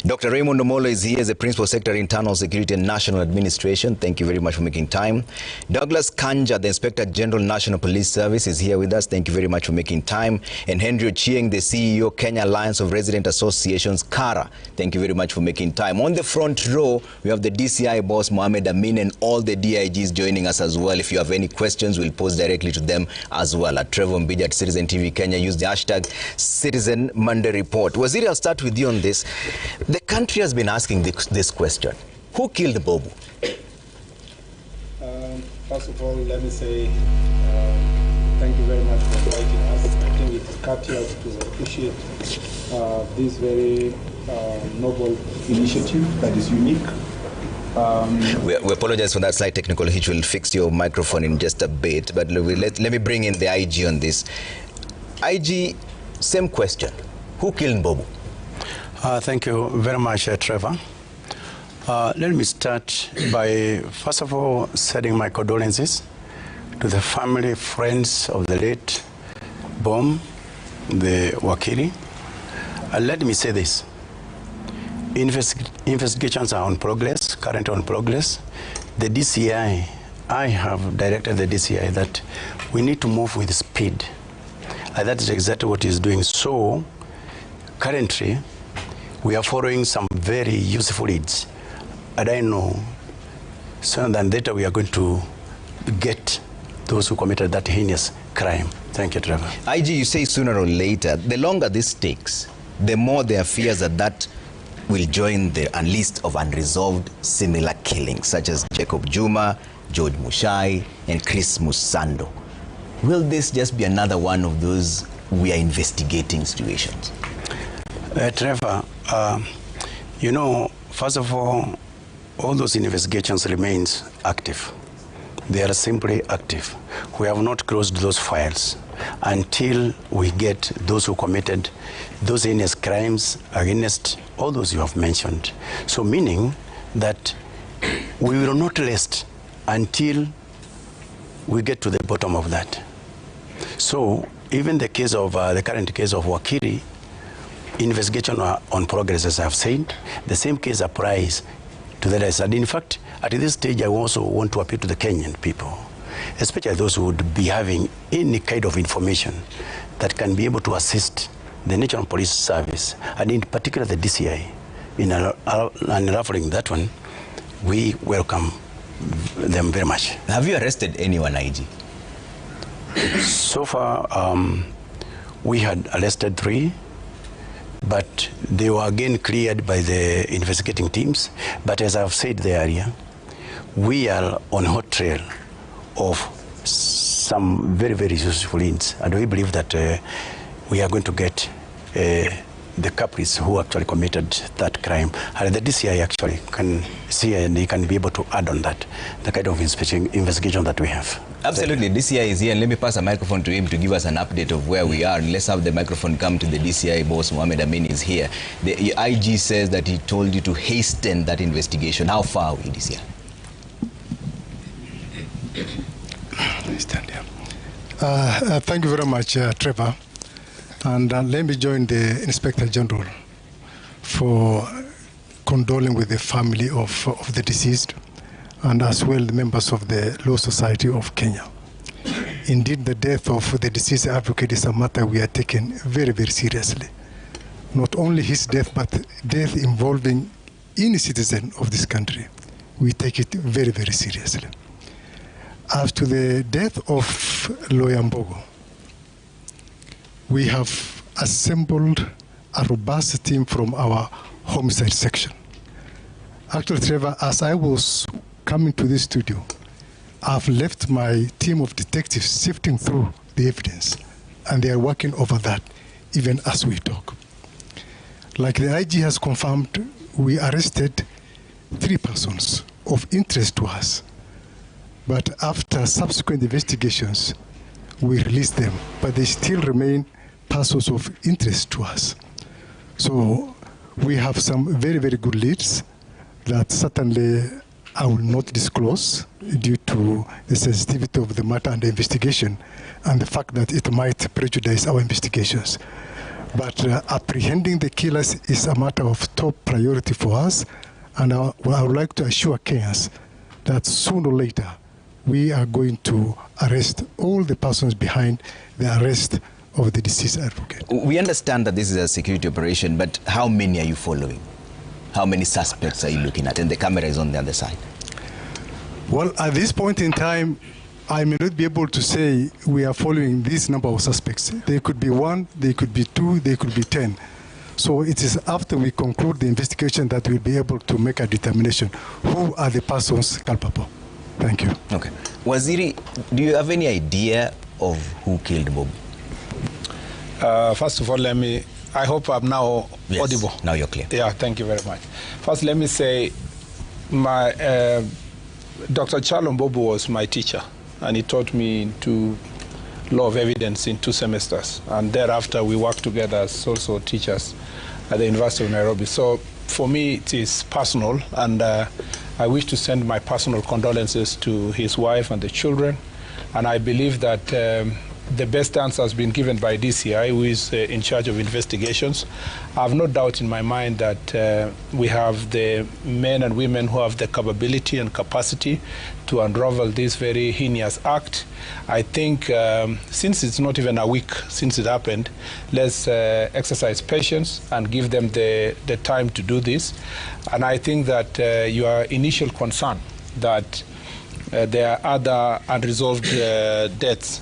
Dr. Raymond Amollo is here as the Principal Secretary, Internal Security and National Administration. Thank you very much for making time. Douglas Kanja, the Inspector General, National Police Service, is here with us. Thank you very much for making time. And Henry Ochieng, the CEO, Kenya Alliance of Resident Associations, KARA. Thank you very much for making time. On the front row, we have the DCI boss, Mohammed Amin, and all the DIGs joining us as well. If you have any questions, we'll pose directly to them as well. At Trevor Mbija at Citizen TV Kenya, use the hashtag Citizen Monday Report. Waziri, I'll start with you on this. The country has been asking this question. Who killed Bobu? First of all, let me say thank you very much for inviting us. I think it is courteous to appreciate this very noble initiative that is unique. We apologize for that slight technical hitch. We'll fix your microphone in just a bit, but let me bring in the IG on this. IG, same question. Who killed Bobu? Thank you very much, Trevor. Let me start by, first of all, sending my condolences to the family, friends of the late Bom, the Wakili. Let me say this. Investigations are on progress, currently on progress. The DCI, I have directed the DCI that we need to move with speed. And that is exactly what he's doing. So, currently, we are following some very useful leads. And I know sooner than later we are going to get those who committed that heinous crime. Thank you, Trevor. IG, you say sooner or later. The longer this takes, the more there are fears that will join the list of unresolved similar killings, such as Jacob Juma, George Mushai, and Chris Musando. Will this just be another one of those we are investigating situations? Trevor, you know, first of all those investigations remains active. They are simply active. We have not closed those files until we get those who committed those heinous crimes against all those you have mentioned. So meaning that we will not rest until we get to the bottom of that. So even the case of the current case of Wakili, investigation on progress, as I've said. The same case applies to the rest. And in fact, at this stage, I also want to appeal to the Kenyan people, especially those who would be having any kind of information that can be able to assist the National Police Service, and in particular the DCI, in unraveling that one. We welcome them very much. Have you arrested anyone, IG? So far, we had arrested 3. But they were again cleared by the investigating teams. But as I've said there earlier, we are on hot trail of some very, very useful leads. And we believe that we are going to get the culprits who actually committed that crime. And the DCI actually can see and they can be able to add on that, the kind of investigation that we have. Absolutely. DCI is here, and let me pass a microphone to him to give us an update of where we are. And let's have the microphone come to the DCI boss. Mohammed Amin is here. The IG says that he told you to hasten that investigation. How far are we, DCI? Thank you very much, Trevor. And let me join the Inspector General for condoling with the family of the deceased, and as well the members of the Law Society of Kenya. Indeed, the death of the deceased advocate is a matter we are taking very, very seriously. Not only his death, but death involving any citizen of this country. We take it very, very seriously. As to the death of Lawyer Mbogo, we have assembled a robust team from our homicide section. Actually, Trevor, as I was coming to this studio, I've left my team of detectives sifting through the evidence, and they are working over that even as we talk. Like the IG has confirmed, we arrested 3 persons of interest to us, but after subsequent investigations, we released them, but they still remain persons of interest to us. So we have some very, very good leads that certainly I will not disclose due to the sensitivity of the matter under investigation and the fact that it might prejudice our investigations. But apprehending the killers is a matter of top priority for us, and I would like to assure Kenyans that sooner or later we are going to arrest all the persons behind the arrest of the deceased advocate. We understand that this is a security operation, but how many are you following? How many suspects are you looking at? And the camera is on the other side. Well, at this point in time, I may not be able to say we are following this number of suspects. They could be 1, they could be 2, they could be 10. So it is after we conclude the investigation that we'll be able to make a determination who are the persons culpable. Thank you. Okay. Waziri, do you have any idea of who killed Bob? First of all, I hope I'm now audible. Now you're clear. Yeah, thank you very much. First, let me say, Dr. Charlo Mbobu was my teacher, and he taught me into law of evidence in 2 semesters. And thereafter, we worked together as also teachers at the University of Nairobi. So for me, it is personal, and I wish to send my personal condolences to his wife and the children. And I believe that the best answer has been given by DCI, who is in charge of investigations. I have no doubt in my mind that we have the men and women who have the capability and capacity to unravel this very heinous act. I think since it's not even a week since it happened, let's exercise patience and give them the time to do this. And I think that your initial concern that there are other unresolved deaths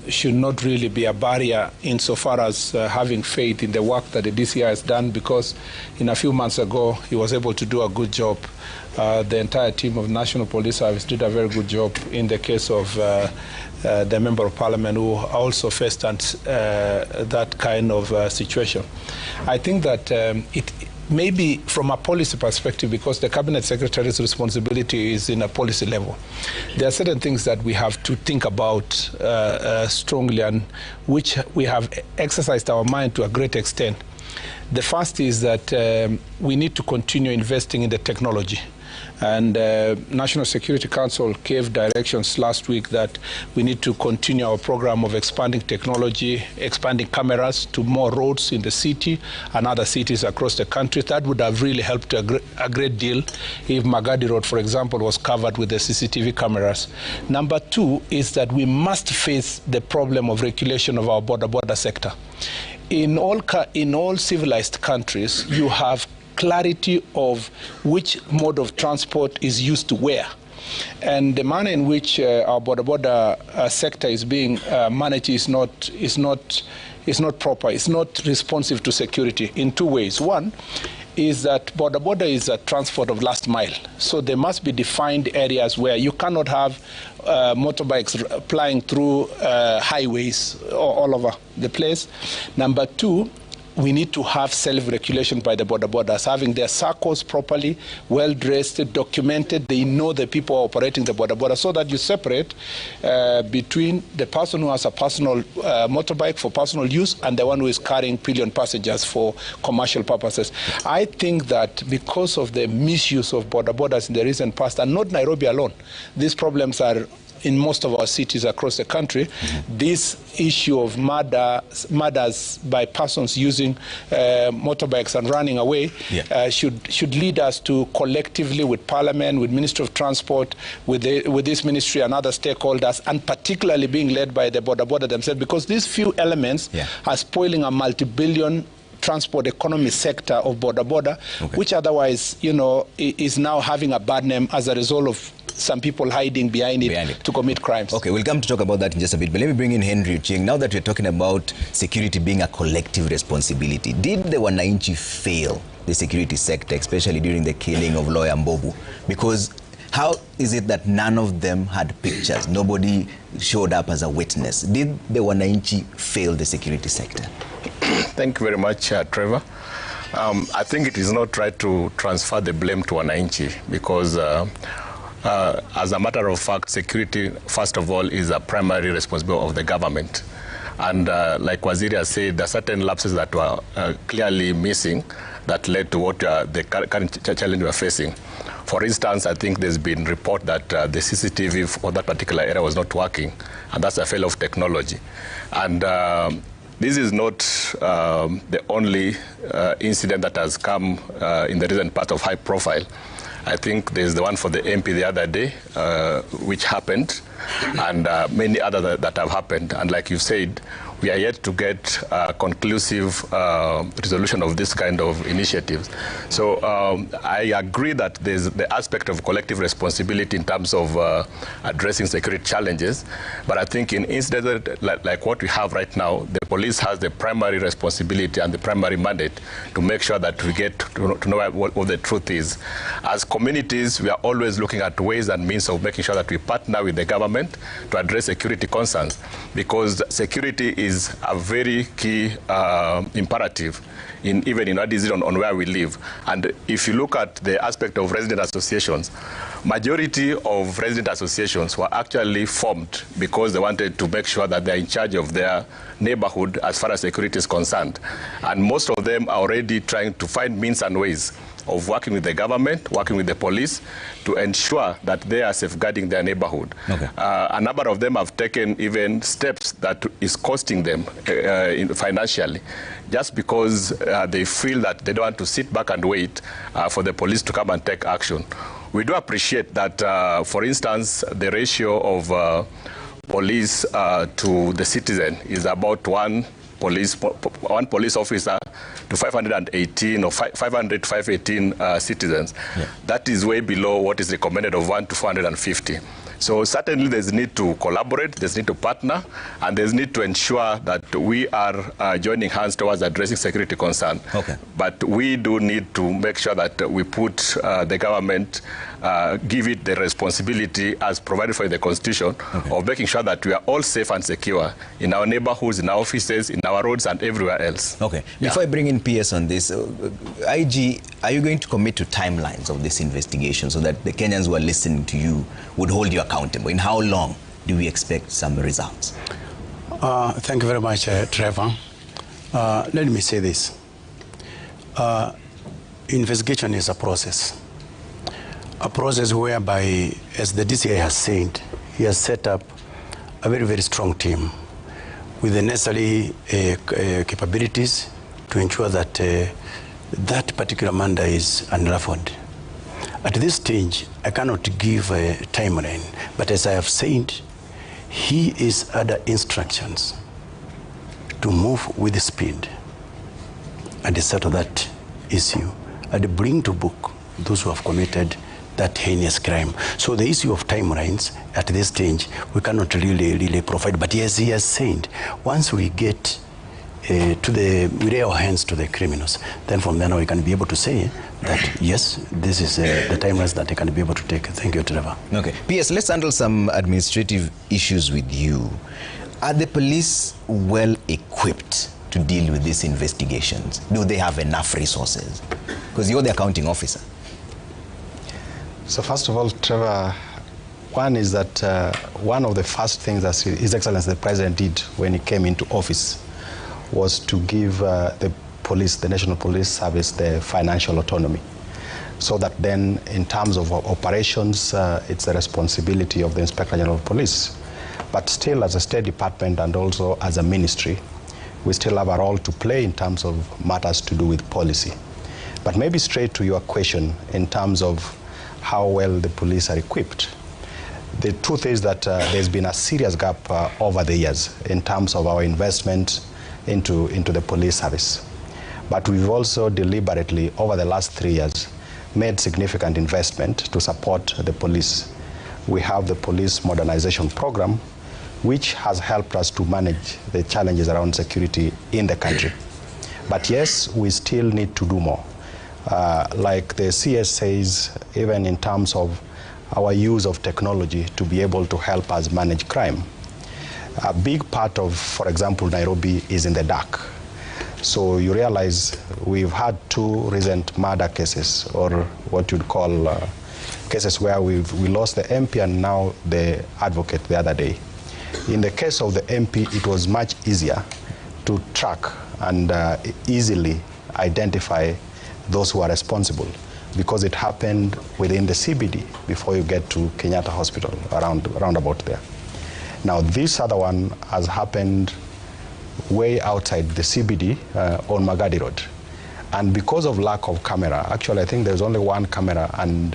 should not really be a barrier insofar as having faith in the work that the DCI has done, because in a few months ago he was able to do a good job. The entire team of National Police Service did a very good job in the case of the Member of Parliament who also faced that kind of situation. I think that it maybe from a policy perspective, because the Cabinet Secretary's responsibility is in a policy level, there are certain things that we have to think about strongly, and which we have exercised our mind to a great extent. The first is that we need to continue investing in the technology. And National Security Council gave directions last week that we need to continue our program of expanding technology, expanding cameras to more roads in the city and other cities across the country. That would have really helped a great deal if Magadi Road, for example, was covered with the CCTV cameras. Number 2 is that we must face the problem of regulation of our border sector. In all civilized countries, you have clarity of which mode of transport is used to where. And the manner in which our border sector is being managed is not proper. It's not responsive to security in 2 ways. One is that border is a transport of last mile. So there must be defined areas where you cannot have motorbikes plying through highways all over the place. Number 2, we need to have self-regulation by the borders, having their circles properly, well-dressed, documented. They know the people operating the border, so that you separate between the person who has a personal motorbike for personal use and the one who is carrying pillion passengers for commercial purposes. I think that because of the misuse of borders in the recent past, and not Nairobi alone, these problems are in most of our cities across the country. This issue of murders by persons using motorbikes and running away should lead us to collectively, with Parliament, with Ministry of Transport, with this ministry and other stakeholders, and particularly being led by the border themselves, because these few elements are spoiling a multi-billion transport economy sector of border, which otherwise, is now having a bad name as a result of some people hiding behind it to commit crimes. Okay, we'll come to talk about that in just a bit, but let me bring in Henry Ching. Now that we're talking about security being a collective responsibility, did the Wananchi fail the security sector, especially during the killing of Lawyer Mbobu? Because how is it that none of them had pictures? Nobody showed up as a witness. Did the Wananchi fail the security sector? Thank you very much, Trevor. I think it is not right to transfer the blame to Wananchi, because as a matter of fact, security, first of all, is a primary responsibility of the government. And like Waziri has said, there are certain lapses that were clearly missing that led to what the current challenge we are facing. For instance, I think there's been report that the CCTV for that particular area was not working, and that's a failure of technology. And this is not the only incident that has come in the recent past of high profile. I think there's the one for the MP the other day, which happened, and many others that have happened. And like you said, we are yet to get a conclusive resolution of this kind of initiatives. So I agree that there's the aspect of collective responsibility in terms of addressing security challenges. But I think in incidents like what we have right now, the police has the primary responsibility and the primary mandate to make sure that we get to know what the truth is. As communities, we are always looking at ways and means of making sure that we partner with the government to address security concerns, because security is a very key imperative even in our decision on where we live. And if you look at the aspect of resident associations, majority of resident associations were actually formed because they wanted to make sure that they're in charge of their neighborhood as far as security is concerned. And most of them are already trying to find means and ways of working with the government, working with the police to ensure that they are safeguarding their neighborhood. Okay. A number of them have taken even steps that is costing them financially, just because they feel that they don't want to sit back and wait for the police to come and take action. We do appreciate that, for instance, the ratio of police to the citizen is about one police officer to 518 or 500 to 518 citizens. Yeah. That is way below what is recommended of 1 to 450. So certainly there's need to collaborate, there's need to partner, and there's need to ensure that we are joining hands towards addressing security concern. Okay. But we do need to make sure that we put the government, give it the responsibility as provided for in the Constitution, okay, of making sure that we are all safe and secure in our neighborhoods, in our offices, in our roads, and everywhere else. Okay. Yeah. Before I bring in PS on this, IG, are you going to commit to timelines of this investigation so that the Kenyans who are listening to you would hold you accountable? In how long do we expect some results? Thank you very much, Trevor. Let me say this. Investigation is a process whereby, as the DCI has said, he has set up a very, very strong team with the necessary capabilities to ensure that that particular matter is unraveled. At this stage, I cannot give a timeline, but as I have said, he is under instructions to move with speed and settle that issue and bring to book those who have committed that heinous crime. So the issue of timelines at this stage, we cannot really provide. But as he has said, once we get we lay our hands to the criminals, then from then on we can be able to say that yes, this is the timelines that they can be able to take. Thank you, Trevor. Okay. PS, let's handle some administrative issues with you. Are the police well equipped to deal with these investigations? Do they have enough resources? Because you're the accounting officer. So first of all, Trevor, one is that one of the first things that His Excellency the President did when he came into office was to give the police, the National Police Service, the financial autonomy. So that then, in terms of operations, it's the responsibility of the Inspector General of Police. But still, as a State Department and also as a ministry, we still have a role to play in terms of matters to do with policy. But maybe straight to your question in terms of how well the police are equipped. The truth is that there's been a serious gap over the years in terms of our investment into the police service. But we've also deliberately, over the last 3 years, made significant investment to support the police. We have the police modernization program, which has helped us to manage the challenges around security in the country. But yes, we still need to do more. Like the CS says, even in terms of our use of technology to be able to help us manage crime. A big part of, for example, Nairobi is in the dark. So you realize we've had 2 recent murder cases, or what you'd call cases where we lost the MP and now the advocate the other day. In the case of the MP, it was much easier to track and easily identify those who are responsible, because it happened within the CBD before you get to Kenyatta Hospital, around about there. Now, this other one has happened way outside the CBD on Magadi Road. And because of lack of camera, actually I think there's only one camera and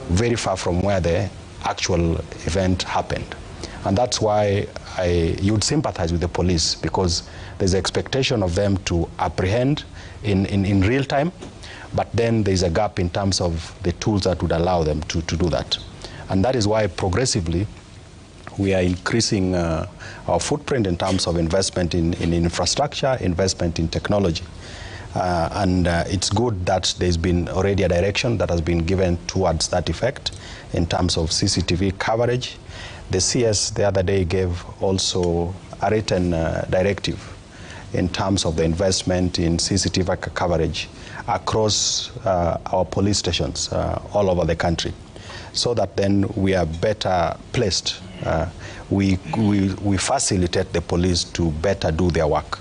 very far from where the actual event happened. And that's why you'd sympathize with the police, because there's an expectation of them to apprehend in real time, but then there's a gap in terms of the tools that would allow them to do that. And that is why progressively we are increasing our footprint in terms of investment in infrastructure, investment in technology. And it's good that there's been already a direction that has been given towards that effect in terms of CCTV coverage. The CS the other day gave also a written directive in terms of the investment in CCTV coverage across our police stations all over the country, so that then we are better placed. We facilitate the police to better do their work.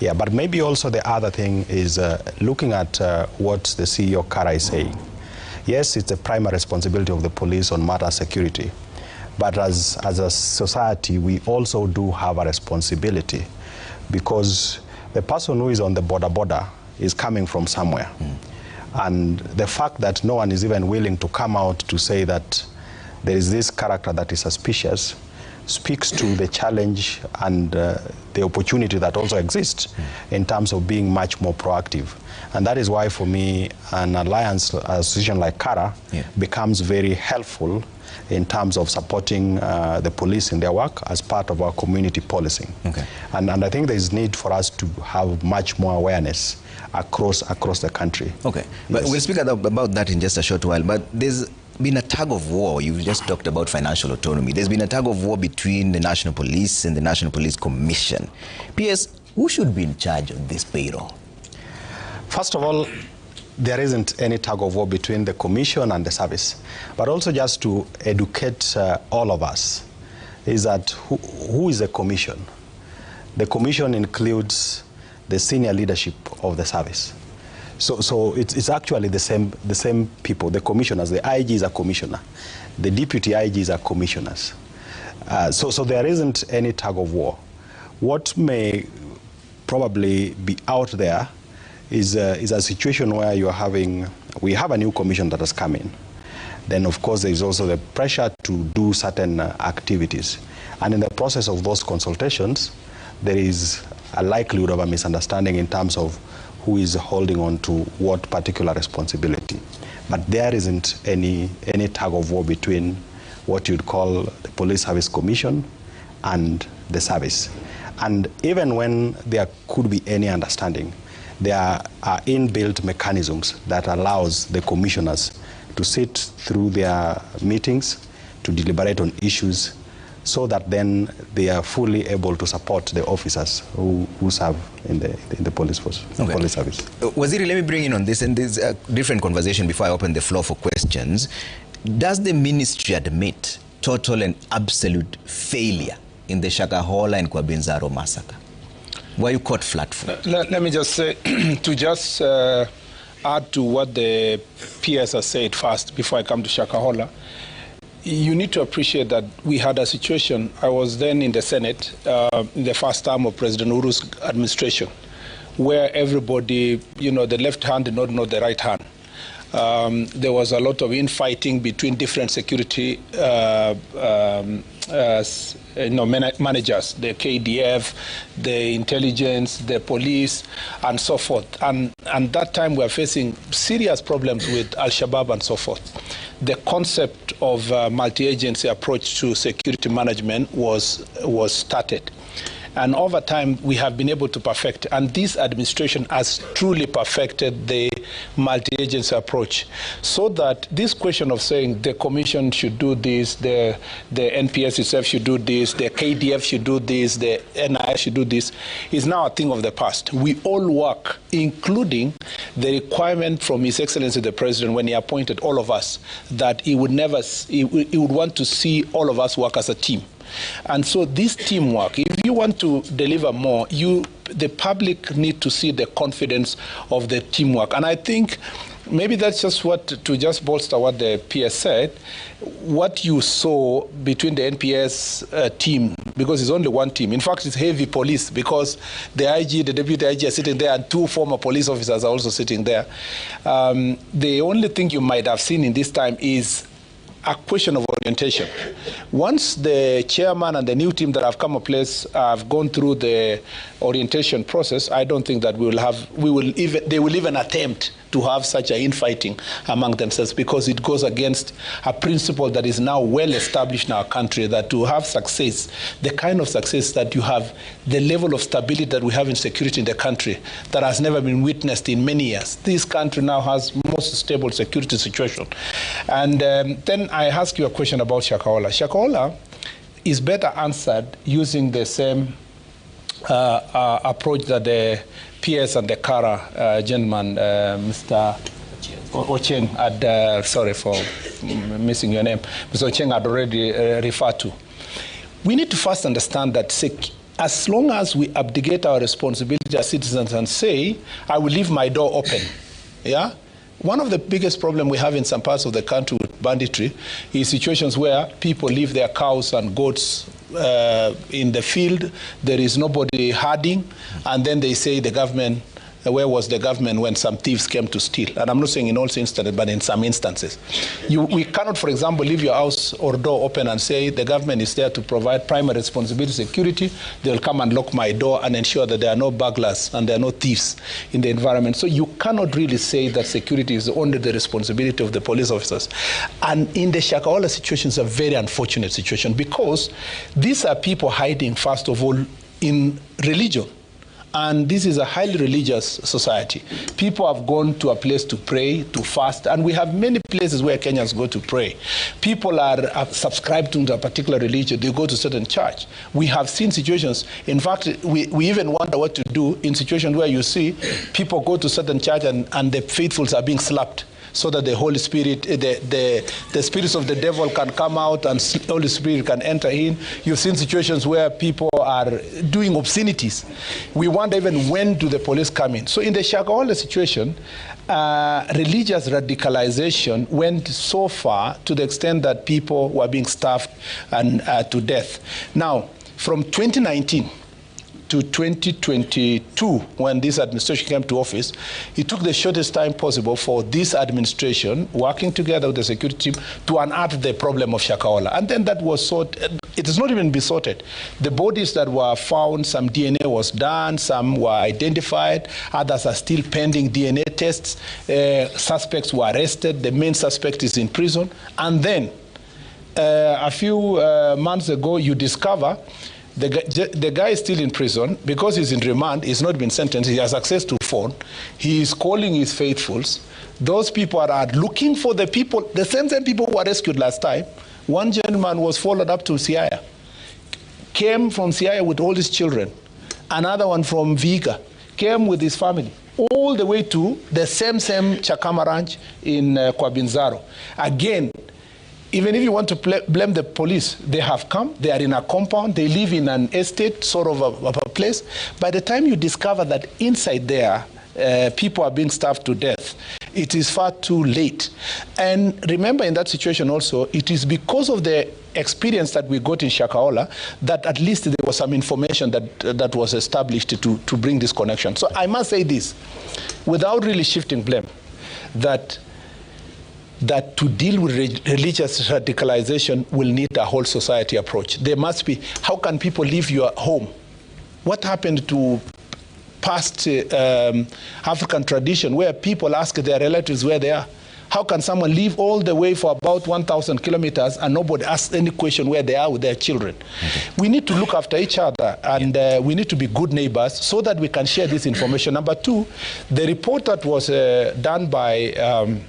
Yeah, but maybe also the other thing is looking at what the CEO Kara is saying. Yes, it's a primary responsibility of the police on matter security, but as a society, we also do have a responsibility, because the person who is on the border is coming from somewhere. And the fact that no one is even willing to come out to say that there is this character that is suspicious speaks to the challenge and the opportunity that also exists in terms of being much more proactive. And that is why, for me, an alliance association like Kara becomes very helpful in terms of supporting the police in their work as part of our community policing. And I think there is need for us to have much more awareness across the country. But we'll speak about that in just a short while. But there's been a tug of war. You've just talked about financial autonomy. There's been a tug of war between the National Police and the National Police Commission. PS, who should be in charge of this payroll? First of all, there isn't any tug of war between the commission and the service. But also, just to educate all of us, is that who is a commission? The commission includes the senior leadership of the service. So it's actually the same people, the commissioners. The IG is a commissioner. The deputy IGs are commissioners. So there isn't any tug of war. What may probably be out there is a situation where we have a new commission that has come in. Then, of course, there is also the pressure to do certain activities. And in the process of those consultations, there is a likelihood of a misunderstanding in terms of who is holding on to what particular responsibility. But there isn't any tug of war between what you'd call the Police Service Commission and the service. And even when there could be any understanding, there are inbuilt mechanisms that allows the commissioners to sit through their meetings, to deliberate on issues, so that then they are fully able to support the officers who serve in the police force, police service. Waziri, let me bring in on this, and there's a different conversation before I open the floor for questions. Does the ministry admit total and absolute failure in the Shakahola and Kwabinzaro massacre? Were you caught flat-footed? Let me just say, to just add to what the PS has said first, before I come to Shakahola, you need to appreciate that we had a situation. I was then in the Senate in the first term of President Uhuru's administration, where everybody, the left hand did not know the right hand. There was a lot of infighting between different security managers, the KDF, the intelligence, the police, and so forth. And that time we were facing serious problems with Al-Shabaab and so forth. The concept of multi-agency approach to security management was started. And over time, we have been able to perfect, and this administration has truly perfected the multi-agency approach, so that this question of saying the commission should do this, the NPS itself should do this, the KDF should do this, the NIS should do this, is now a thing of the past. We all work, including the requirement from His Excellency the President when he appointed all of us, that he would want to see all of us work as a team. And so this teamwork, if you want to deliver more, the public need to see the confidence of the teamwork. And I think maybe that's just to just bolster what the PS said, what you saw between the NPS team, because it's only one team. In fact, it's heavy police because the IG, the deputy IG are sitting there and 2 former police officers are also sitting there. The only thing you might have seen in this time is a question of orientation. Once the chairman and the new team that have come in place have gone through the orientation process, I don't think that they will even attempt to have such an infighting among themselves, because it goes against a principle that is now well established in our country, that to have success, the kind of success that you have, the level of stability that we have in security in the country that has never been witnessed in many years. This country now has most stable security situation. And then I ask you a question about Shakahola. Shakahola is better answered using the same approach that the PS and the Kara gentleman, Mr. Ocheng, had, sorry for missing your name, Mr. Ocheng had already referred to. We need to first understand that as long as we abdicate our responsibility as citizens and say, I will leave my door open, yeah? One of the biggest problems we have in some parts of the country with banditry is situations where people leave their cows and goats in the field, there is nobody herding, and then they say the government, where was the government when some thieves came to steal? And I'm not saying in all instances, but in some instances. We cannot, for example, leave your house or door open and say the government is there to provide primary responsibility security. They'll come and lock my door and ensure that there are no burglars and there are no thieves in the environment. So you cannot really say that security is only the responsibility of the police officers. And in the Shakahola situation, it's a very unfortunate situation, because these are people hiding, first of all, in religion. And this is a highly religious society. People have gone to a place to pray, to fast, and we have many places where Kenyans go to pray. People are subscribed to a particular religion. They go to a certain church. We have seen situations, in fact, we even wonder what to do in situations where you see people go to a certain church and the faithfuls are being slapped, so that the Holy Spirit, the spirits of the devil can come out and the Holy Spirit can enter in. You've seen situations where people are doing obscenities. We wonder even when do the police come in. So in the Shakahola situation, religious radicalization went so far to the extent that people were being starved and to death. Now, from 2019, to 2022, when this administration came to office, it took the shortest time possible for this administration, working together with the security team, to unearth the problem of Shakahola. And then that was sorted. It has not even been sorted. The bodies that were found, some DNA was done, some were identified, others are still pending DNA tests. Suspects were arrested. The main suspect is in prison. And then a few months ago, you discover the guy is still in prison because he's in remand. He's not been sentenced. He has access to phone. He is calling his faithfuls. Those people are looking for the people, the same people who were rescued last time. One gentleman was followed up to Siaya, came from Siaya with all his children. Another one from Viga came with his family, all the way to the same Chakama Ranch in Kwabinzaro. Again, even if you want to blame the police, they have come, they are in a compound, they live in an estate, sort of a place. By the time you discover that inside there, people are being starved to death, it is far too late. And remember, in that situation also, it is because of the experience that we got in Shakahola that at least there was some information that was established to bring this connection. So I must say this, without really shifting blame, that to deal with religious radicalization will need a whole society approach. There must be, how can people leave your home? What happened to past African tradition where people ask their relatives where they are? How can someone leave all the way for about 1,000 kilometers and nobody asks any question where they are with their children? Okay. We need to look after each other, and we need to be good neighbors so that we can share this information. Number two, the report that was done by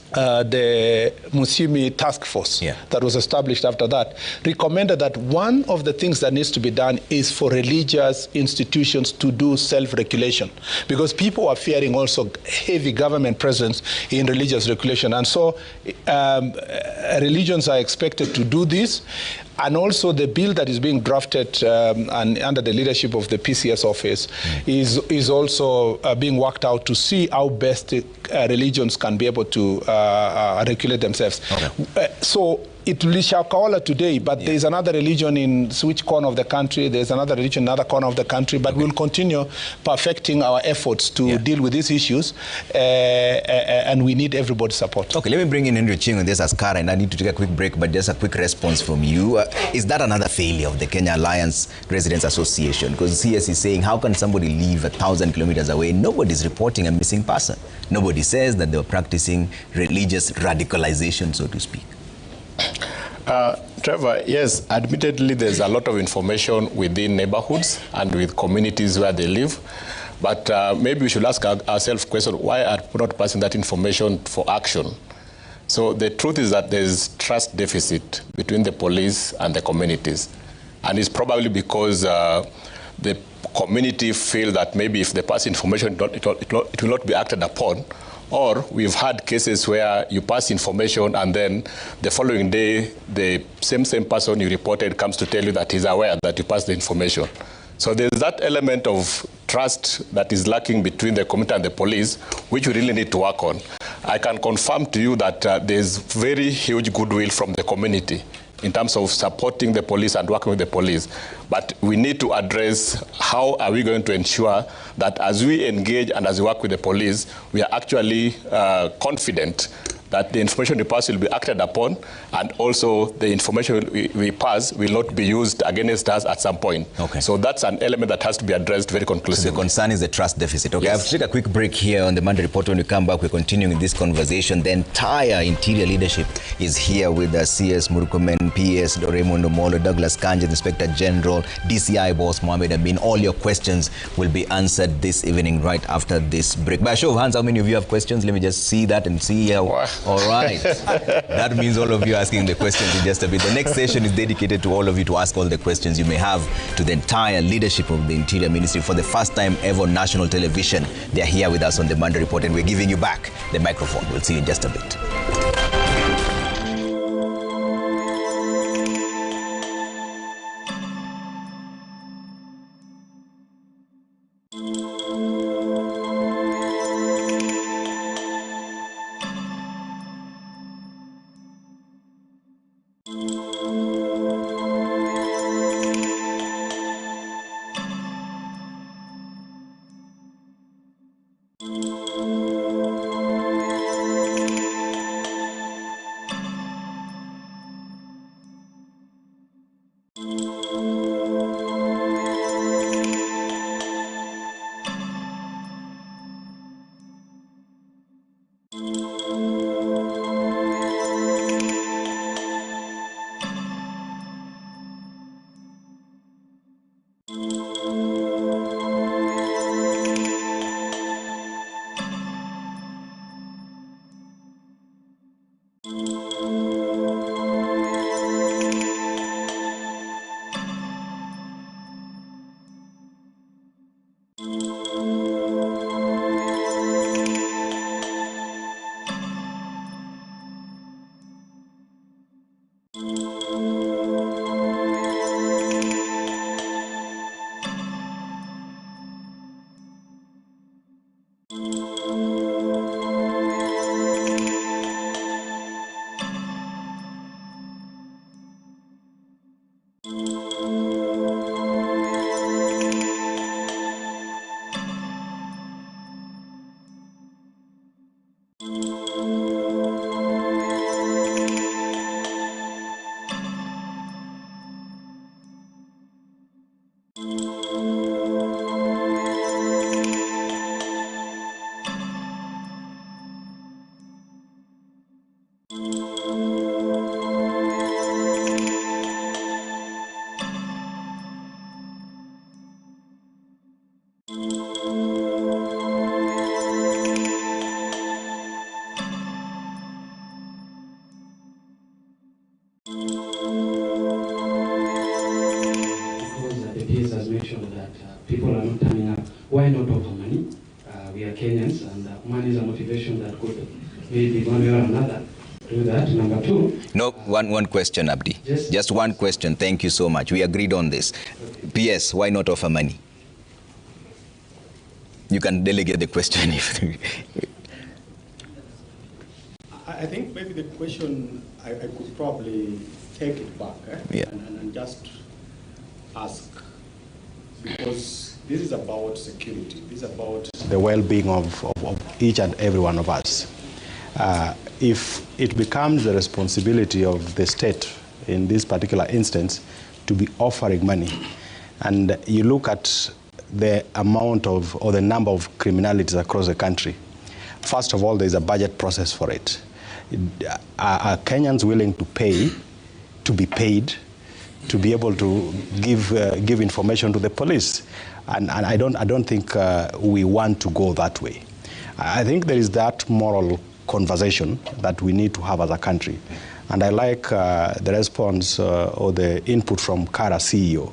the Musimi task force that was established after that recommended that one of the things that needs to be done is for religious institutions to do self-regulation, because people are fearing also heavy government presence in religious regulation. And so religions are expected to do this. And also the bill that is being drafted and under the leadership of the PCS office is also being worked out to see how best religions can be able to regulate themselves. Okay. So it will be Shakaola today, but there is another religion in which corner of the country, there's another religion in another corner of the country, but we'll continue perfecting our efforts to deal with these issues, and we need everybody's support. Okay, let me bring in Henry Ching on this as Kara, and I need to take a quick break, but just a quick response from you. Is that another failure of the Kenya Alliance Residents Association? Because CS is saying, how can somebody live 1,000 kilometers away? Nobody's reporting a missing person. Nobody says that they were practicing religious radicalization, so to speak. Trevor, yes, admittedly there's a lot of information within neighborhoods and with communities where they live, but maybe we should ask ourselves the question, why are we not passing that information for action? So the truth is that there's trust deficit between the police and the communities, and it's probably because the community feel that maybe if they pass information, it will not be acted upon. Or we've had cases where you pass information and then the following day, the same person you reported comes to tell you that he's aware that you passed the information. So there's that element of trust that is lacking between the community and the police, which we really need to work on. I can confirm to you that there's very huge goodwill from the community in terms of supporting the police and working with the police. But we need to address how are we going to ensure that as we engage and as we work with the police, we are actually confident that the information we pass will be acted upon, and also the information we pass will not be used against us at some point. Okay. So that's an element that has to be addressed very conclusively. So the concern is the trust deficit. Okay, yes. I have to take a quick break here on the Monday Report. When we come back, we're continuing this conversation. The entire interior leadership is here with the CS Murkomen, PS Raymond Amollo, Douglas Kanja, the Inspector General, DCI Boss Mohammed Amin. All your questions will be answered this evening right after this break. By a show of hands, how many of you have questions? Let me just see that and see how. All right. That means all of you asking the questions in just a bit. The next session is dedicated to all of you to ask all the questions you may have to the entire leadership of the Interior Ministry. For the first time ever on national television, they're here with us on the Monday Report, and we're giving you back the microphone. We'll see you in just a bit. People are not turning up. Why not offer money? We are Kenyans, and money is a motivation that could maybe one way or another do that. Number two. No, one question, Abdi. Yes. Just one question. Thank you so much. We agreed on this. PS, why not offer money? You can delegate the question if. I think maybe the question, I could probably take it back and just ask, because this is about security, this is about the well-being of each and every one of us. If it becomes the responsibility of the state, in this particular instance, to be offering money, and you look at the amount of, or the number of criminalities across the country, first of all, there's a budget process for it. Are Kenyans willing to pay, to be paid, to be able to give information to the police? And I don't think we want to go that way. I think there is that moral conversation that we need to have as a country. And I like the response or the input from Kara CEO,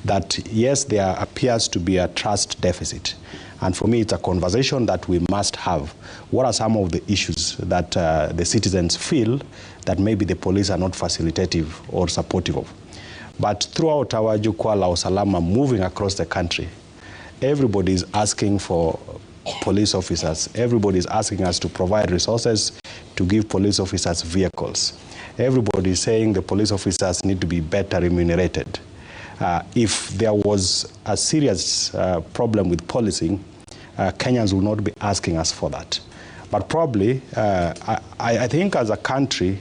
that yes, there appears to be a trust deficit. And for me, it's a conversation that we must have. What are some of the issues that the citizens feel that maybe the police are not facilitative or supportive of? But throughout our Jukwaa la Usalama moving across the country, everybody is asking for police officers. Everybody is asking us to provide resources to give police officers vehicles. Everybody is saying the police officers need to be better remunerated. If there was a serious problem with policing, Kenyans will not be asking us for that. But probably, I think as a country,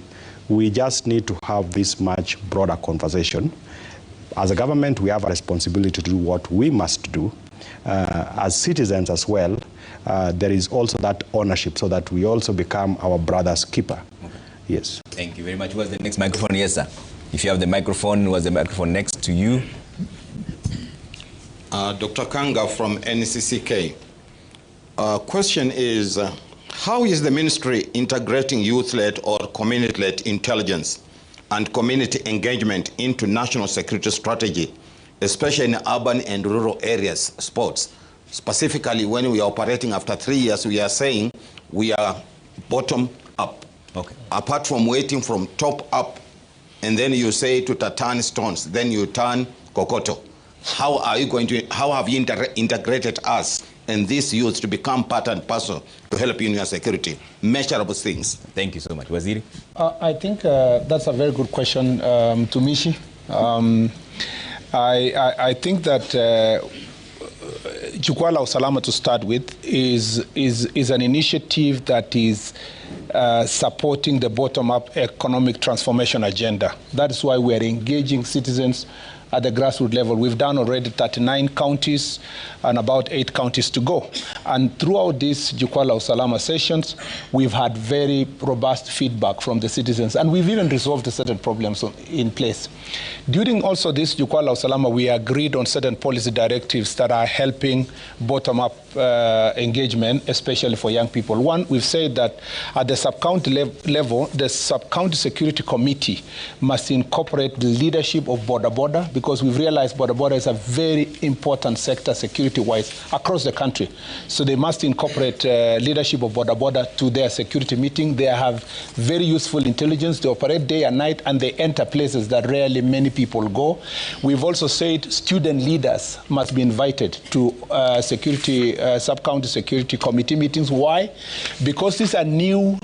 we just need to have this much broader conversation. As a government, we have a responsibility to do what we must do. As citizens as well, there is also that ownership so that we also become our brother's keeper. Okay. Yes. Thank you very much. What's the next microphone? Yes, sir. If you have the microphone, was the microphone next to you? Dr. Kanja from NCCK. Question is, how is the ministry integrating youth-led or community-led intelligence and community engagement into national security strategy, especially in urban and rural areas, sports? Specifically, when we are operating after 3 years, we are saying we are bottom up. Okay. Apart from waiting from top up, and then you say to turn stones, then you turn kokoto. How are you going to, how have you integrated us and these youths to become part and parcel to help you in your security? Measurable things. Thank you so much. Waziri? I think that's a very good question to Mishi. I think that Jukwaa la Usalama, to start with, is an initiative that is supporting the bottom-up economic transformation agenda. That is why we are engaging citizens at the grassroots level. We've done already 39 counties and about 8 counties to go. And throughout these Jukwaa la Usalama sessions, we've had very robust feedback from the citizens, and we've even resolved certain problems in place. During also this Jukwaa la Usalama, we agreed on certain policy directives that are helping bottom-up engagement, especially for young people. One, we've said that at the sub-county level, the sub-county security committee must incorporate the leadership of border, because we've realized border is a very important sector security-wise across the country. So they must incorporate leadership of border to their security meeting. They have very useful intelligence. They operate day and night, and they enter places that rarely many people go. We've also said student leaders must be invited to sub-county security committee meetings. Why? Because these are new.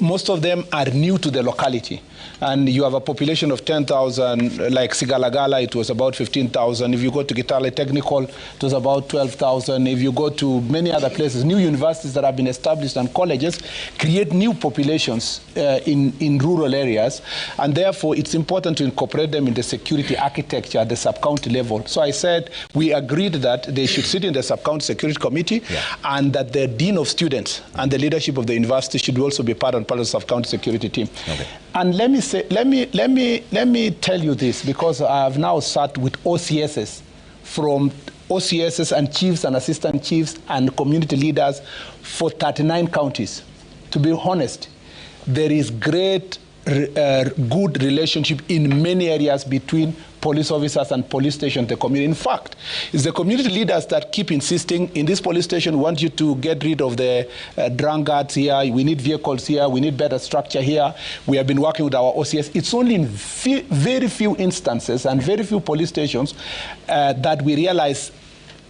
Most of them are new to the locality. And you have a population of 10,000, like Sigalagala, it was about 15,000. If you go to Kitale Technical, it was about 12,000. If you go to many other places, new universities that have been established and colleges create new populations in rural areas. And therefore, it's important to incorporate them in the security architecture at the sub-county level. So I said we agreed that they should sit in the sub-county security committee, and that the dean of students and the leadership of the university should also be part of the sub-county security team. Okay. And let me tell you this, because I have now sat with OCSs, from OCSs and chiefs and assistant chiefs and community leaders for 39 counties. To be honest, there is great good relationship in many areas between police officers and police stations, the community. In fact, it's the community leaders that keep insisting, in this police station, we want you to get rid of the drunkards here, we need vehicles here, we need better structure here. We have been working with our OCS. It's only in very few instances and very few police stations that we realize,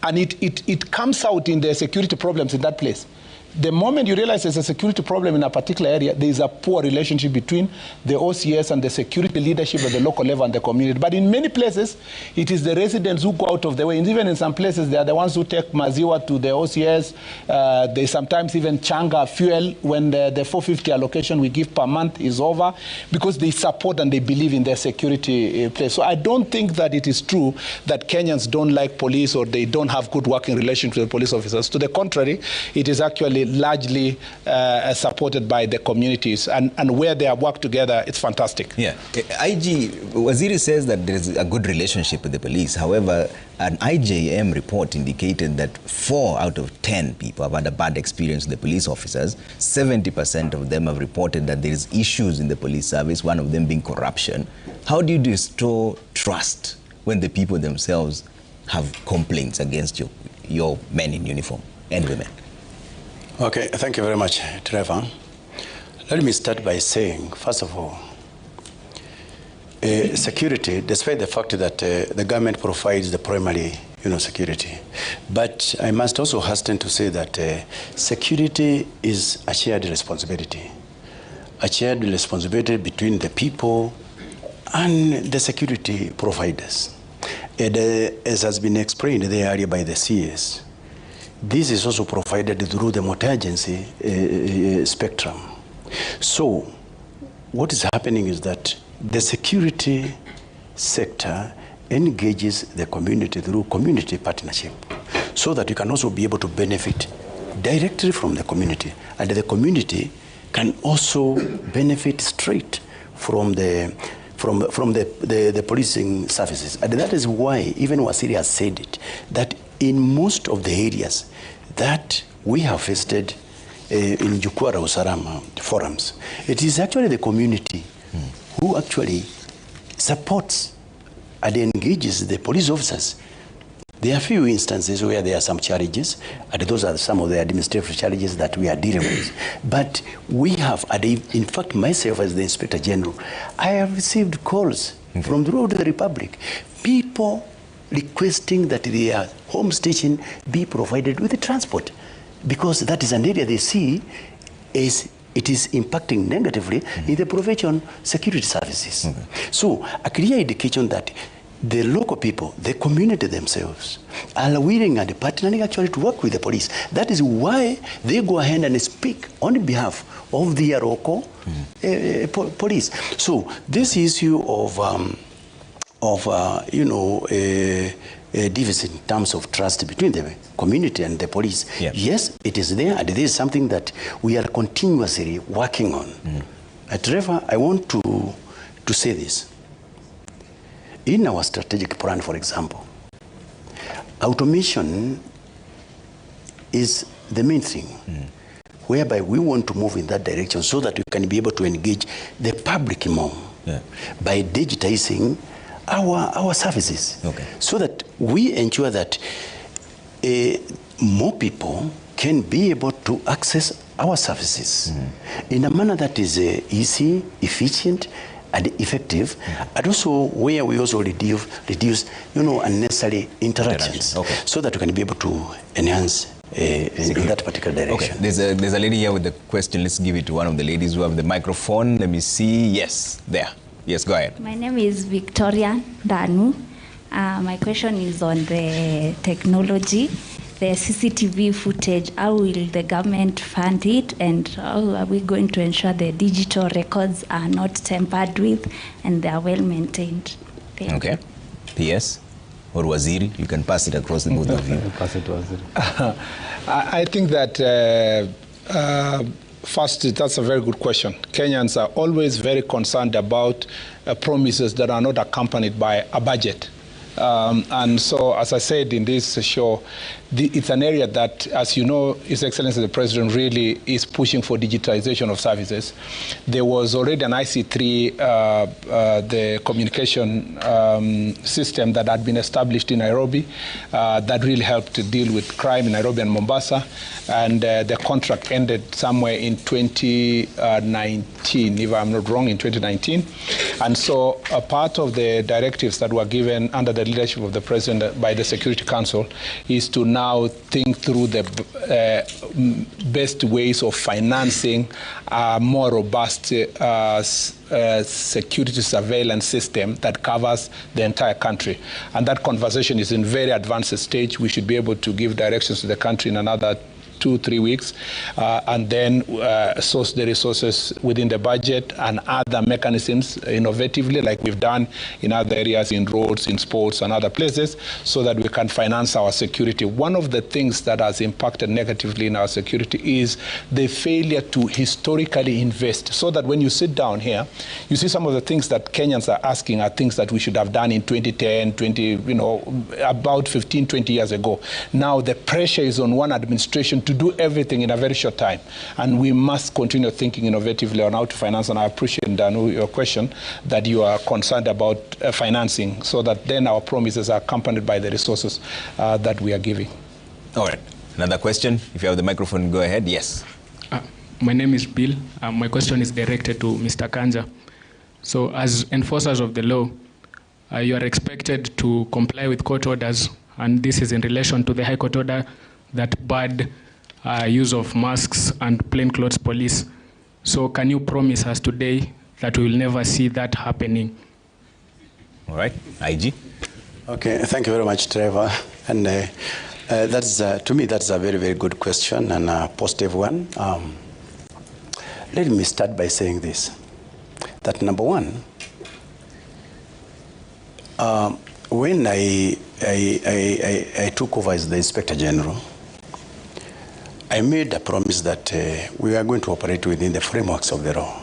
and it comes out in the security problems in that place. The moment you realize there's a security problem in a particular area, there is a poor relationship between the OCS and the security leadership at the local level and the community. But in many places, it is the residents who go out of the way. And even in some places, they are the ones who take maziwa to the OCS. They sometimes even changa fuel when the 450 allocation we give per month is over, because they support and they believe in their security place. So I don't think that it is true that Kenyans don't like police or they don't have good working relations with the police officers. To the contrary, it is actually largely supported by the communities, and where they have worked together, it's fantastic. Yeah. IG Waziri says that there is a good relationship with the police. However, an IJM report indicated that 4 out of 10 people have had a bad experience with the police officers. 70% of them have reported that there is issues in the police service, one of them being corruption. How do you restore trust when the people themselves have complaints against your men in uniform and women? Okay, thank you very much, Trevor. Let me start by saying, first of all, security, despite the fact that the government provides the primary, security, but I must also hasten to say that security is a shared responsibility between the people and the security providers. And, as has been explained there earlier by the CS, this is also provided through the multi-agency spectrum. So what is happening is that the security sector engages the community through community partnership, so that you can also be able to benefit directly from the community, and the community can also benefit straight from the policing services. And that is why even Waziri has said it, that in most of the areas that we have visited in Jukwaa la Usalama forums, it is actually the community who actually supports and engages the police officers. There are few instances where there are some challenges, and those are some of the administrative challenges that we are dealing with. But we have, and in fact, myself as the Inspector General, I have received calls from throughout the Republic, people requesting that their home station be provided with the transport, because that is an area they see as it is impacting negatively in the provision security services. So a clear indication that the local people, the community themselves, are willing and partnering actually to work with the police. That is why they go ahead and speak on behalf of the local police. So this issue of deficit in terms of trust between the community and the police, yes, it is there, and this is something that we are continuously working on. Trevor, I want to say this. In our strategic plan, for example, automation is the main thing, whereby we want to move in that direction so that we can be able to engage the public more by digitizing our services, so that we ensure that more people can be able to access our services in a manner that is easy, efficient, and effective, and also where we also reduce unnecessary interactions, so that we can be able to enhance in that particular direction. There's a lady here with the question. Let's give it to one of the ladies who have the microphone. Let me see. Yes, there. Yes, go ahead. My name is Victoria Danu. My question is on the technology, the CCTV footage. How will the government fund it, and how are we going to ensure the digital records are not tampered with and they are well maintained? Okay. PS or Waziri, you can pass it across the both of you. Pass it to Waziri. I think that first, that's a very good question. Kenyans are always very concerned about promises that are not accompanied by a budget. And so, as I said in this show, it's an area that, as you know, His Excellency the President really is pushing for digitization of services. There was already an IC3, the communication system that had been established in Nairobi that really helped to deal with crime in Nairobi and Mombasa. And the contract ended somewhere in 2019, if I'm not wrong, in 2019. And so a part of the directives that were given under the leadership of the President by the Security Council is to now think through the best ways of financing a more robust security surveillance system that covers the entire country. And that conversation is in very advanced stage. We should be able to give directions to the country in another 2-3 weeks, and then source the resources within the budget and other mechanisms innovatively, like we've done in other areas, in roads, in sports, and other places, so that we can finance our security. One of the things that has impacted negatively in our security is the failure to historically invest, so that when you sit down here, you see some of the things that Kenyans are asking are things that we should have done in 2010, about 15, 20 years ago. Now the pressure is on one administration to do everything in a very short time. And we must continue thinking innovatively on how to finance. And I appreciate, Danu, your question that you are concerned about financing, so that then our promises are accompanied by the resources that we are giving. All right. Another question. If you have the microphone, go ahead. Yes. My name is Bill. My question is directed to Mr. Kanja. So as enforcers of the law, you are expected to comply with court orders, and this is in relation to the High Court order that barred use of masks and plainclothes police. So can you promise us today that we will never see that happening? All right, IG. Okay, thank you very much, Trevor. And that's to me, that's a very, very good question and a positive one. Let me start by saying this, that number one, when I took over as the Inspector General, I made a promise that we are going to operate within the frameworks of the law.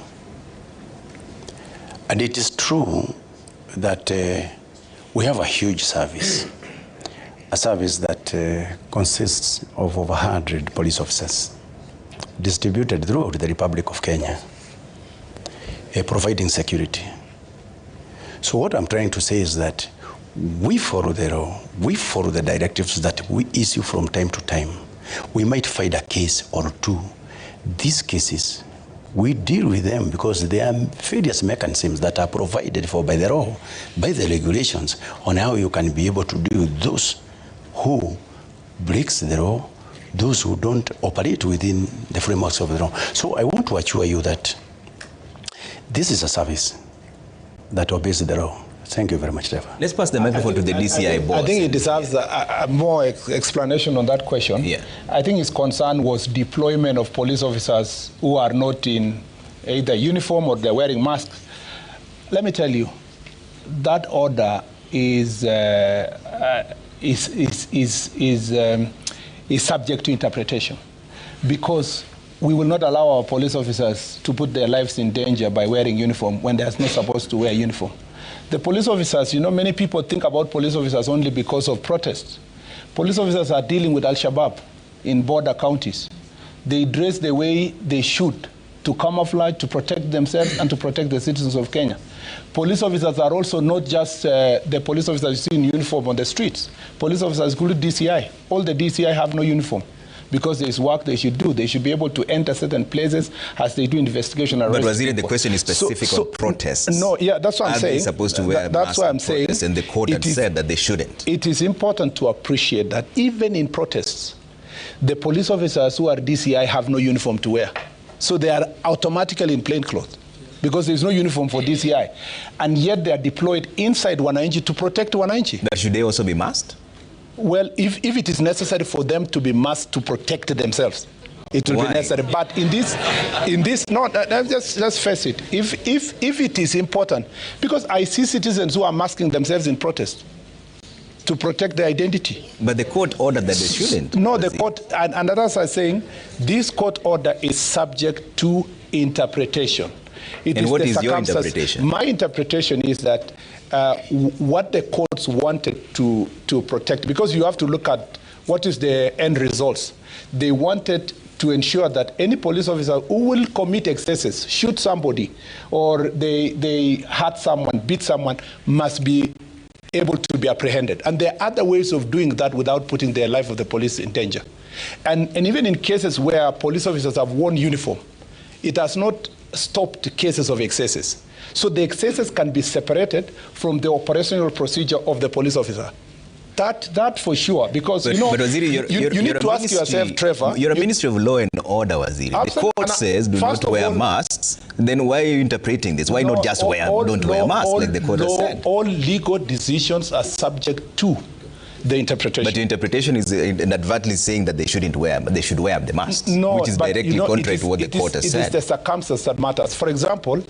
And it is true that we have a huge service, a service that consists of over 100 police officers distributed throughout the Republic of Kenya, providing security. So what I'm trying to say is that we follow the law, we follow the directives that we issue from time to time. We might find a case or two. These cases, we deal with them because there are various mechanisms that are provided for by the law, by the regulations, on how you can be able to deal with those who breaks the law, those who don't operate within the frameworks of the law. So I want to assure you that this is a service that obeys the law. Thank you very much, Trevor. Let's pass the microphone to the DCI boss. I think it deserves a more explanation on that question. Yeah. I think his concern was deployment of police officers who are not in either uniform or they're wearing masks. Let me tell you, that order is subject to interpretation, because we will not allow our police officers to put their lives in danger by wearing uniform when they're not supposed to wear uniform. The police officers, many people think about police officers only because of protests. Police officers are dealing with Al-Shabaab in border counties. They dress the way they should to camouflage, to protect themselves and to protect the citizens of Kenya. Police officers are also not just the police officers you see in uniform on the streets. Police officers include DCI. All the DCI have no uniform, because there is work they should do. They should be able to enter certain places as they do investigation. But Waziri, the question is specific on protests. No, yeah, that's what I'm saying. Are they supposed to wear that's what I'm saying. And the court had said that they shouldn't. It is important to appreciate that even in protests, the police officers who are DCI have no uniform to wear. So they are automatically in plain clothes, because there is no uniform for DCI. And yet they are deployed inside Wananchi to protect Wananchi. But should they also be masked? Well, if it is necessary for them to be masked to protect themselves, it will be necessary. But in this, no, let's face it. If it is important, because I see citizens who are masking themselves in protest to protect their identity. But the court ordered that they shouldn't. No, the court, and others are saying, this court order is subject to interpretation. And what is your interpretation? My interpretation is that what the courts wanted to protect, because you have to look at what is the end results. They wanted to ensure that any police officer who will commit excesses, shoot somebody, or they hurt someone, beat someone, must be able to be apprehended. And there are other ways of doing that without putting the life of the police in danger. And even in cases where police officers have worn uniform, it has not stopped cases of excesses. So the excesses can be separated from the operational procedure of the police officer. That for sure, because but Waziri, you need to ask yourself, Trevor. You're a Ministry of Law and Order, Waziri. The court says do not wear masks. Then why are you interpreting this? Why not just don't wear masks like the court has said? All legal decisions are subject to the interpretation. But your interpretation is inadvertently saying that they shouldn't wear, but they should wear the masks, which is directly contrary to what the court has said. It is the circumstance that matters. For example,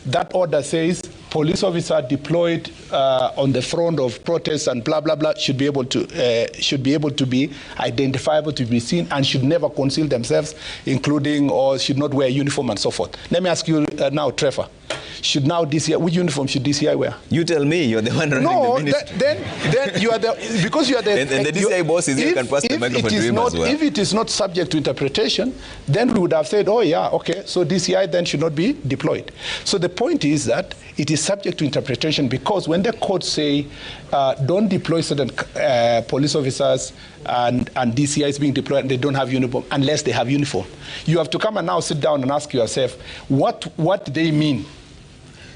that order says police officer deployed on the front of protests and blah blah blah should be able to be identifiable, to be seen, and should never conceal themselves, including or should not wear a uniform and so forth. Let me ask you now, Trevor. Should now DCI, which uniform should DCI wear? You tell me, you're the one running the ministry. Then you are the, because you are the... And the DCI boss is here, you can pass the microphone to him as well. If it is not subject to interpretation, then we would have said, oh yeah, okay, so DCI then should not be deployed. So the point is that it is subject to interpretation, because when the courts say don't deploy certain police officers and DCI is being deployed and they don't have uniform unless they have uniform, you have to come and now sit down and ask yourself what they mean.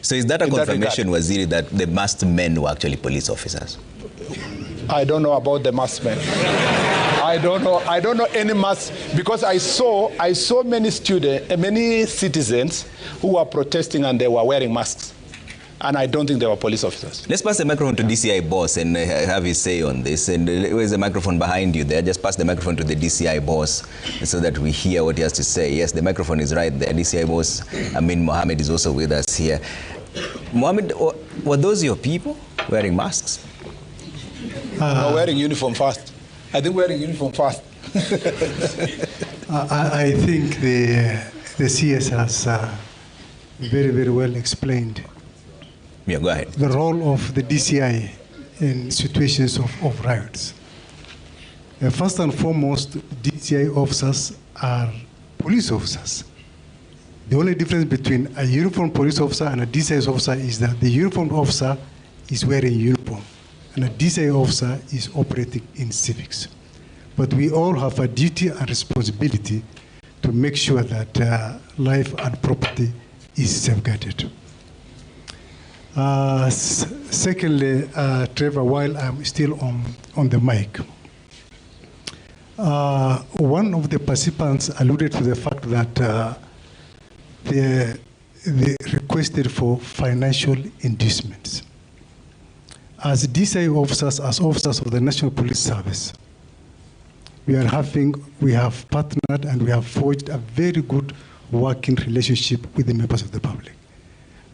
So is that a confirmation, Waziri, that the masked men were actually police officers? I don't know about the masked men. I don't know any mask, because I saw many citizens who were protesting and they were wearing masks. And I don't think they were police officers. Let's pass the microphone to DCI boss and have his say on this. And where's the microphone behind you there? Just pass the microphone to the DCI boss so that we hear what he has to say. Yes, the microphone is right there. DCI boss Amin Mohammed is also with us here. Mohammed, were those your people wearing masks? No, wearing uniform first. I think wearing uniform first. I think the CS has very, very well explained. Yeah, go ahead. The role of the DCI in situations of riots. First and foremost, DCI officers are police officers. The only difference between a uniformed police officer and a DCI officer is that the uniformed officer is wearing uniform and a DCI officer is operating in civics. But we all have a duty and responsibility to make sure that life and property is safeguarded. Secondly, Trevor, while I'm still on the mic, one of the participants alluded to the fact that they requested for financial inducements. As DCI officers, as officers of the National Police Service, we have partnered and we have forged a very good working relationship with the members of the public.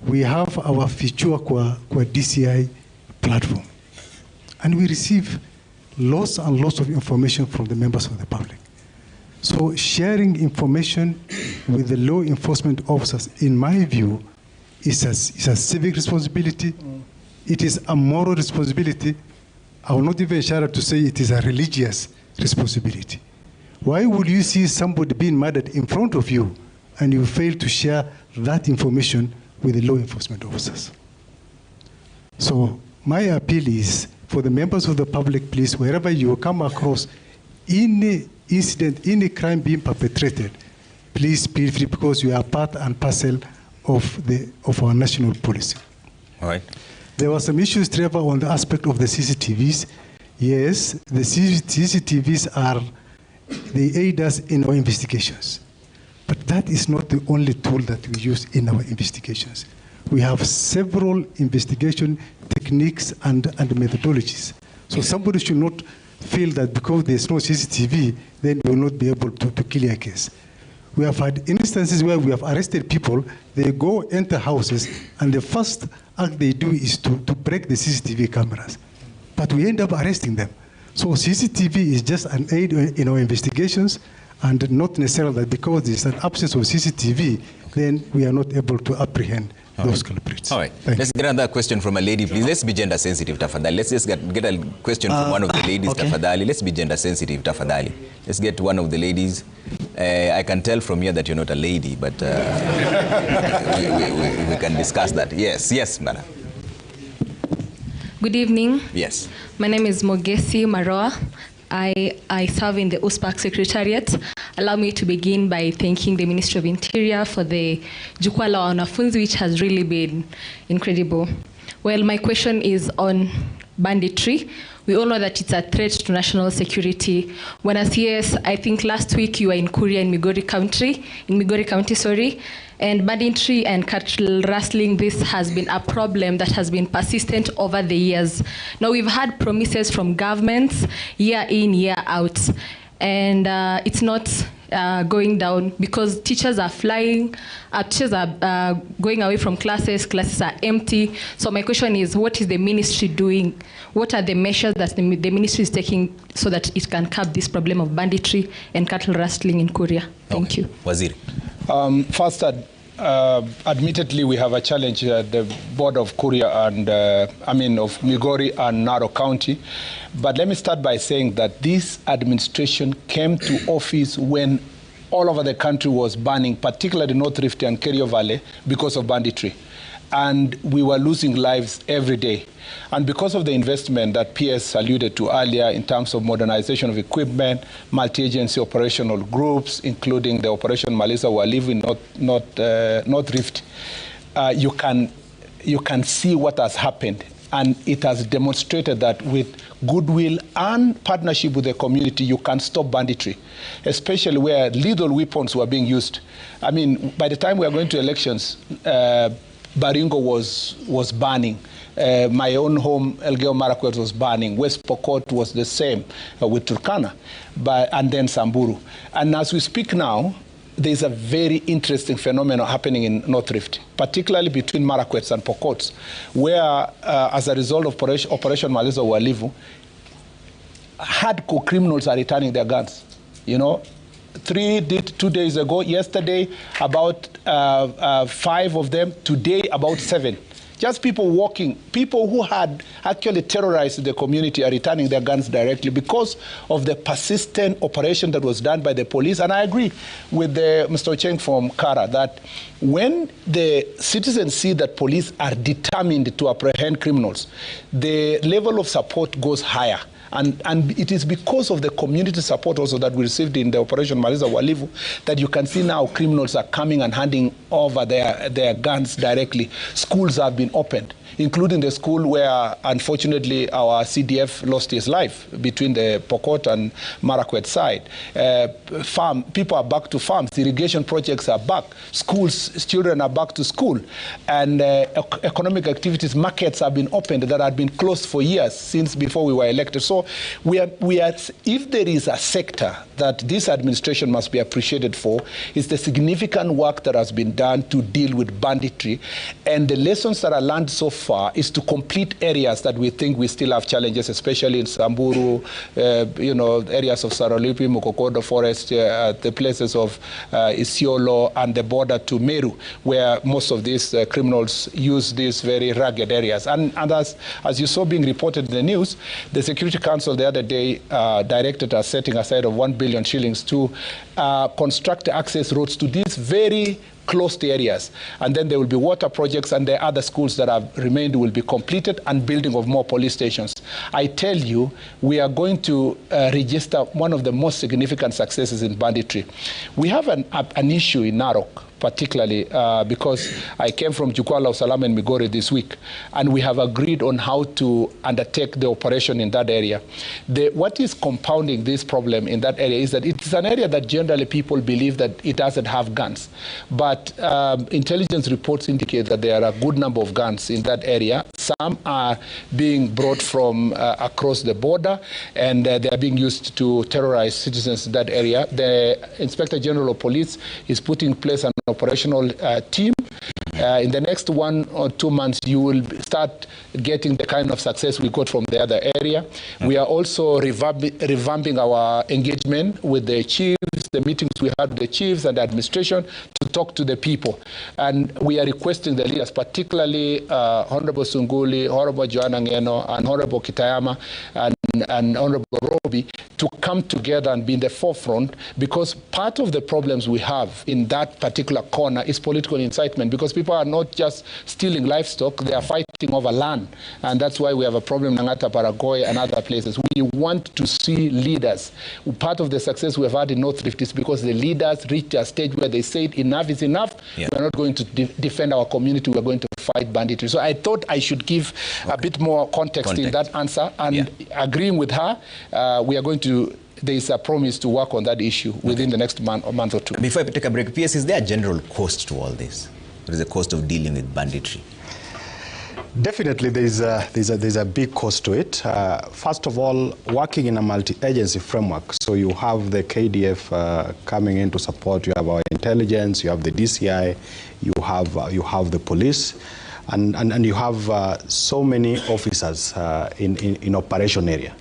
We have our Fichua kwa DCI platform, and we receive lots and lots of information from the members of the public. So sharing information with the law enforcement officers, in my view, is a civic responsibility. It is a moral responsibility. I will not even share to say it is a religious responsibility. Why would you see somebody being murdered in front of you and you fail to share that information with the law enforcement officers? So my appeal is for the members of the public, please, wherever you come across any incident, any crime being perpetrated, please feel free, because you are part and parcel of our national policy. All right. There were some issues, Trevor, on the aspect of the CCTVs. Yes, the CCTVs they aid us in our investigations. But that is not the only tool that we use in our investigations. We have several investigation techniques and methodologies. So somebody should not feel that because there's no CCTV, then we will not be able to kill a case. We have had instances where we have arrested people, they go enter houses, and the first act they do is to break the CCTV cameras. But we end up arresting them. So CCTV is just an aid in our investigations, and not necessarily that because there's an absence of CCTV, then we are not able to apprehend those culprits. All right. Let's get another question from a lady, please. Let's be gender sensitive, tafadhali. Let's just get a question from one of the ladies, tafadhali. Let's be gender sensitive, tafadhali. Let's get one of the ladies. I can tell from here that you're not a lady, but we can discuss that. Yes, madam. Good evening. Yes. My name is Mogesi Maroa. I serve in the USPAC Secretariat. Allow me to begin by thanking the Ministry of Interior for the Jukwaa la Wanafunzi, which has really been incredible. Well, my question is on banditry. We all know that it's a threat to national security. When as yes, I think last week you were in Kuria in Migori County, and banditry and cattle rustling, this has been a problem that has been persistent over the years. Now we've had promises from governments year in, year out, and it's not going down because teachers are flying, teachers are going away from classes are empty. So my question is, what is the ministry doing? What are the measures that the ministry is taking so that it can curb this problem of banditry and cattle rustling in Kuria? Thank you. Waziri. First, admittedly, we have a challenge at the border of Kuria and, of Migori and Narok County. But let me start by saying that this administration came to office when all over the country was burning, particularly North Rift and Kerio Valley, because of banditry. And we were losing lives every day. And because of the investment that PS alluded to earlier in terms of modernization of equipment, multi-agency operational groups, including the Operation Malisa Walivu in North Rift, you can see what has happened. And it has demonstrated that with goodwill and partnership with the community, you can stop banditry, especially where lethal weapons were being used. I mean, by the time we are going to elections, Baringo was burning. My own home, Elgeyo Marakwet, was burning. West Pokot was the same with Turkana, and then Samburu. And as we speak now, there's a very interesting phenomenon happening in North Rift, particularly between Marakwets and Pokots, where, as a result of Operation Malisa Walivu, hardcore criminals are returning their guns. You know, 2 days ago, yesterday, about 5 of them, today, about 7. Just people walking, people who had actually terrorized the community are returning their guns directly because of the persistent operation that was done by the police. And I agree with Mr. Cheng from Kara that when the citizens see that police are determined to apprehend criminals, the level of support goes higher. And it is because of the community support also that we received in the Operation Malisa Walivu that you can see now criminals are coming and handing over their guns directly. Schools have been opened, including the school where, unfortunately, our CDF lost his life between the Pokot and Marakwet side. People are back to farms. Irrigation projects are back. Schools, children are back to school. And economic activities, markets have been opened that had been closed for years since before we were elected. So we are, if there is a sector that this administration must be appreciated for, is the significant work that has been done to deal with banditry. And the lessons that are learned so far is to complete areas that we think we still have challenges, especially in Samburu, areas of Sarolipi, Mukokodo Forest, the places of Isiolo and the border to Meru, where most of these criminals use these very rugged areas. And as you saw being reported in the news, the Security Council the other day directed us setting aside of 1 billion shillings to construct access roads to these very closed areas. And then there will be water projects, and the other schools that have remained will be completed, and building of more police stations. I tell you, we are going to register one of the most significant successes in banditry. We have an issue in Narok, particularly because I came from Jukwaa la Usalama in Migori this week, and we have agreed on how to undertake the operation in that area. What is compounding this problem in that area is that it's an area that generally people believe that it doesn't have guns. But intelligence reports indicate that there are a good number of guns in that area. Some are being brought from across the border, and they are being used to terrorize citizens in that area. The Inspector General of Police is putting in place an operational team. In the next 1 or 2 months, you will start getting the kind of success we got from the other area. We are also revamping our engagement with the chiefs, the meetings we had with the chiefs and the administration, to talk to the people. And we are requesting the leaders, particularly Honorable Sunguli, Honorable Joanna Ngeno, and Honorable Kitayama, and Honorable Robi, to come together and be in the forefront, because part of the problems we have in that particular corner is political incitement, because people are not just stealing livestock, they are fighting over land. And that's why we have a problem in Nangata, Paragoy, and other places. We want to see leaders. Part of the success we have had in North Rift is because the leaders reached a stage where they said enough is enough. Yeah. We're not going to defend our community, we're going to fight banditry. So I thought I should give a bit more context in that answer, and agreeing with her, we are going to, there is a promise to work on that issue within the next month or two. Before I take a break, PS, is there a general cost to all this? What is the cost of dealing with banditry? Definitely, there's a big cost to it. First of all, working in a multi-agency framework, so you have the KDF coming in to support. You have our intelligence, you have the DCI, you have the police, and you have so many officers in operation area.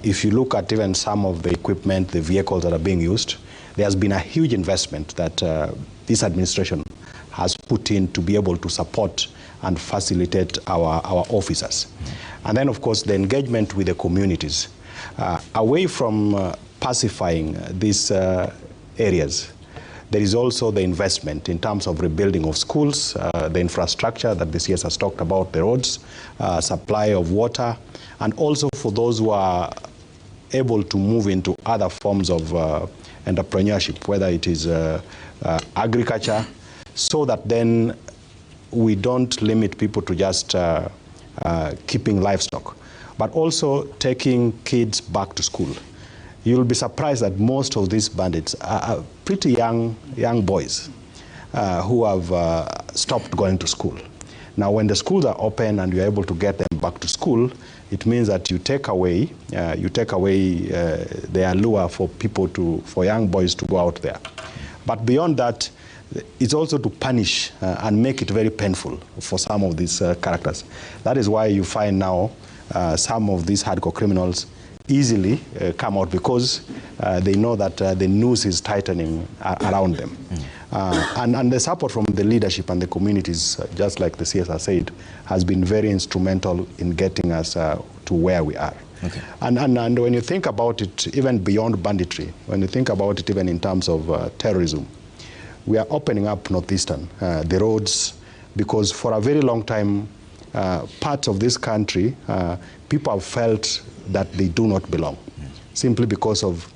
If you look at even some of the equipment, the vehicles that are being used, there has been a huge investment that this administration has put in to be able to support and facilitate our officers. And then, of course, the engagement with the communities. Away from pacifying these areas, there is also the investment in terms of rebuilding of schools, the infrastructure that the CS has talked about, the roads, supply of water, and also for those who are able to move into other forms of entrepreneurship, whether it is agriculture, so that then we don't limit people to just keeping livestock, but also taking kids back to school. You'll be surprised that most of these bandits are pretty young boys who have stopped going to school. Now, when the schools are open and you're able to get them back to school, it means that you take away the allure for people for young boys to go out there. But beyond that, it's also to punish and make it very painful for some of these characters. That is why you find now some of these hardcore criminals easily come out, because they know that the noose is tightening around them. And the support from the leadership and the communities, just like the CSR said, has been very instrumental in getting us to where we are. Okay. And when you think about it, even beyond banditry, when you think about it even in terms of terrorism, we are opening up Northeastern, the roads, because for a very long time, parts of this country, people have felt that they do not belong, simply because of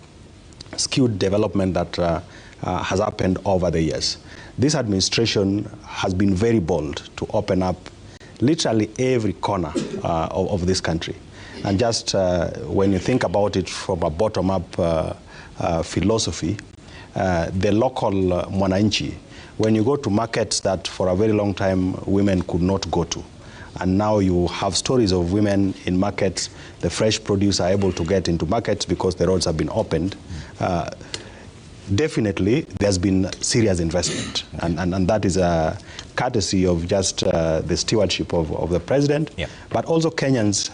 skewed development that has happened over the years. This administration has been very bold to open up literally every corner of this country. And just when you think about it from a bottom-up philosophy, the local mwananchi, when you go to markets that for a very long time women could not go to, and now you have stories of women in markets, the fresh produce are able to get into markets because the roads have been opened. Definitely, there's been serious investment, and that is a courtesy of just the stewardship of the president, but also Kenyans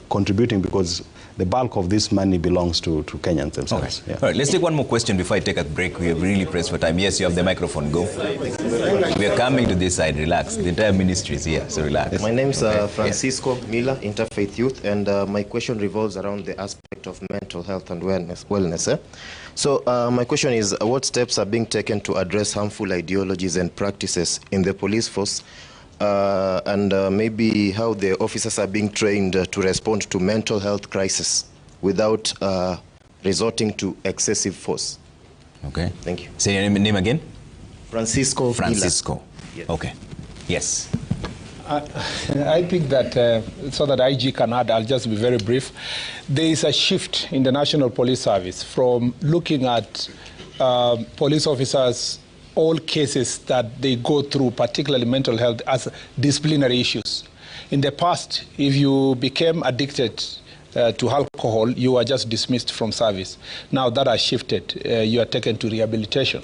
contributing, because the bulk of this money belongs to Kenyans themselves. Okay. All right, let's take one more question before I take a break. We are really pressed for time. Yes, you have the microphone. Go. We are coming to this side. Relax. The entire ministry is here, so relax. My name is Francisco Miller, Interfaith Youth, and my question revolves around the aspect of mental health and wellness. So my question is, what steps are being taken to address harmful ideologies and practices in the police force, and maybe how the officers are being trained to respond to mental health crisis without resorting to excessive force? Okay. Thank you. Say your name again. Francisco. Francisco. Yes. Okay. Yes. I think that, so that IG can add, I'll just be very brief. There is a shift in the National Police Service from looking at police officers, all cases that they go through, particularly mental health, as disciplinary issues. In the past, if you became addicted to alcohol, you are just dismissed from service. Now that has shifted. You are taken to rehabilitation.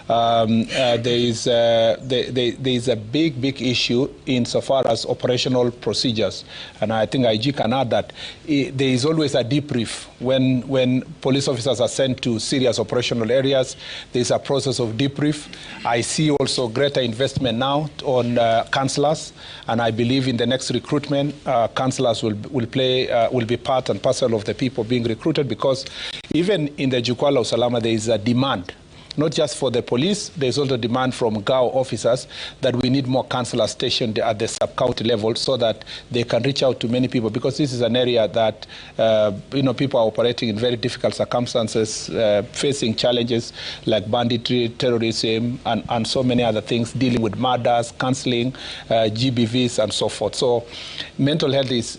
There is a big issue insofar as operational procedures, and I think IG can add that there is always a debrief when police officers are sent to serious operational areas. There is a process of debrief. I see also greater investment now on councillors, and I believe in the next recruitment, councillors will be part and parcel of the people being recruited, because even in the Jukwaa la Usalama there is a demand, not just for the police, there's also demand from GAO officers that we need more councillors stationed at the sub-county level so that they can reach out to many people, because this is an area that people are operating in very difficult circumstances, facing challenges like banditry, terrorism, and so many other things, dealing with murders, counseling, GBVs, and so forth. So mental health is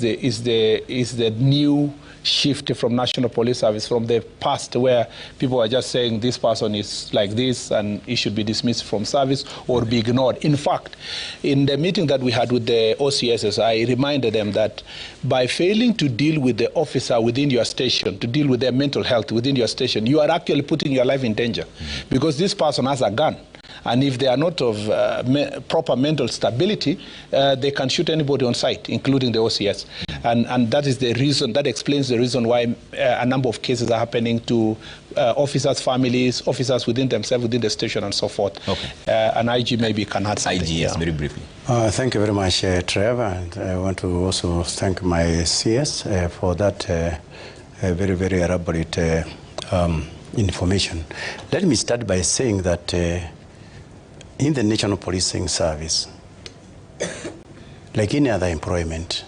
the new shift from National Police Service, from the past where people are just saying this person is like this and he should be dismissed from service or be ignored. In fact, in the meeting that we had with the OCSs, I reminded them that by failing to deal with the officer within your station, to deal with their mental health within your station, you are actually putting your life in danger, because this person has a gun. And if they are not of proper mental stability, they can shoot anybody on sight, including the OCS. And that is the reason, that explains the reason why a number of cases are happening to officers' families, officers within themselves, within the station, and so forth. Okay. And IG maybe can add something. IG, yes, very briefly. Thank you very much, Trevor. And I want to also thank my CS for that very, very elaborate information. Let me start by saying that in the National Policing Service, like any other employment,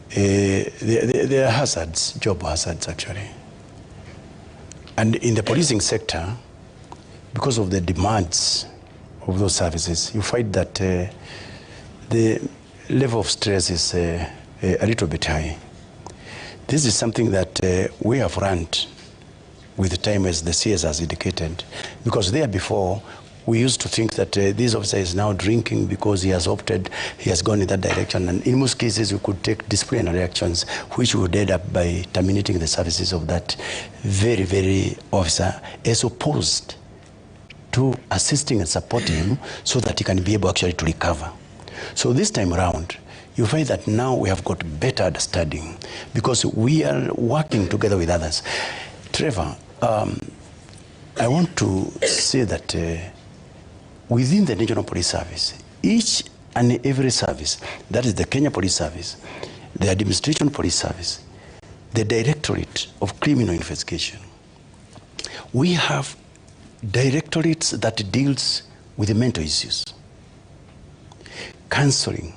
there are hazards, job hazards actually. And in the policing sector, because of the demands of those services, you find that the level of stress is a little bit high. This is something that we have run with time, as the CS has indicated, because there before, we used to think that this officer is now drinking because he has gone in that direction. And in most cases, we could take disciplinary actions, which would end up by terminating the services of that very, very officer, as opposed to assisting and supporting him so that he can be able actually to recover. So this time around, you find that now we have got better understanding because we are working together with others. Trevor, I want to say that within the National Police Service, each and every service, that is the Kenya Police Service, the Administration Police Service, the Directorate of Criminal Investigation, we have directorates that deals with the mental issues. Counseling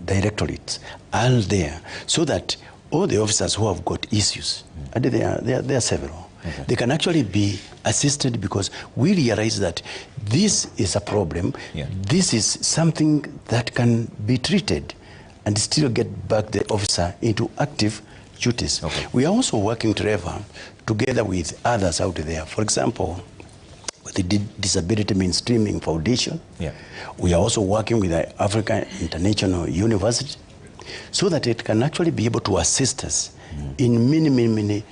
directorates are there so that all the officers who have got issues, and there are several, okay, they can actually be assisted, because we realize that this is a problem. Yeah. This is something that can be treated and still get back the officer into active duties. Okay. We are also working, Trevor, together with others out there. For example, with the Disability Mainstreaming Foundation. Yeah. We are also working with the African International University so that it can actually be able to assist us in many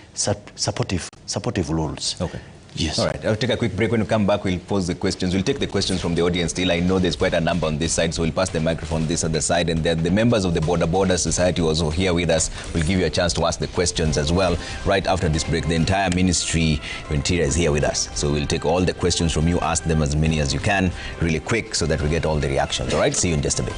supportive roles. Okay. Yes. All right, I'll take a quick break. When we come back, we'll pose the questions. We'll take the questions from the audience still. I know there's quite a number on this side, so we'll pass the microphone this other side. And then the members of the Border Society also here with us. We'll give you a chance to ask the questions as well. Right after this break, the entire Ministry of Interior is here with us. So we'll take all the questions from you, ask them as many as you can, really quick, so that we get all the reactions. All right, see you in just a bit.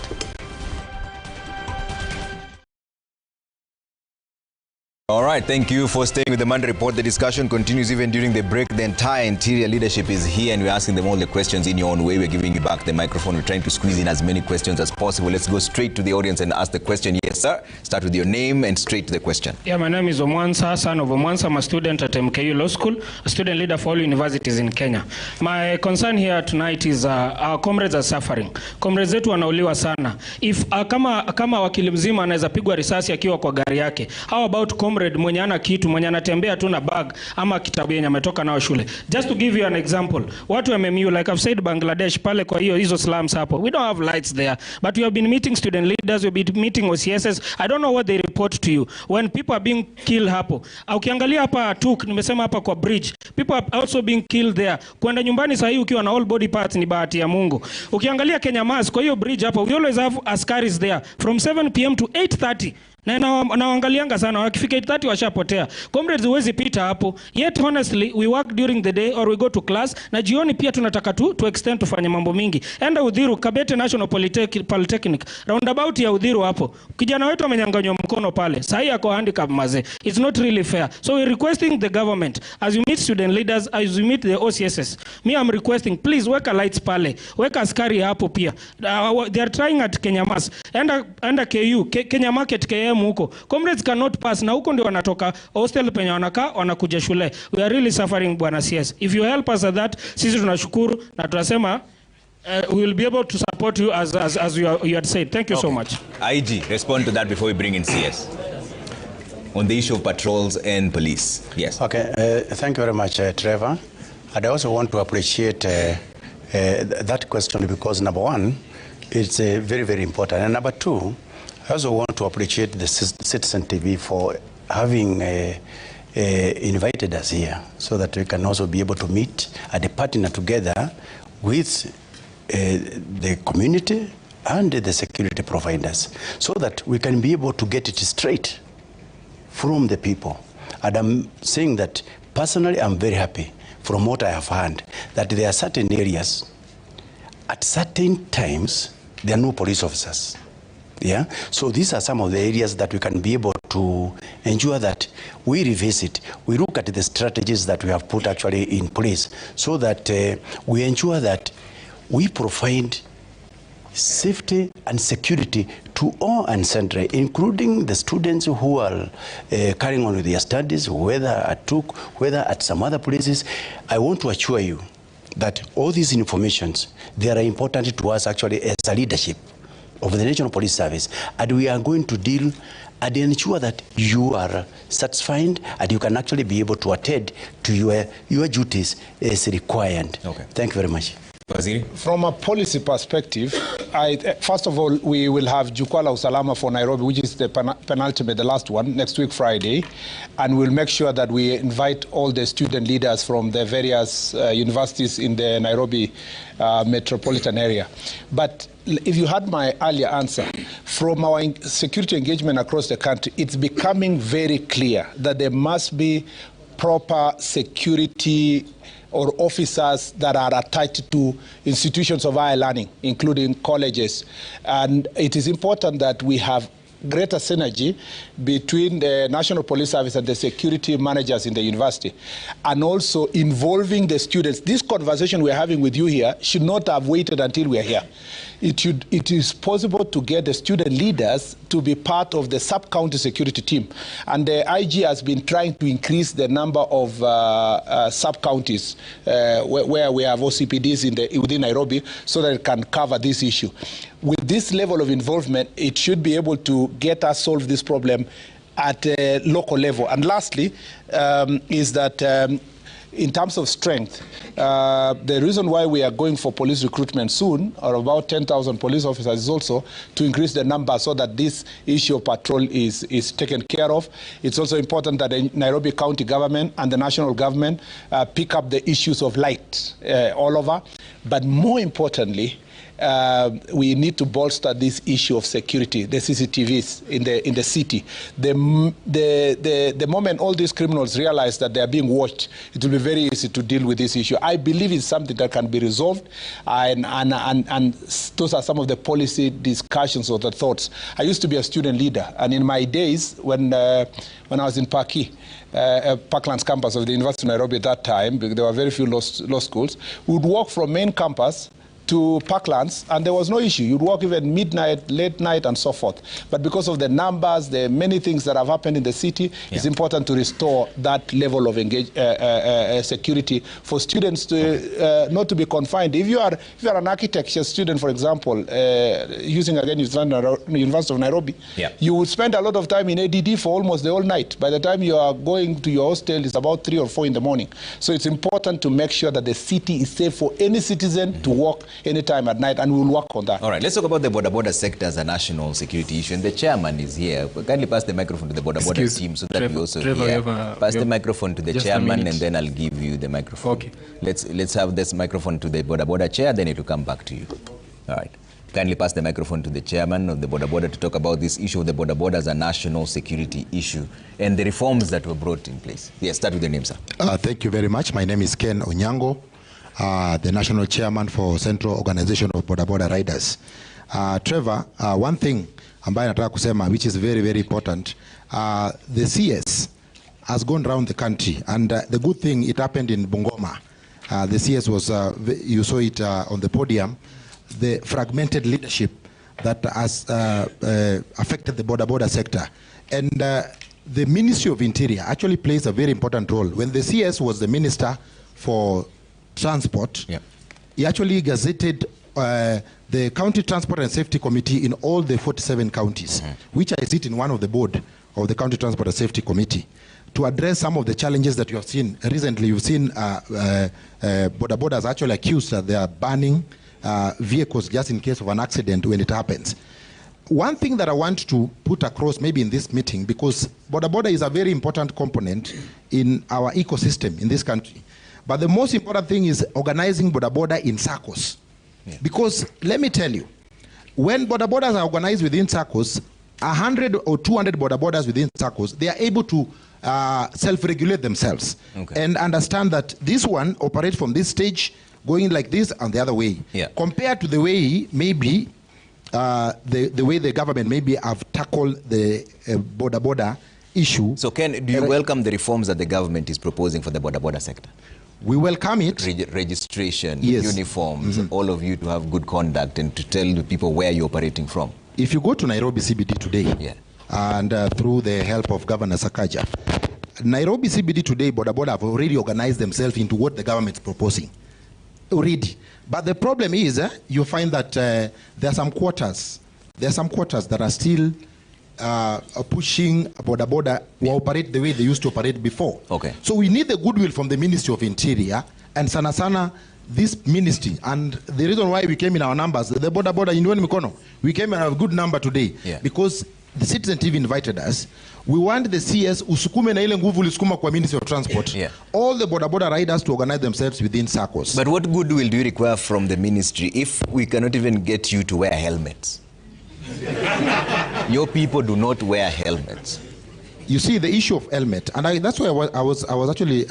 All right, thank you for staying with the Monday Report. The discussion continues even during the break. The entire Interior leadership is here and we're asking them all the questions in your own way. We're giving you back the microphone. We're trying to squeeze in as many questions as possible. Let's go straight to the audience and ask the question. Yes, sir. Start with your name and straight to the question. Yeah, my name is Omwansa, son of Omwansa. I'm a student at MKU Law School, a student leader for all universities in Kenya. My concern here tonight is our comrades are suffering. Comrades zetu wanauliwa sana. If kama wakili mzima anaweza pigwa risasi akiwa kwa gari yake, how about comrades comrade mwenye ana kitu, mwenye anatembea tu na bag ama kitabu yenye ametoka nao shule. Just to give you an example, watu wa MMU, like I've said, Bangladesh pale kwa hizo slums hapo, we don't have lights there, but we have been meeting student leaders, we've been meeting OCSs. I don't know what they report to you when people are being killed hapo. Ukiangalia hapa Tuk, nimesema hapa kwa bridge, people are also being killed there. Kwenda nyumbani sahi ukiwa na all body parts ni bahati ya Mungu. Ukiangalia Kenya Mas kwa hiyo bridge hapo, we always have askaris there from 7 p.m. to 8:30. Na waangalianga sana, wakifika 8:30 washapotea. Comrades, huwezi pita hapo. Yet honestly we work during the day or we go to class, na jioni pia tunataka to extend tufanye mambo mingi. Enda Udhiru, Kabete National Polytechnic, roundabout ya Udhiru hapo, kijana wetu amenyanganywa mkono pale, sahi ako handicap maze. It's not really fair. So we're requesting the government, as you meet student leaders, as you meet the OCSs, me I'm requesting, please weka lights pale, weka askari hapo pia. They are trying at Kenya Mas. Enda KU, Kenya Market KM huko. Comrades cannot pass, na huko ndio wanatoka hostel penye wanakaa wanakuja shule. We are really suffering, bwana CS. If you help us at that, sisi tunashukuru na tunasema we will be able to support you as you had said. Thank you so much. IG, respond to that before we bring in CS. On the issue of patrols and police. Yes. Okay, thank you very much, Trevor. And I also want to appreciate that question because number one, it's very, very important. And number two, I also want to appreciate the Citizen TV for having invited us here so that we can also be able to meet and partner together with the community and the security providers so that we can be able to get it straight from the people. And I'm saying that personally I'm very happy from what I have heard that there are certain areas at certain times there are no police officers. Yeah, so these are some of the areas that we can be able to ensure that we revisit, we look at the strategies that we have put actually in place so that we ensure that we provide safety and security to all and sundry, including the students who are carrying on with their studies, whether at Tuk, whether at some other places. I want to assure you that all these informations, they are important to us actually as a leadership of the National Police Service, and we are going to deal and ensure that you are satisfied and you can actually be able to attend to your duties as required. Okay. Thank you very much. From a policy perspective, first of all, we will have Jukwaa la Usalama for Nairobi, which is the penultimate, the last one, next week Friday, and we'll make sure that we invite all the student leaders from the various universities in the Nairobi metropolitan area. But if you had my earlier answer, from our security engagement across the country, it's becoming very clear that there must be proper security or officers that are attached to institutions of higher learning, including colleges. And it is important that we have greater synergy between the National Police Service and the security managers in the university, and also involving the students. This conversation we're having with you here should not have waited until we're here. It is possible to get the student leaders to be part of the sub-county security team. And the IG has been trying to increase the number of sub-counties where we have OCPDs within Nairobi so that it can cover this issue. With this level of involvement, it should be able to get us solve this problem at a local level. And lastly, is that in terms of strength, the reason why we are going for police recruitment soon, or about 10,000 police officers, is also to increase the number so that this issue of patrol is taken care of. It's also important that the Nairobi County government and the national government pick up the issues of light all over. But more importantly, we need to bolster this issue of security, the CCTVs in the city. The moment all these criminals realize that they are being watched, it will be very easy to deal with this issue. I believe it's something that can be resolved, and those are some of the policy discussions or the thoughts. I used to be a student leader, and in my days when I was in Parklands campus of the University of Nairobi at that time, there were very few law schools, we would walk from main campus to Parklands, and there was no issue. You'd walk even midnight, late night, and so forth. But because of the numbers, the many things that have happened in the city, it's important to restore that level of security for students to not to be confined. If you are an architecture student, for example, using again University of Nairobi, you would spend a lot of time in ADD for almost the whole night. By the time you are going to your hostel, it's about 3 or 4 in the morning. So it's important to make sure that the city is safe for any citizen to walk anytime at night, and we will work on that. All right, let's talk about the border sector as a national security issue. And the chairman is here. Kindly pass the microphone to the border team so that we also hear. Pass the microphone to the chairman, and then I'll give you the microphone. Okay. Let's have this microphone to the border chair, then it will come back to you. All right. Kindly pass the microphone to the chairman of the border to talk about this issue of the border as a national security issue and the reforms that were brought in place. Yes, start with your name, sir. Thank you very much. My name is Ken Onyango, the national chairman for Central Organization of Border Riders. Trevor, one thing ambaye nataka kusema, which is very, very important, the CS has gone around the country, and the good thing, it happened in Bungoma. The CS was, you saw it on the podium, the fragmented leadership that has affected the border sector. And the Ministry of Interior actually plays a very important role. When the CS was the Minister for Transport, he actually gazetted the County Transport and Safety Committee in all the 47 counties, which I sit in one of the board of the County Transport and Safety Committee, to address some of the challenges that you have seen. Recently, you've seen borders actually accused that they are banning vehicles just in case of an accident when it happens. One thing that I want to put across maybe in this meeting, because border is a very important component in our ecosystem in this country. But the most important thing is organizing border in circles. Because let me tell you, when borders are organized within circles, 100 or 200 borders within circles, they are able to self-regulate themselves and understand that this one operates from this stage, going like this and the other way. Compared to the way maybe the way the government maybe have tackled the border issue. So Ken, do you welcome the reforms that the government is proposing for the border sector? We welcome it. Registration, uniforms, all of you to have good conduct and to tell the people where you're operating from. If you go to Nairobi CBD today, and through the help of Governor Sakaja, Nairobi CBD today, border have already organized themselves into what the government is proposing. Already. But the problem is, you find that there are some quarters that are still pushing border to operate the way they used to operate before. So we need the goodwill from the Ministry of Interior and sana this ministry. And the reason why we came in our numbers, the border in Murkomen, we came in a good number today because the Citizen TV invited us. We want the CS usukume na ile nguvu ulisukuma kwa Ministry of Transport. All the border riders to organize themselves within circles. But what goodwill do you require from the ministry if we cannot even get you to wear helmets? Your people do not wear helmets. You see the issue of helmet, and that's why I was actually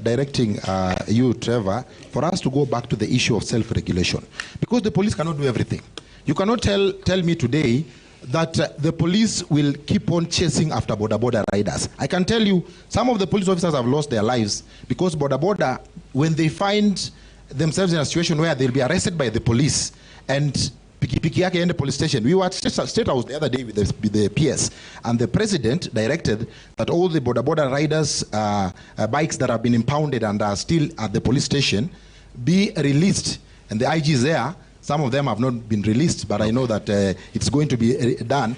directing you, Trevor, for us to go back to the issue of self-regulation, because the police cannot do everything. You cannot tell me today that the police will keep on chasing after border riders. I can tell you some of the police officers have lost their lives because border, when they find themselves in a situation where they'll be arrested by the police and piki yake in the police station. We were at State House the other day with the PS, and the president directed that all the border riders' bikes that have been impounded and are still at the police station be released. And the IG is there. Some of them have not been released, but I know that it's going to be done.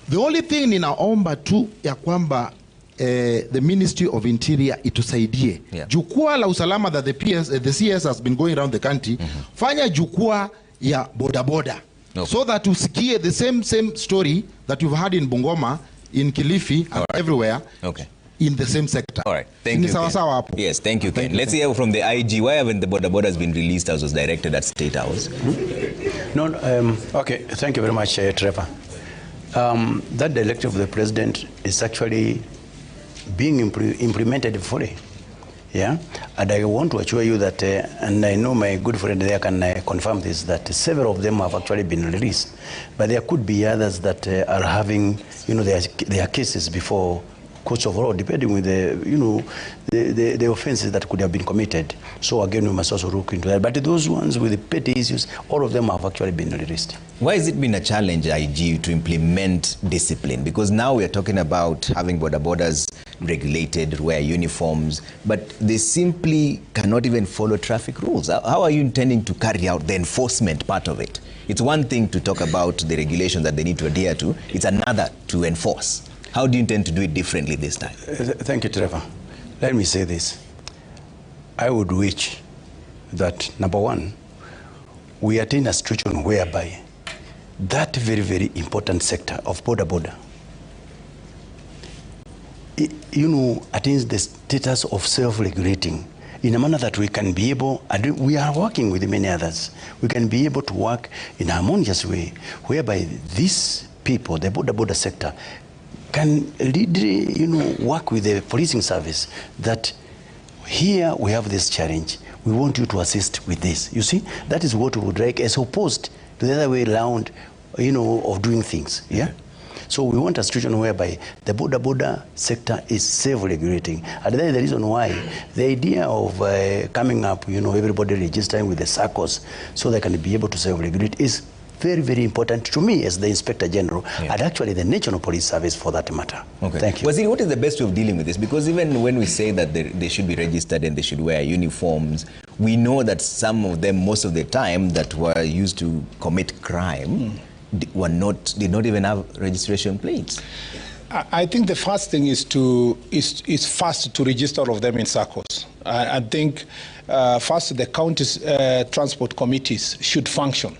The only thing ninaomba tu ya kwamba the Ministry of Interior itusaidie. Jukwaa la usalama that the CS has been going around the country, fanya jukwaa ya boda. So that usikie the same story that you've had in Bungoma, in Kilifi, and everywhere. In the same sector. All right, thank you, Ken. Yes, thank you, Ken. Let's hear from the IG. Why haven't the border been released as was directed at State House? No, okay, thank you very much, Trevor. That directive of the president is actually being implemented fully. Yeah, and I want to assure you that, and I know my good friend there can confirm this, that several of them have actually been released, but there could be others that are having, their cases before courts of law, depending with the offenses that could have been committed. So again, we must also look into that. But those ones with the petty issues, all of them have actually been released. Why has it been a challenge, IG, to implement discipline? Because now we are talking about having borders regulated, wear uniforms, but they simply cannot even follow traffic rules. How are you intending to carry out the enforcement part of it? It's one thing to talk about the regulations that they need to adhere to. It's another to enforce. How do you intend to do it differently this time? Thank you, Trevor. Let me say this. I would wish that, number one, we attain a situation whereby that very, very important sector of border, attains the status of self-regulating in a manner that we can be able, and we are working with many others, we can be able to work in a harmonious way, whereby these people, the border sector, can work with the policing service that here we have this challenge. We want you to assist with this. You see, that is what we would like, as opposed to the other way around, of doing things. Yeah. So we want a situation whereby the border sector is self-regulating. And that is the reason why the idea of coming up, everybody registering with the SACCOs so they can be able to self-regulate is very, very important to me as the Inspector General, and actually the National Police Service for that matter. Okay. Thank you. Waziri, what is the best way of dealing with this? Because even when we say that they should be registered and they should wear uniforms, we know that some of them, most of the time, that were used to commit crime, did not even have registration plates. I think the first thing is first to register all of them in SACCOs. I think first the county's transport committees should function.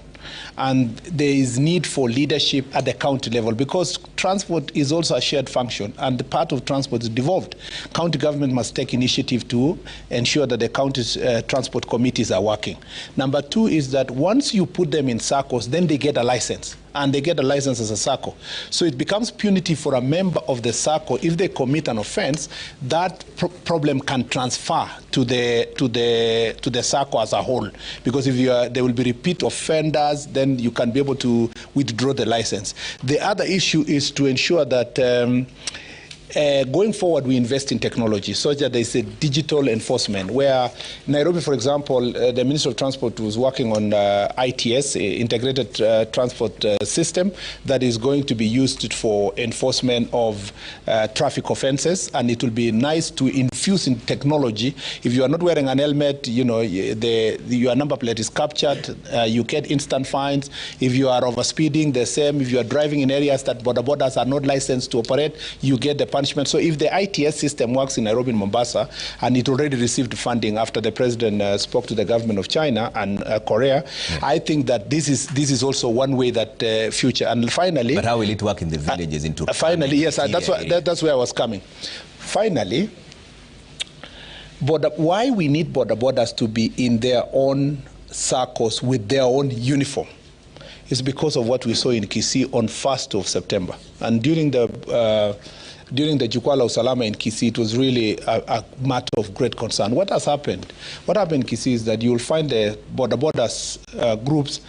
And there is need for leadership at the county level, because transport is also a shared function, and the part of transport is devolved. County government must take initiative to ensure that the county's transport committees are working. Number two is that once you put them in SACCOs, then they get a license, and they get a license as a SACCO. So it becomes punitive for a member of the SACCO if they commit an offense. That problem can transfer to the SACCO as a whole, because if there will be repeat offenders, then you can be able to withdraw the license. The other issue is to ensure that going forward, we invest in technology so that there is a digital enforcement, where Nairobi, for example, the Minister of Transport was working on ITS, Integrated Transport System, that is going to be used for enforcement of traffic offenses, and it will be nice to infuse in technology. If you are not wearing an helmet, your number plate is captured, you get instant fines. If you are overspeeding, the same. If you are driving in areas that borders are not licensed to operate, you get the punishment. So if the ITS system works in Nairobi and Mombasa, and it already received funding after the president spoke to the government of China and Korea, I think that this is also one way that future. And finally, but how will it work in the villages? Finally, yes, that's where I was coming. Finally, why we need borders to be in their own SACCOs with their own uniform is because of what we saw in Kisii on 1st of September. And during the Jukwaa Usalama in Kisii, it was really a matter of great concern. What has happened? What happened in Kisii is that you will find the borders groups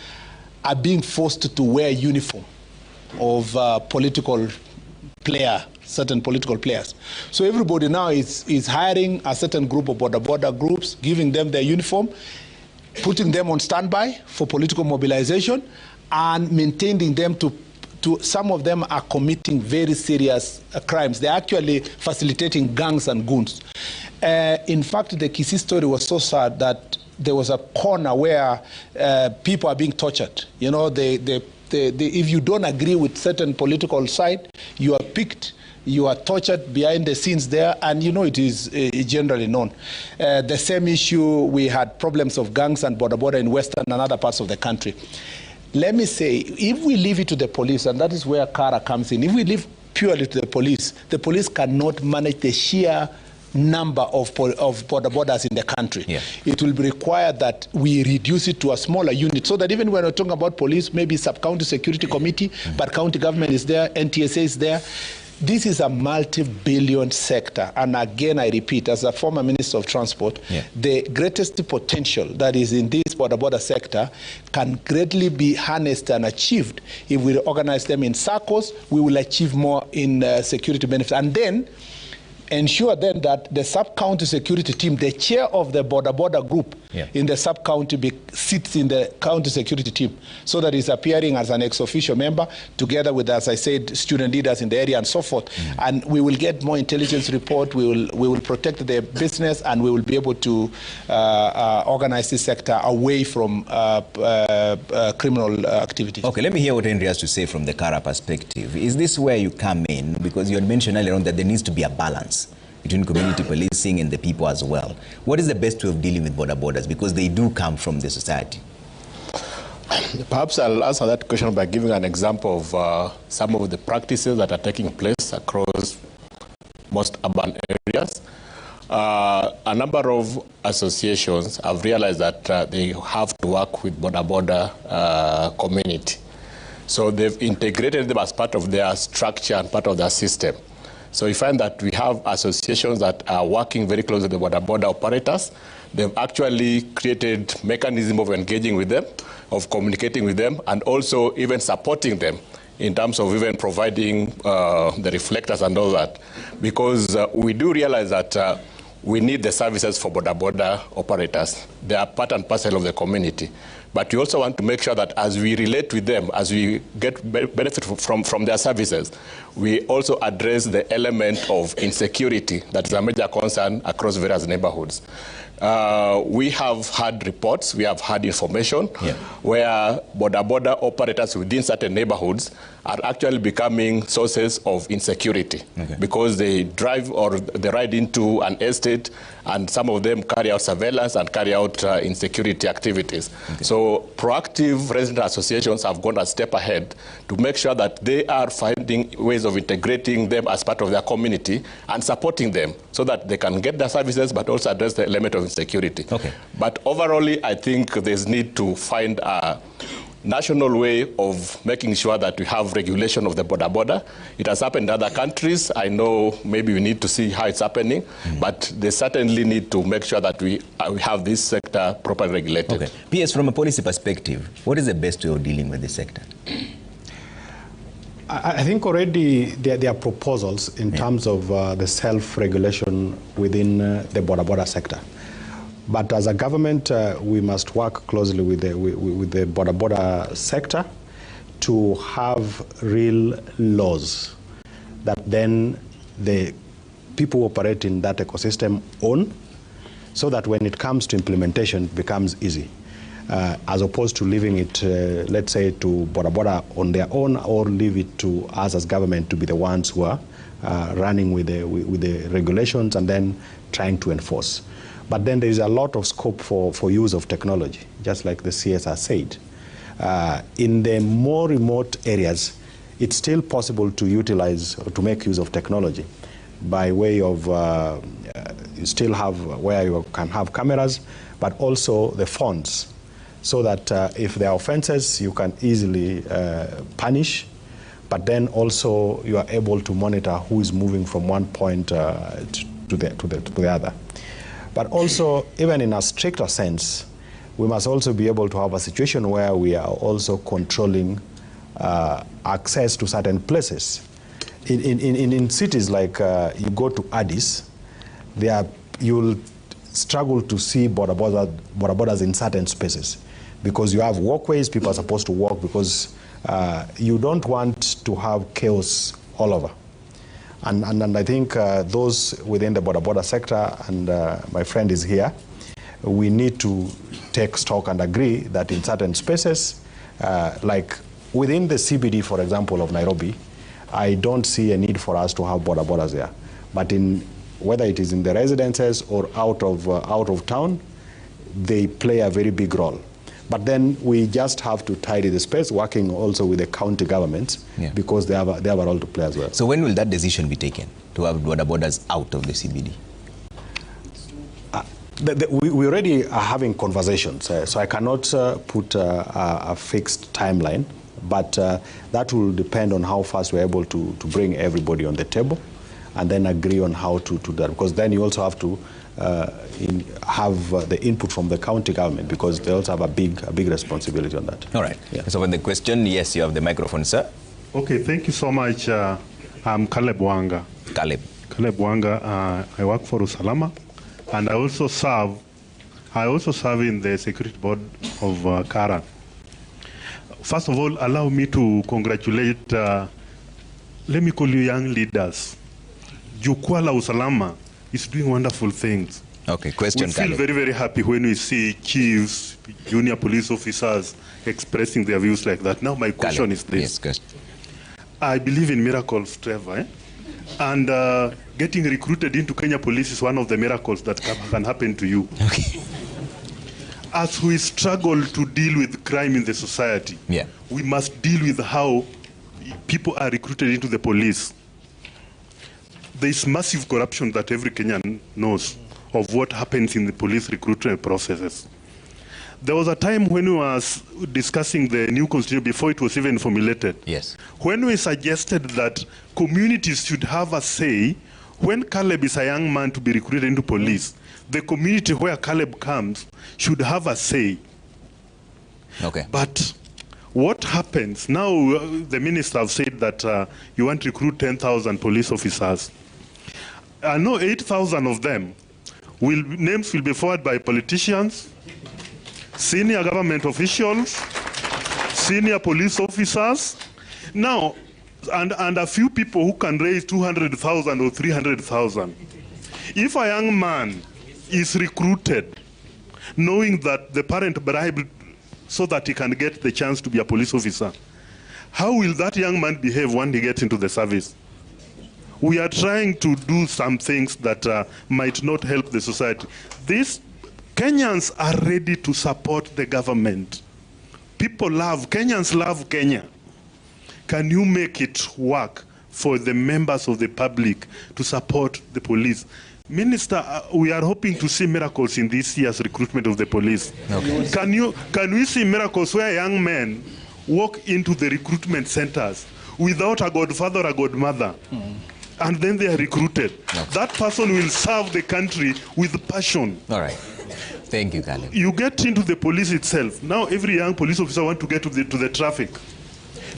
are being forced to wear uniform of certain political players. So everybody now is hiring a certain group of border groups, giving them their uniform, putting them on standby for political mobilization, and maintaining them to some of them are committing very serious crimes. They're actually facilitating gangs and goons. In fact, the Kisii story was so sad that there was a corner where people are being tortured. If you don't agree with certain political side, you are picked, you are tortured behind the scenes there, and it is generally known. The same issue, we had problems of gangs and border in western and other parts of the country. Let me say, if we leave it to the police, and that is where Kara comes in, if we leave purely to the police cannot manage the sheer number of borders in the country. Yeah. It will be required that we reduce it to a smaller unit, so that even when we're talking about police, maybe sub-county security committee, but county government is there, NTSA is there. This is a multi-billion sector. And again, I repeat, as a former Minister of Transport, the greatest potential that is in this border sector can greatly be harnessed and achieved. If we organize them in SACCOs, we will achieve more in security benefits. And then ensure then that the sub-county security team, the chair of the border group in the sub-county sits in the county security team, so that he's appearing as an ex-officio member together with, as I said, student leaders in the area and so forth. And we will get more intelligence report, we will protect their business, and we will be able to organize this sector away from criminal activities. Okay, let me hear what Henry has to say from the Kara perspective. Is this where you come in? Because you had mentioned earlier on that there needs to be a balance between community policing and the people as well. What is the best way of dealing with borders? Because they do come from the society. Perhaps I'll answer that question by giving an example of some of the practices that are taking place across most urban areas. A number of associations have realized that they have to work with border community. So they've integrated them as part of their structure and part of their system. So we find that we have associations that are working very closely with the border operators. They've actually created mechanism of engaging with them, of communicating with them, and also even supporting them in terms of even providing the reflectors and all that. Because we do realize that we need the services for border operators. They are part and parcel of the community. But we also want to make sure that as we relate with them, as we get benefit from their services, we also address the element of insecurity that is a major concern across various neighborhoods. We have had reports, we have had information where border operators within certain neighborhoods are actually becoming sources of insecurity because they drive or they ride into an estate and some of them carry out surveillance and carry out insecurity activities. So proactive resident associations have gone a step ahead to make sure that they are finding ways of integrating them as part of their community and supporting them so that they can get their services but also address the element of insecurity. But overall, I think there's need to find a national way of making sure that we have regulation of the border. It has happened in other countries. I know maybe we need to see how it's happening, but they certainly need to make sure that we have this sector properly regulated. PS, from a policy perspective, what is the best way of dealing with this sector? I think already there are proposals in terms of the self-regulation within the border sector. But as a government, we must work closely with the border sector to have real laws that then the people who operate in that ecosystem own, so that when it comes to implementation, it becomes easy, as opposed to leaving it, let's say, to border on their own, or leave it to us as government to be the ones who are running with the regulations and then trying to enforce. But then there is a lot of scope for use of technology, just like the CS has said. In the more remote areas, it's still possible to utilize or to make use of technology by way of, you still have where you can have cameras, but also the phones, so that if there are offenses, you can easily punish, but then also you are able to monitor who is moving from one point to the other. But also, even in a stricter sense, we must also be able to have a situation where we are also controlling access to certain places. In cities like you go to Addis, you'll struggle to see borders in certain spaces because you have walkways, people are supposed to walk because you don't want to have chaos all over. And I think those within the border sector, and my friend is here, we need to take stock and agree that in certain spaces, like within the CBD, for example, of Nairobi, I don't see a need for us to have borders there. But whether it is in the residences or out of town, they play a very big role. But then we just have to tidy the space, working also with the county governments, because they have a role to play as well. So when will that decision be taken to have borders out of the CBD? We already are having conversations, so I cannot put a fixed timeline, but that will depend on how fast we're able to bring everybody on the table and then agree on how to do that, because then you also have to have the input from the county government, because they also have a big responsibility on that. All right. So when the question, yes, you have the microphone, sir. Okay, thank you so much. I'm Caleb Wanga. Caleb. Caleb Wanga. I work for Usalama, and I also serve in the security board of Kara. First of all, allow me to congratulate, let me call you young leaders. Jukwaa la Usalama is doing wonderful things. Okay, question. We feel very, very happy when we see chiefs, junior police officers expressing their views like that. Now my question is this. Yes, I believe in miracles, Trevor. And getting recruited into Kenya Police is one of the miracles that can happen to you. Okay. As we struggle to deal with crime in the society, we must deal with how people are recruited into the police. There is massive corruption that every Kenyan knows of what happens in the police recruitment processes. There was a time when we were discussing the new constitution before it was even formulated. Yes. When we suggested that communities should have a say, when Caleb is a young man to be recruited into police, the community where Caleb comes should have a say. Okay. But what happens now? The minister have said that you want to recruit 10,000 police officers. I know 8,000 of them names will be forwarded by politicians, senior government officials, senior police officers. Now, and a few people who can raise 200,000 or 300,000. If a young man is recruited knowing that the parent bribed so that he can get the chance to be a police officer, how will that young man behave when he gets into the service? We are trying to do some things that might not help the society. These Kenyans are ready to support the government. Kenyans love Kenya. Can you make it work for the members of the public to support the police? Minister, we are hoping to see miracles in this year's recruitment of the police. Okay. Can we see miracles where young men walk into the recruitment centers without a godfather or a godmother, and then they are recruited? Okay. That person will serve the country with passion. All right. Thank you, Caleb. You get into the police itself. Now every young police officer wants to get to the traffic,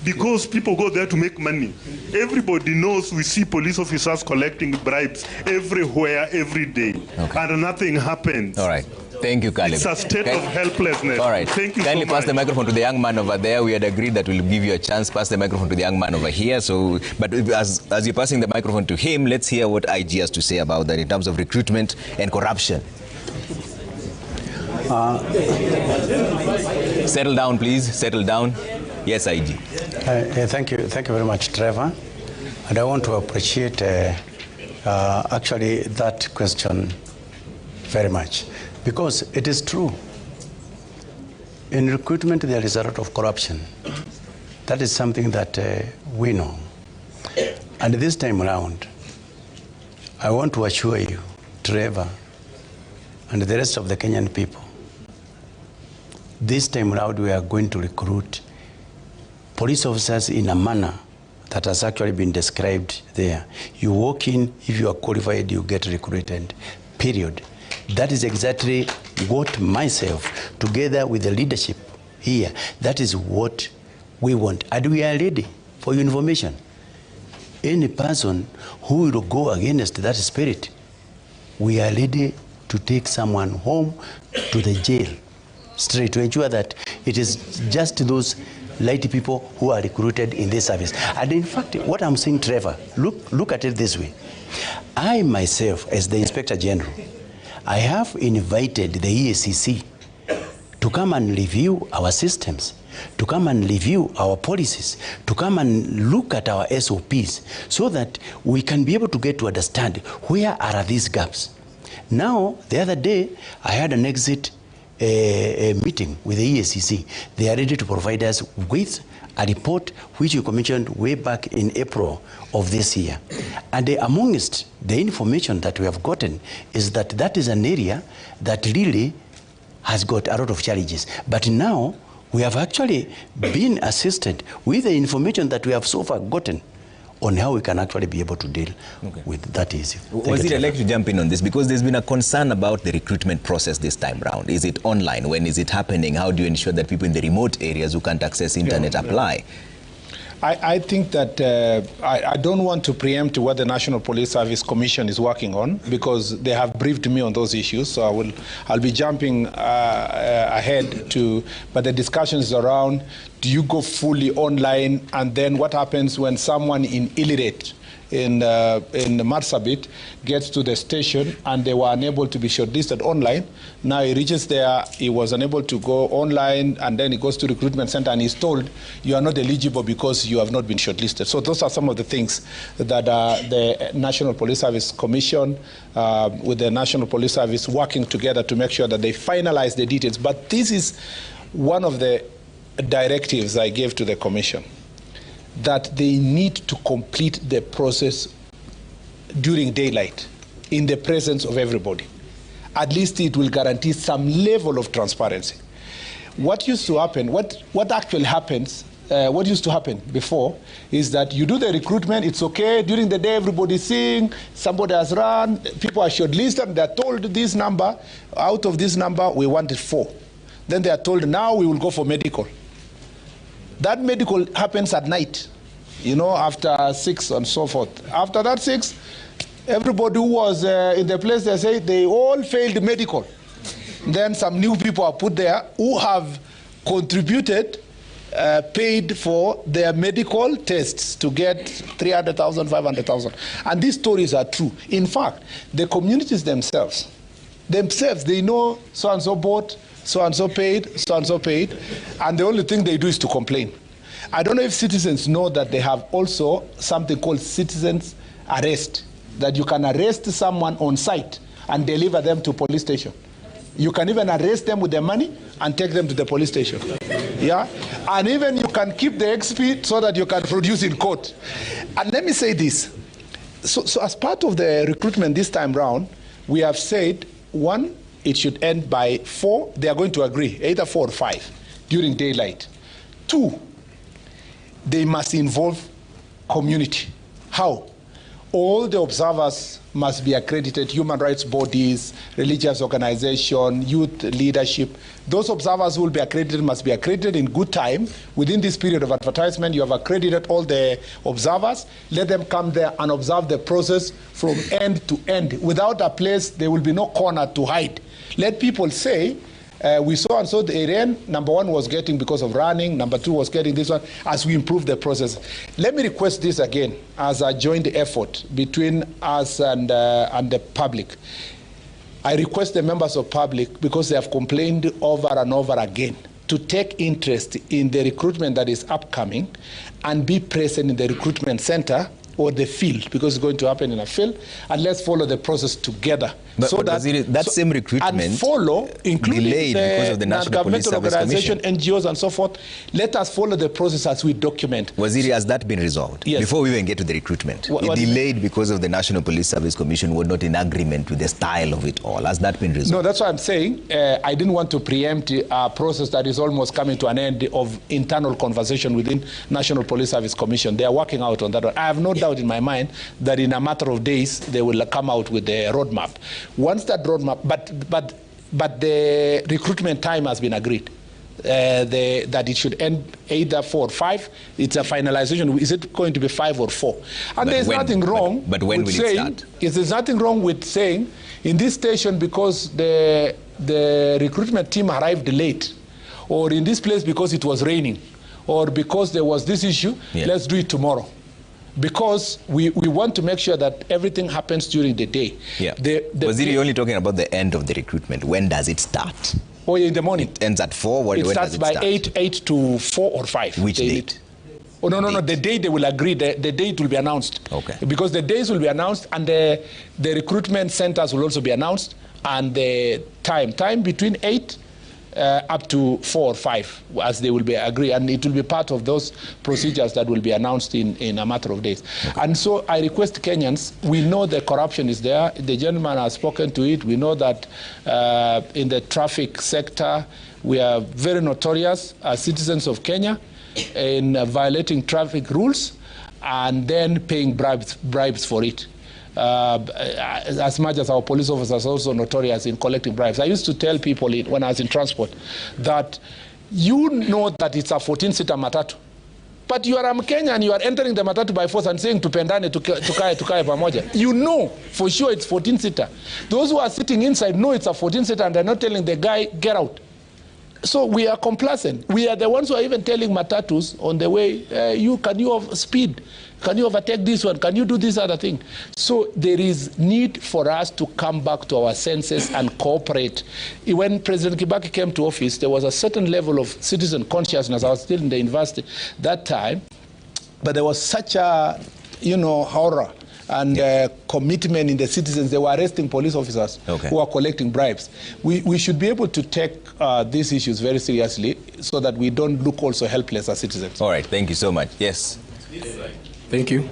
because people go there to make money. Everybody knows we see police officers collecting bribes everywhere, every day, and nothing happens. All right. Thank you, Caleb. It's a state of helplessness. All right. Thank you Kindly so much. pass the microphone to the young man over there. We had agreed that we'll give you a chance. Pass the microphone to the young man over here. So, but as you're passing the microphone to him, let's hear what IG has to say about that in terms of recruitment and corruption. Settle down, please. Settle down. Yes, IG. Thank you very much, Trevor. And I want to appreciate actually that question very much, because it is true. In recruitment, there is a lot of corruption. That is something that we know. And this time around, I want to assure you, Trevor, and the rest of the Kenyan people, this time around we are going to recruit police officers in a manner that has actually been described there. You walk in, if you are qualified, you get recruited, period. That is exactly what myself, together with the leadership here, that is what we want. And we are ready. For your information, any person who will go against that spirit, we are ready to take someone home to the jail straight, to ensure that it is just those light people who are recruited in this service. And in fact, what I'm saying, Trevor, look at it this way. I myself, as the Inspector General, I have invited the EACC to come and review our systems, to come and review our policies, to come and look at our SOPs, so that we can be able to get to understand where are these gaps. Now, the other day, I had an exit meeting with the EACC. They are ready to provide us with a report which you commissioned way back in April of this year. And amongst the information that we have gotten is that that is an area that really has got a lot of challenges. But now we have actually been assisted with the information that we have so far gotten on how we can actually be able to deal with that issue. I'd like to jump in on this, because there's been a concern about the recruitment process this time round. Is it online? When is it happening? How do you ensure that people in the remote areas who can't access internet apply? I think that I don't want to preempt what the National Police Service Commission is working on, because they have briefed me on those issues. So I'll be jumping ahead to, but the discussion is around, do you go fully online, and then what happens when someone in Illirit in Marsabit gets to the station and they were unable to be shortlisted online. Now he reaches there, he was unable to go online, and then he goes to recruitment center and he's told you are not eligible because you have not been shortlisted. So those are some of the things that the National Police Service Commission with the National Police Service working together to make sure that they finalize the details. But this is one of the directives I gave to the Commission, that they need to complete the process during daylight in the presence of everybody. At least it will guarantee some level of transparency. What used to happen, what actually happens, what used to happen before is that you do the recruitment, it's okay, during the day everybody's seeing, somebody has run, people are shortlisted, they're told this number, out of this number we wanted 4. Then they are told now we will go for medical. That medical happens at night, you know, after 6 and so forth. After that 6, everybody who was in the place, they say they all failed medical. Then some new people are put there who have contributed, paid for their medical tests to get 300,000, 500,000. And these stories are true. In fact, the communities themselves, they know so-and-so bought, so-and-so paid, so-and-so paid, and the only thing they do is to complain. I don't know if citizens know that they have also something called citizens arrest, that you can arrest someone on site and deliver them to police station. You can even arrest them with their money and take them to the police station. Yeah? And even you can keep the XP so that you can produce in court. And let me say this. So as part of the recruitment this time round, we have said, 1, it should end by 4. They are going to agree, either 4 or 5 during daylight. 2, they must involve community. How? All the observers must be accredited, human rights bodies, religious organization, youth leadership. Those observers who will be accredited must be accredited in good time. Within this period of advertisement, you have accredited all the observers. Let them come there and observe the process from end to end. Without a place, there will be no corner to hide. Let people say, we saw and so the area, number 1 was getting because of running, number 2 was getting this one, as we improve the process. Let me request this again as a joint effort between us and the public. I request the members of public, because they have complained over and over again, to take interest in the recruitment that is upcoming and be present in the recruitment center or the field, because it's going to happen in a field, and let's follow the process together. But same recruitment and follow, including delayed because of the National Police Service organization, Commission. NGOs and so forth. Let us follow the process as we document. Waziri, has that been resolved? Yes. Before we even get to the recruitment, it delayed because of the National Police Service Commission were not in agreement with the style of it all. Has that been resolved? No, that's what I'm saying. I didn't want to preempt a process that is almost coming to an end of internal conversation within National Police Service Commission. They are working out on that one. I have no doubt in my mind that in a matter of days they will come out with the roadmap. Once that roadmap, but the recruitment time has been agreed. That it should end either 4 or 5. It's a finalization. Is it going to be 5 or 4? And there's nothing wrong. But when will it start? There's nothing wrong with saying in this station because the recruitment team arrived late, or in this place because it was raining, or because there was this issue. Yeah. Let's do it tomorrow. Because we want to make sure that everything happens during the day. Yeah. Was it only talking about the end of the recruitment? When does it start? Oh, in the morning. It ends at 4? When starts does it by start? 8 to 4 or 5. Which date? Oh, no. The day they will agree, the date will be announced. Okay. Because the days will be announced, and the recruitment centers will also be announced, and the time between 8 up to 4 or 5, as they will be agreed, and it will be part of those procedures that will be announced in a matter of days. Okay. And so I request Kenyans, we know the corruption is there. The gentleman has spoken to it. We know that in the traffic sector, we are very notorious as citizens of Kenya in violating traffic rules and then paying bribes for it. As much as our police officers are also notorious in collecting bribes. I used to tell people when I was in transport that you know that it's a 14-seater matatu. But you are a Kenyan, you are entering the matatu by force and saying tupendane tukae pamoja. You know for sure it's 14-seater. Those who are sitting inside know it's a 14-seater and they're not telling the guy, get out. So we are complacent. We are the ones who are even telling matatus on the way, can you speed? Can you overtake this one? Can you do this other thing? So there is need for us to come back to our senses and cooperate. When President Kibaki came to office, there was a certain level of citizen consciousness. I was still in the university that time, but there was such a, horror and commitment in the citizens. They were arresting police officers who are collecting bribes. We should be able to take these issues very seriously so that we don't look also helpless as citizens. All right, thank you so much. Yes. Thank you.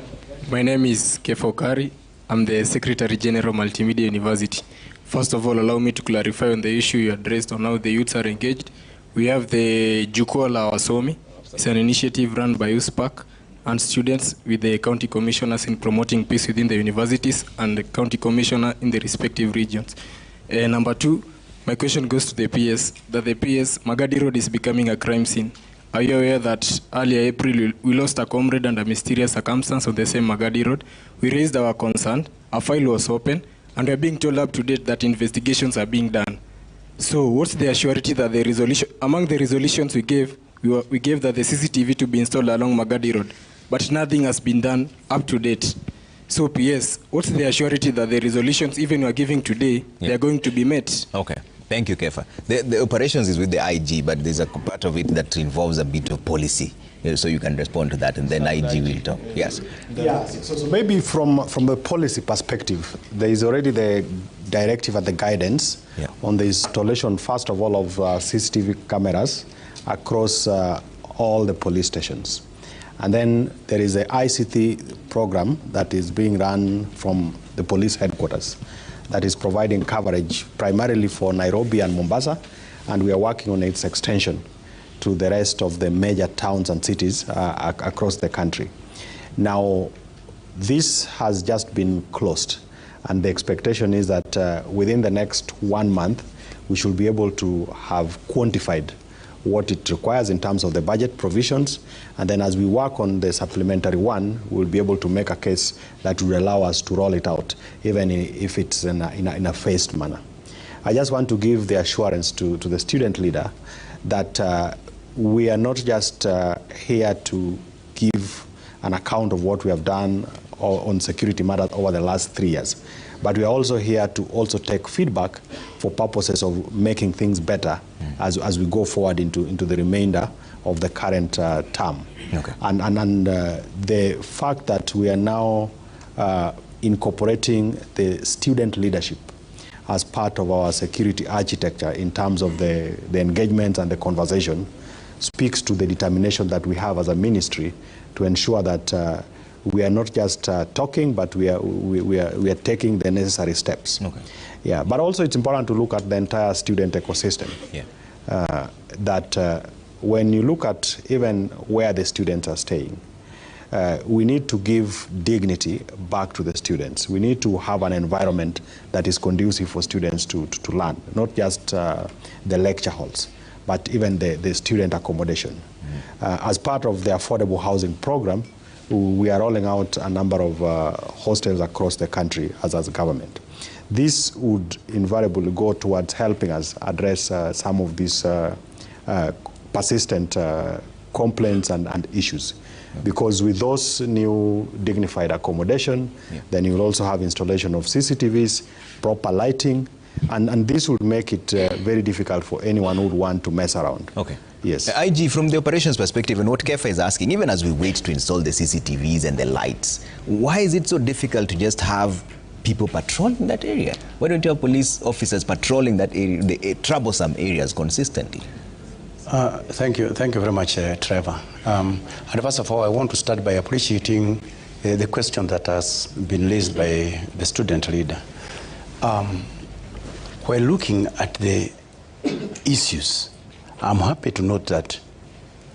My name is Kefa Okari. I'm the Secretary General Multimedia University. First of all, allow me to clarify on the issue you addressed on how the youths are engaged. We have the Jukwaa la Wasomi. It's an initiative run by USPAC and students with the county commissioners in promoting peace within the universities and the county commissioner in the respective regions. Number two, my question goes to the PS, that the PS, Magadi Road is becoming a crime scene. Are you aware that earlier April we lost a comrade under mysterious circumstance on the same Magadi Road? We raised our concern, a file was open, and we're being told up to date that investigations are being done. So what's the assurity that the resolution, among the resolutions we gave that the CCTV to be installed along Magadi Road, but nothing has been done up to date. So PS, what's the assurity that the resolutions even we are giving today, they are going to be met? Okay. Thank you, Kefa. The operations is with the IG, but there's a part of it that involves a bit of policy. So you can respond to that, and then IG will talk. Yes. Yeah. So maybe from the policy perspective, there is already the directive and the guidance on the installation, first of all, of CCTV cameras across all the police stations. And then there is a ICT program that is being run from the police headquarters that is providing coverage primarily for Nairobi and Mombasa, and we are working on its extension to the rest of the major towns and cities across the country. Now, this has just been closed, and the expectation is that within the next 1 month, we should be able to have quantified what it requires in terms of the budget provisions, and then as we work on the supplementary one, we'll be able to make a case that will allow us to roll it out, even if it's in a phased manner. I just want to give the assurance to the student leader that we are not just here to give an account of what we have done on security matters over the last 3 years, but we are also here to also take feedback for purposes of making things better as we go forward into the remainder of the current term. Okay. And the fact that we are now incorporating the student leadership as part of our security architecture in terms of the engagement and the conversation speaks to the determination that we have as a ministry to ensure that we are not just talking, but we are taking the necessary steps. Okay. Yeah, but also it's important to look at the entire student ecosystem. Yeah. That when you look at even where the students are staying, we need to give dignity back to the students. We need to have an environment that is conducive for students to learn, not just the lecture halls, but even the student accommodation. As part of the affordable housing program, we are rolling out a number of hostels across the country as a government. This would invariably go towards helping us address some of these persistent complaints and issues. Because with those new dignified accommodation, then you will also have installation of CCTVs, proper lighting, and this would make it very difficult for anyone who would want to mess around. Okay. Yes. IG, from the operations perspective, and what Kefa is asking, even as we wait to install the CCTVs and the lights, why is it so difficult to just have people patrolling that area? Why don't you have police officers patrolling that area, the troublesome areas consistently? Thank you very much, Trevor. And first of all, I want to start by appreciating the question that has been raised by the student leader. While looking at the issues, I'm happy to note that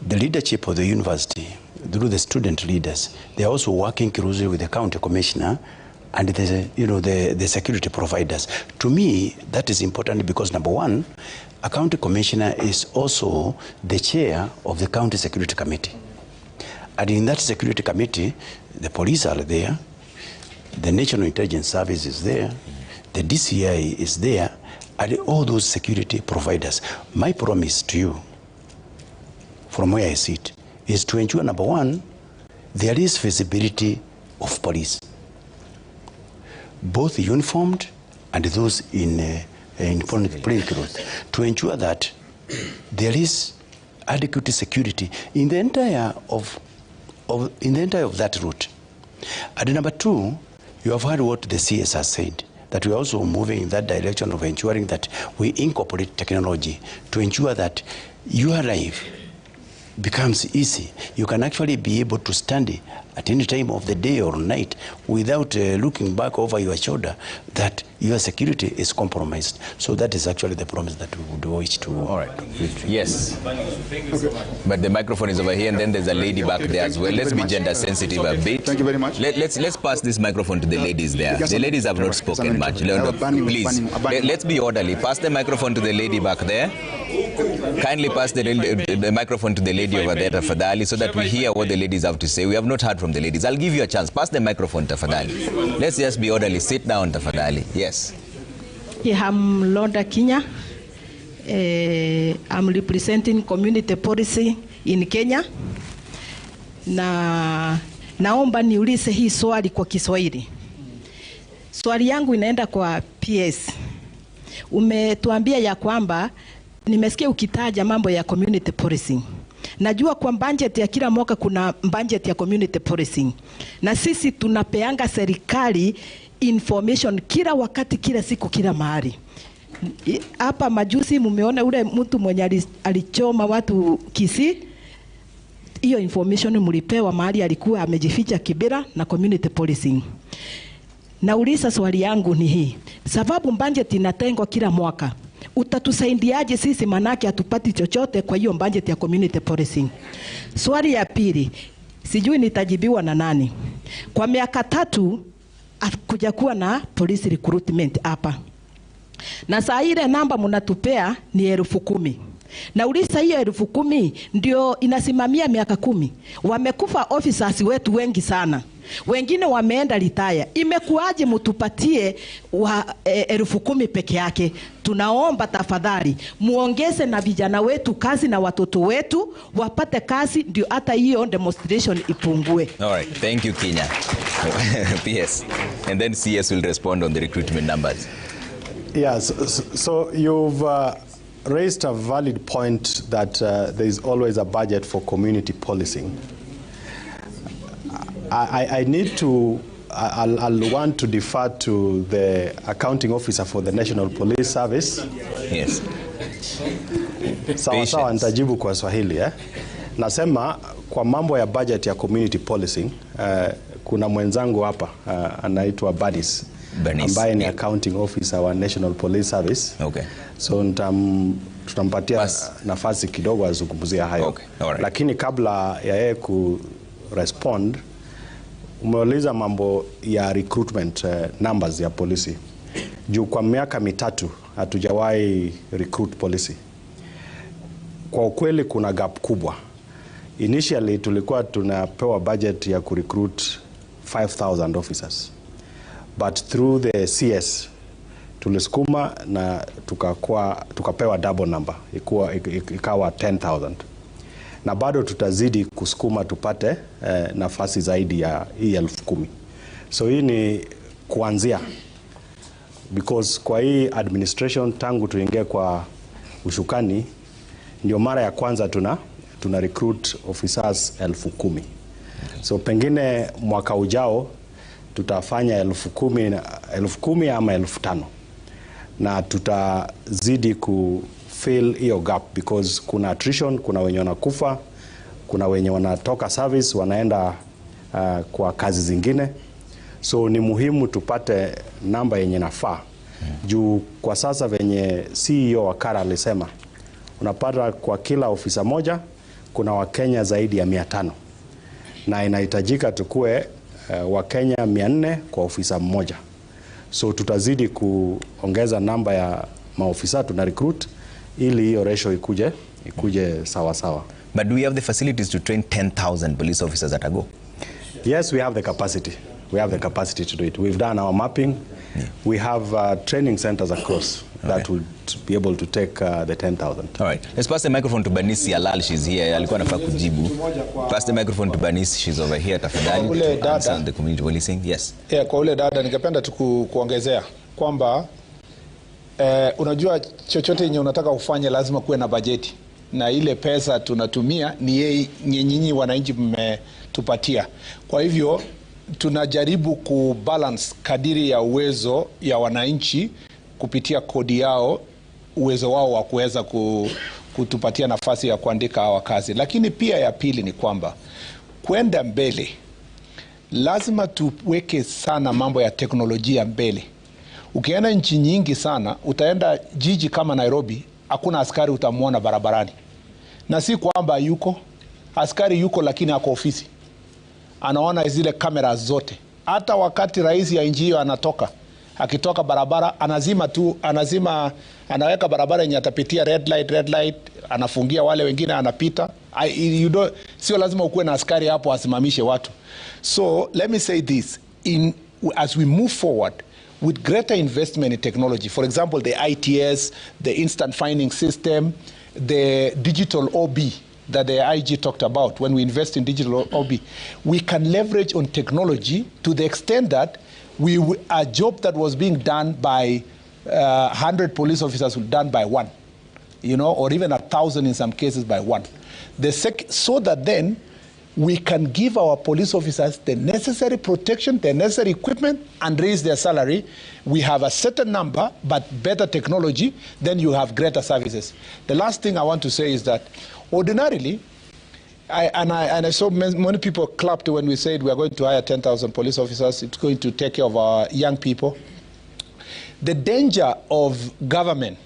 the leadership of the university, through the student leaders, they are also working closely with the county commissioner and the security providers. To me, that is important because, number one, a county commissioner is also the chair of the county security committee. And in that security committee, the police are there, the National Intelligence Service is there, the DCI is there, and all those security providers. My promise to you, from where I sit, is to ensure, number one, there is visibility of police, both uniformed and those in plain clothes, to ensure that there is adequate security in the entire of that route. And number two, you have heard what the CS has said, that we are also moving in that direction of ensuring that we incorporate technology to ensure that your life becomes easy. You can actually be able to stand at any time of the day or night without looking back over your shoulder that your security is compromised. So that is actually the promise that we would wish to. All right. Yes. Okay. But the microphone is over here, and then there's a lady back there as well. Let's be gender sensitive a bit. Thank you very much. Let's pass this microphone to the ladies there. The ladies have not spoken much. Please, let's be orderly. Pass the microphone to the lady back there. Kindly pass the microphone to the lady over there, tafadhali, so that we hear what the ladies have to say. We have not heard from the ladies. I'll give you a chance. Pass the microphone, tafadhali. Let's just be orderly. Sit down, tafadhali. Yes. Yeah, I'm Londa Kenya. I'm representing community policy in Kenya. Naomba niulize hii swali kwa Kiswahili. Swali yangu inaenda kwa PS. Umetuambia ya kwamba nimesikia ukitaja mambo ya community policing. Najua kwa budget ya kila mwaka kuna budget ya community policing. Na sisi tunapeanga serikali information kila wakati, kila siku, kila mahali. Hapa majuzi mumeona ule mtu mwenye alichoma watu Kisii. Hiyo information mlipewa mahali alikuwa amejificha Kibera na community policing. Nauliza swali yangu ni hii. Sababu budget inatengwa kila mwaka. Utatusaidiaje sisi, manake hatupati chochote kwa hiyo budget ya community policing? Swali ya pili, sijui nitajibiwa na nani. Kwa miaka 3 kuja kuwa na police recruitment hapa. Na saa ile namba mnatupea ni 10,000. Na ulisa hiyo 10,000 ndio inasimamia miaka 10. Wamekufa officers wetu wengi sana. Wengine wameenda retire. Imekuaje mtupatie 10,000 peke yake? Tunaomba tafadhali muongeze na vijana wetu kazi na watoto wetu wapate kazi, ndio hata hiyo demonstration ipungue. All right, thank you Kenya. PS. And then CS will respond on the recruitment numbers. Yes, so you've raised a valid point that there is always a budget for community policing. I need to, I'll want to defer to the accounting officer for the National Police Service. Yes. Sawa, nitajibu kwa Swahili. Nasema kwa mambo ya budget ya community policing, kuna mwenzangu hapa anaitwa Badis, ambaye ni accounting officer wa National Police Service. Okay. So tutampatia nafasi kidogo azungumzie hayo. Okay. Right. Lakini kabla ya yeye respond, umeuliza mambo ya recruitment numbers ya polisi. Juu kwa miaka 3 hatujawahi recruit polisi. Kwa ukweli kuna gap kubwa. Initially tulikuwa tunapewa budget ya kurecruit 5,000 officers. But through the CS tulisukuma na tukapewa double number, ikawa 10,000. Na bado tutazidi kusukuma tupate nafasi zaidi ya hii 10,000. So hii ni kuanzia, because kwa hii administration tangu tuingie kwa ushukani ndio mara ya kwanza tuna recruit officers 10,000. So pengine mwaka ujao tutafanya 10,000 ama 5,000, na tutazidi fill hiyo gap because kuna attrition, kuna wenye wanakufa, kuna wenye wanatoka service wanaenda kwa kazi zingine. So ni muhimu tupate namba yenye nafaa. Juu kwa sasa venye CEO wa Kara alisema, unapata kwa kila ofisa moja kuna Wakenya zaidi ya 500, na inahitajika tukue Wakenya 400 kwa ofisa mmoja. So tutazidi kuongeza namba ya maofisa tuna recruit ili hiyo ratio ikuje sawa sawa. But do we have the facilities to train 10,000 police officers at a go? Yes, we have the capacity. We have the capacity to do it. We've done our mapping. We have training centers across that would be able to take the 10,000. All right. Let's pass the microphone to Banisi Alal. She's here. Alikuwa anafaa kujibu. Pass the microphone to Banisi. She's over here. Tafadhali. To answer the community policing. Yes. Yeah, kwa ule dada ningependa tu kuongezea kwamba unajua chochote yenye unataka kufanya lazima kuwe na bajeti. Na ile pesa tunatumia ni nyinyi wananchi mmetupatia. Kwa hivyo tunajaribu kubalance kadiri ya uwezo ya wananchi kupitia kodi yao, uwezo wao wa kuweza kutupatia nafasi ya kuandika hawa kazi. Lakini pia ya pili ni kwamba kwenda mbele lazima tuweke sana mambo ya teknolojia mbele. Ukienda nchi nyingi sana, utaenda jiji kama Nairobi, hakuna askari utamuona barabarani. Na si kwamba yuko askari yuko, lakini ako ofisi, anaona zile kamera zote. Hata wakati rais ya nchi hiyo anatoka, akitoka barabara anaweka barabara yenye atapitia red light, anafungia wale wengine, anapita. Sio lazima ukuwe na askari hapo asimamishe watu. So let me say this, as we move forward with greater investment in technology, for example the ITS, the instant finding system, the digital OB that the IG talked about, when we invest in digital OB, we can leverage on technology to the extent that a job that was being done by 100 police officers will be done by one, or even 1,000 in some cases by one. So that then we can give our police officers the necessary protection, the necessary equipment, and raise their salary. We have a certain number, but better technology, then you have greater services. The last thing I want to say is that ordinarily, I saw many people clapped when we said we are going to hire 10,000 police officers. It's going to take care of our young people. The danger of government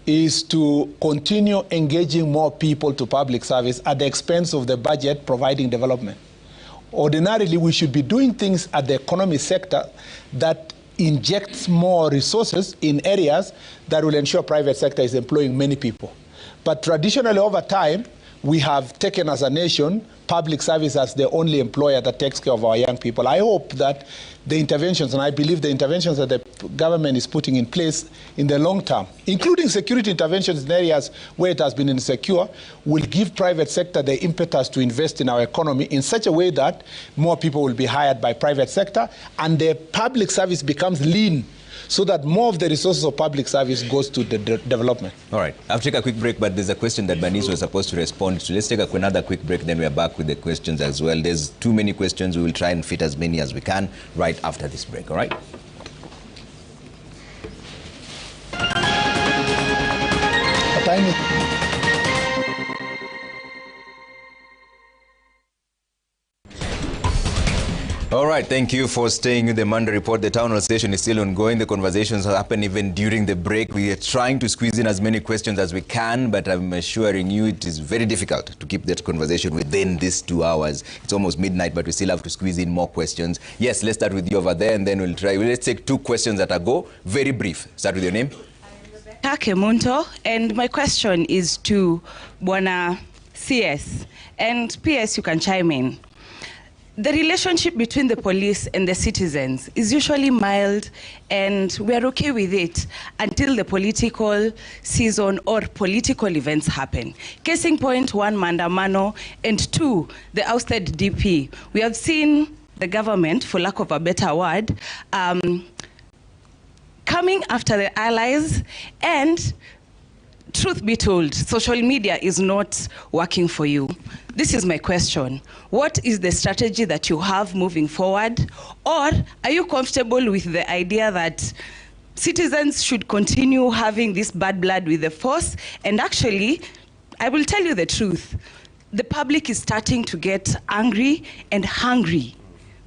is to continue engaging more people to public service at the expense of the budget providing development. Ordinarily, we should be doing things at the economy sector that injects more resources in areas that will ensure private sector is employing many people. But traditionally, over time, we have taken as a nation public service as the only employer that takes care of our young people. I hope that the interventions, and I believe the interventions that the government is putting in place in the long term, including security interventions in areas where it has been insecure, will give private sector the impetus to invest in our economy in such a way that more people will be hired by private sector and the public service becomes lean, so that more of the resources of public service goes to the development. All right. I'll take a quick break, but there's a question that Banis was supposed to respond to. Let's take another quick break, then we are back with the questions as well. There's too many questions. We will try and fit as many as we can right after this break, all right? All right, thank you for staying with the Monday Report. The town hall session is still ongoing. The conversations happen even during the break. We are trying to squeeze in as many questions as we can, but I'm assuring you it is very difficult to keep that conversation within these 2 hours. It's almost midnight, but we still have to squeeze in more questions. Yes, let's start with you over there, and then we'll try. Let's take 2 questions at a go. Very brief. Start with your name. Munto, and my question is to Bwana CS, and PS you can chime in. The relationship between the police and the citizens is usually mild, and we are okay with it until the political season or political events happen. Case in point, 1, Maandamano, and 2, the ousted DP. We have seen the government, for lack of a better word, coming after the allies, and truth be told, social media is not working for you. This is my question. What is the strategy that you have moving forward? Or are you comfortable with the idea that citizens should continue having this bad blood with the force? And actually, I will tell you the truth. The public is starting to get angry and hungry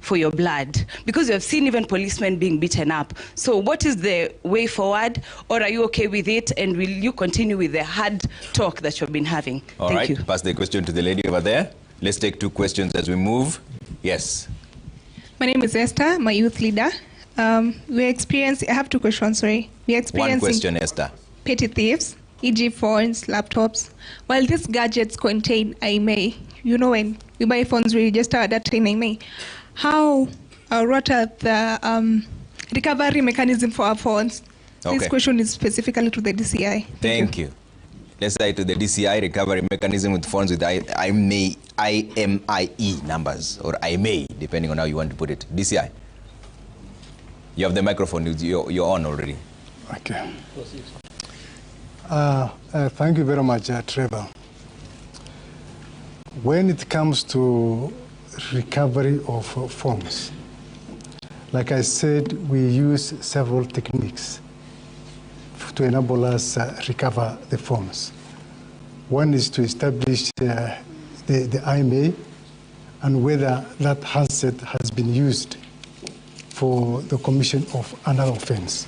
for your blood, because you have seen even policemen being beaten up. So what is the way forward, or are you okay with it, and will you continue with the hard talk that you've been having? All right, pass the question to the lady over there. Let's take 2 questions as we move. Yes. My name is Esther, my youth leader. I have 2 questions, sorry. We are experiencing 1 question, Esther. Petty thieves. e.g. phones, laptops. While these gadgets contain IMEI, you know, when we buy phones, we register our data in IMEI. How, what are the recovery mechanism for our phones? Okay. This question is specifically to the DCI. Thank you. Let's say to the DCI recovery mechanism with phones with IMEI numbers, or IMEI, depending on how you want to put it. DCI, you have the microphone, you're on already. Okay. Thank you very much, Trevor. When it comes to recovery of phones, like I said, we use several techniques to enable us recover the phones. One is to establish the IMEI and whether that handset has been used for the commission of another offense.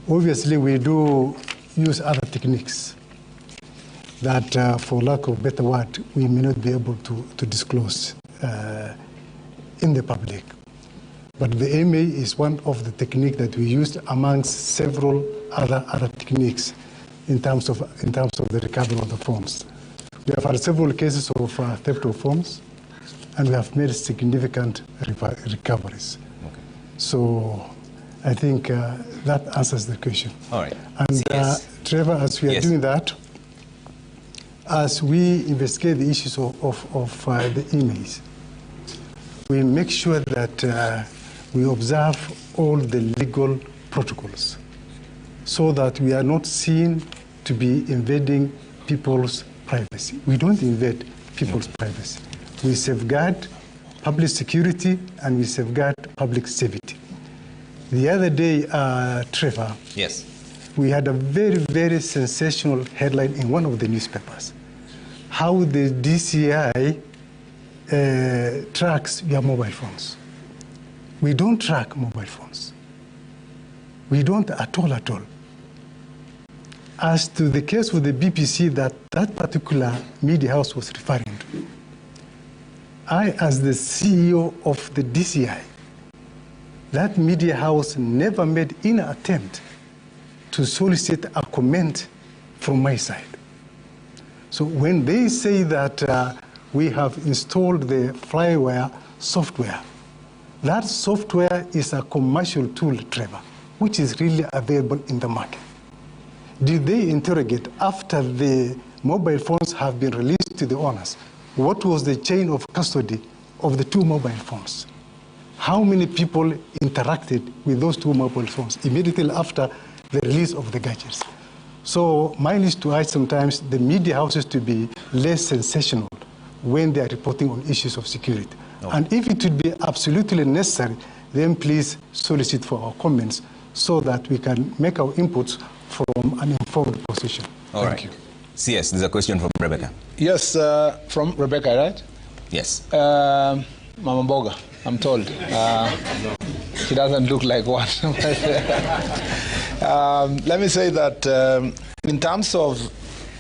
Obviously, we do use other techniques that, for lack of a better word, we may not be able to disclose in the public. But the IMEI is one of the techniques that we used amongst several other techniques in terms of the recovery of the phones. We have had several cases of theft of phones, and we have made significant recoveries. Okay. So I think that answers the question. All right. And Trevor, as we are doing that, as we investigate the issues of the IMEIs, we make sure that we observe all the legal protocols so that we are not seen to be invading people's privacy. We don't invade people's privacy. We safeguard public security and we safeguard public safety. The other day, Trevor, yes, we had a very, very sensational headline in one of the newspapers, how the DCI tracks your mobile phones. We don't track mobile phones. We don't at all. As to the case with the BPC that particular media house was referring to, I, as the CEO of the DCI, that media house never made any attempt to solicit a comment from my side. So when they say that we have installed the Flywire software, that software is a commercial tool, Trevor, which is really available in the market. Did they interrogate after the mobile phones have been released to the owners? What was the chain of custody of the two mobile phones? How many people interacted with those two mobile phones immediately after the release of the gadgets? So mine is to urge sometimes the media houses to be less sensational when they are reporting on issues of security. Okay. And if it would be absolutely necessary, then please solicit for our comments so that we can make our inputs from an informed position. Thank you. CS, there's a question from Rebecca. Yes, from Rebecca, right? Yes. Mama Boga, I'm told. She doesn't look like one. Let me say that in terms of,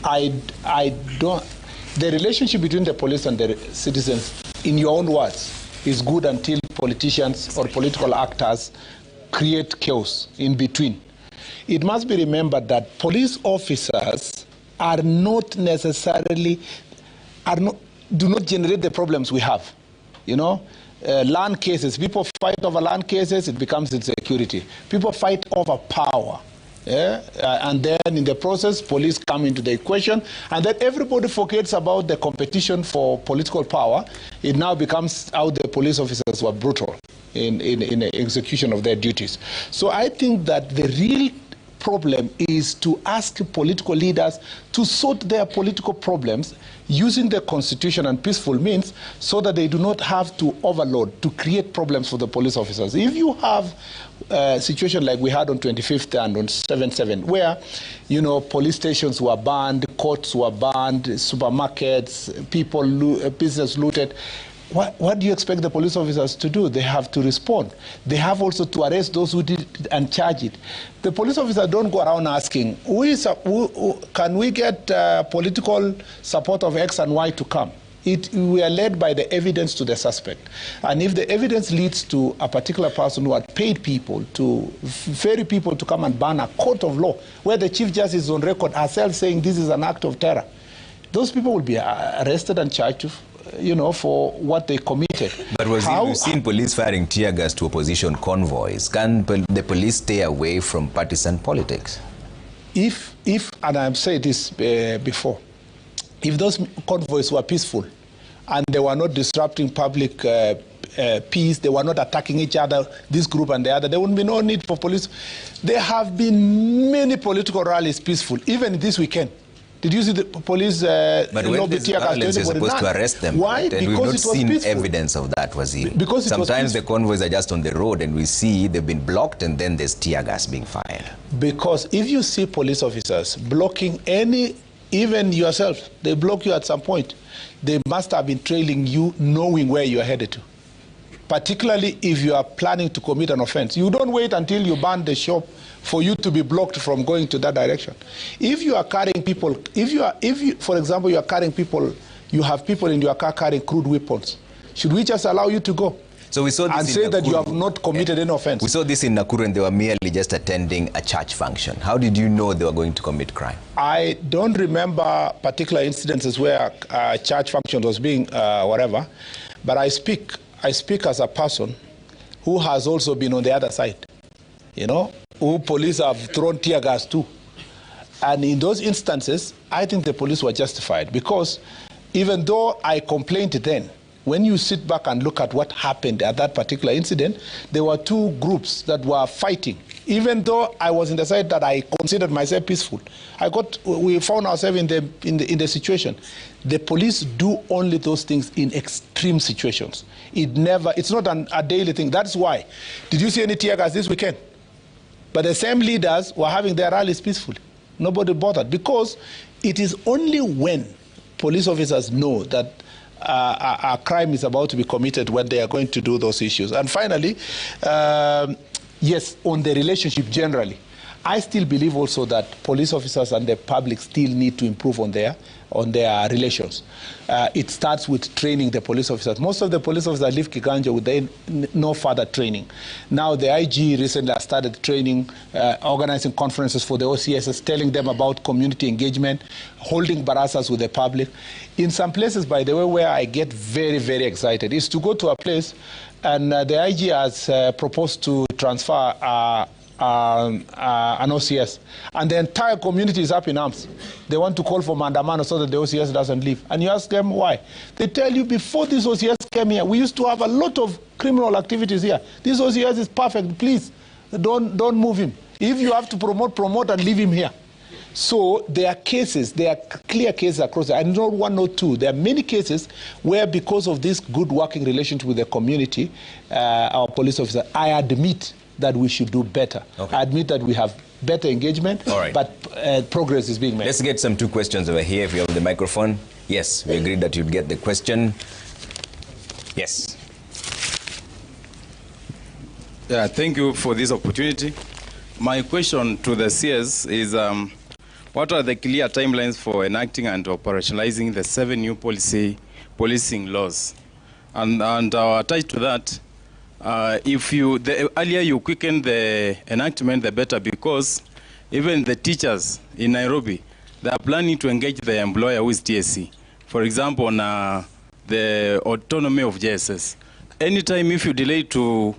the relationship between the police and the citizens, in your own words, is good until politicians or political actors create chaos in between. It must be remembered that police officers are not necessarily, do not generate the problems we have. You know, land cases, people fight over land cases, it becomes insecurity. People fight over power. Yeah? And then in the process, police come into the equation, and then everybody forgets about the competition for political power. It now becomes how the police officers were brutal in the execution of their duties. So I think that the real problem is to ask political leaders to sort their political problems using the constitution and peaceful means so that they do not have to overload, to create problems for the police officers. If you have a situation like we had on 25th and on 7/7, where, you know, police stations were banned, courts were banned, supermarkets, business looted, what do you expect the police officers to do? They have to respond. They have also to arrest those who did it and charge it. The police officers don't go around asking, can we get political support of X and Y to come? We are led by the evidence to the suspect. And if the evidence leads to a particular person who had paid people to ferry people to come and ban a court of law, where the Chief Justice is on record herself saying this is an act of terror, those people will be arrested and charged, for what they committed. But we've seen police firing tear gas to opposition convoys. Can the police stay away from partisan politics? If and I've said this before, if those convoys were peaceful and they were not disrupting public peace, they were not attacking each other, this group and the other, there wouldn't be no need for police. There have been many political rallies peaceful, even this weekend. Did you see the police? But when these violence, you're supposed to arrest them. Why? And because we've not it was seen peaceful. evidence of that, Waziri. Because sometimes the convoys are just on the road and we see they've been blocked and then there's tear gas being fired. Because if you see police officers blocking even yourself, they block you at some point, they must have been trailing you knowing where you are headed to. Particularly if you are planning to commit an offense. You don't wait until you burn the shop for you to be blocked from going to that direction. If you are carrying people, for example, you are carrying people, you have people in your car carrying crude weapons, should we just allow you to go? So we saw this and say that you have not committed any offense. We saw this in Nakuru and they were merely just attending a church function. How did you know they were going to commit crime? I don't remember particular incidences where a church function was being whatever, but I speak as a person who has also been on the other side, who police have thrown tear gas to. And in those instances, I think the police were justified because even though I complained then, when you sit back and look at what happened at that particular incident, there were two groups that were fighting. Even though I was in the side that I considered myself peaceful, we found ourselves in the situation. The police do only those things in extreme situations. It's not a daily thing. That's why. Did you see any tear gas this weekend? But the same leaders were having their rallies peacefully. Nobody bothered because it is only when police officers know that a crime is about to be committed when they are going to do those issues. And finally, yes, on the relationship generally, I still believe also that police officers and the public still need to improve on their relations. It starts with training the police officers. Most of the police officers leave Kanja with no further training. Now the IG recently has started training, organizing conferences for the OCSs, telling them about community engagement, holding barasas with the public. In some places, by the way, where I get very, very excited is to go to a place and the IG has proposed to transfer an OCS, and the entire community is up in arms. They want to call for mandamano so that the OCS doesn't leave. And you ask them why. They tell you before this OCS came here, we used to have a lot of criminal activities here. This OCS is perfect. Please, don't move him. If you have to promote and leave him here. So there are cases, there are clear cases across, and not one or two. There are many cases where because of this good working relationship with the community, our police officer, I admit that we should do better. Okay. I admit that we have better engagement, but progress is being made. Let's get some two questions over here if you have the microphone. Yes, we agreed that you'd get the question. Yes. Yeah, thank you for this opportunity. My question to the CS is, what are the clear timelines for enacting and operationalizing the 7 new policing laws? And attached to that, the earlier you quicken the enactment, the better, because even the teachers in Nairobi, they are planning to engage the employer with TSC. For example, on the autonomy of JSS. Anytime if you delay to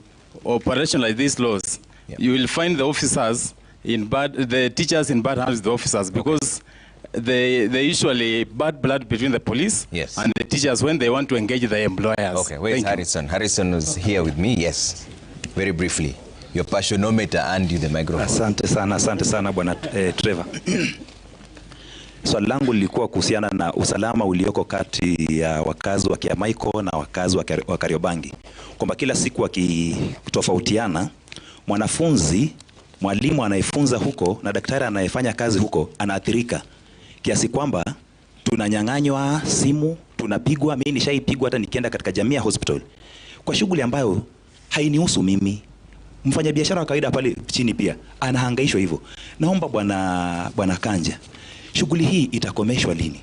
operationalize these laws, you will find the officers the teachers in bad hands with the officers, because they usually bad blood between the police and the teachers when they want to engage the employers. Okay, where's Harrison? Harrison was here with me. Yes, very briefly. Your passionometer and you the microphone. Asante sana bwana Trevor. Swali langu lilikuwa kuhusiana na usalama ulioko kati ya wakazi wa Kiamaiko na wakazi wa Kariobangi. Kwamba kila siku wakitofautiana, mwalimu anayefunza huko na daktari anayefanya kazi huko anaathirika. Kiasi kwamba tunanyang'anywa simu, tunapigwa. Mimi nishaipigwa hata nikienda katika Jamii Hospital kwa shughuli ambayo hainihusu mimi. Mfanyabiashara wa kawaida pale chini pia anahangaishwa hivyo. Naomba bwana Kanja, shughuli hii itakomeshwa lini?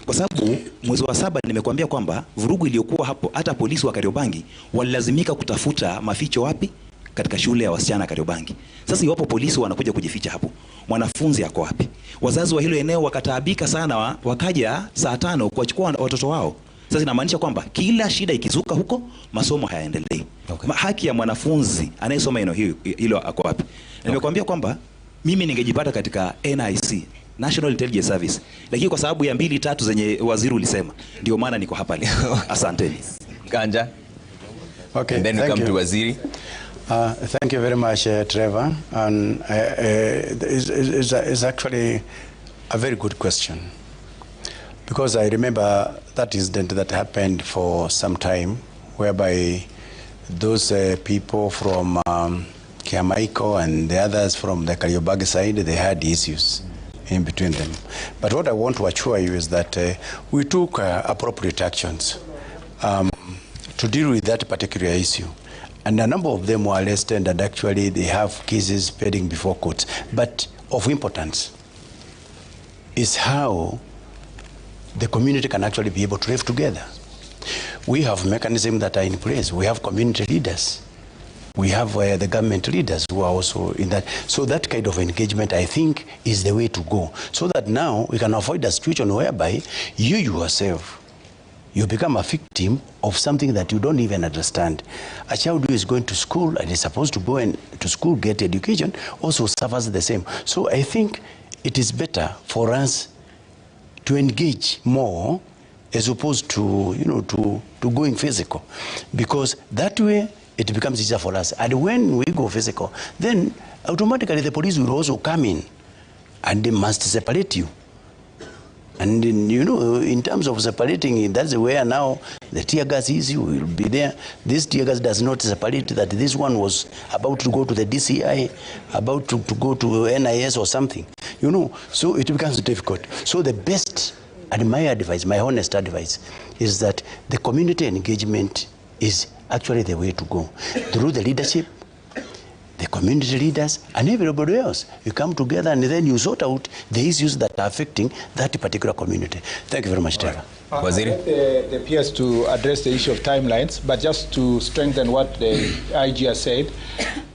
kwa sababu mwezi wa 7 nimekuambia kwamba vurugu iliyokuwa hapo, hata polisi wa Kariobangi walilazimika kutafuta maficho wapi? Katika shule ya wasichana Kariobangi. Sasa iwapo polisi wanakuja kujificha hapo, mwanafunzi yako wapi? Wazazi wa hilo eneo wakataabika sana, wakaja saa 5 kuwachukua watoto wao. Sasa inamaanisha kwamba kila shida ikizuka huko, masomo hayaendelei. Haki ya mwanafunzi anayesoma eneo hilo ako wapi? Nimekuambia kwamba mimi ningejipata katika NIC, National Intelligence Service, lakini kwa sababu ya 2-3 zenye waziri ulisema, ndio maana niko hapa leo. Asanteni. Kanja. Okay, and then we come to Waziri. Thank you very much, Trevor. And it's actually a very good question, because I remember that incident that happened for some time, whereby those people from Kiamaiko and the others from the Kariobangi side, they had issues in between them. But what I want to assure you is that we took appropriate actions to deal with that particular issue. And a number of them were arrested, and actually they have cases pending before courts. But of importance is how the community can actually be able to live together. We have mechanisms that are in place. We have community leaders. We have the government leaders who are also in that. So that kind of engagement, I think, is the way to go. So that now we can avoid a situation whereby you yourself, you become a victim of something that you don't even understand. A child who is going to school and is supposed to go to school, get education, also suffers the same. So I think it is better for us to engage more as opposed to, to going physical, because that way it becomes easier for us. And when we go physical, then automatically the police will also come in and they must separate you. And in terms of separating, that's where now the tear gas issue will be there. This tear gas does not separate that this one was about to go to the DCI, about to go to NIS or something. So it becomes difficult. So the best, and my advice, my honest advice, is that the community engagement is actually the way to go. Through the leadership, the community leaders, and everybody else. You come together and then you sort out the issues that are affecting that particular community. Thank you very much, Trevor. Waziri? The PS to address the issue of timelines, but just to strengthen what the IG has said,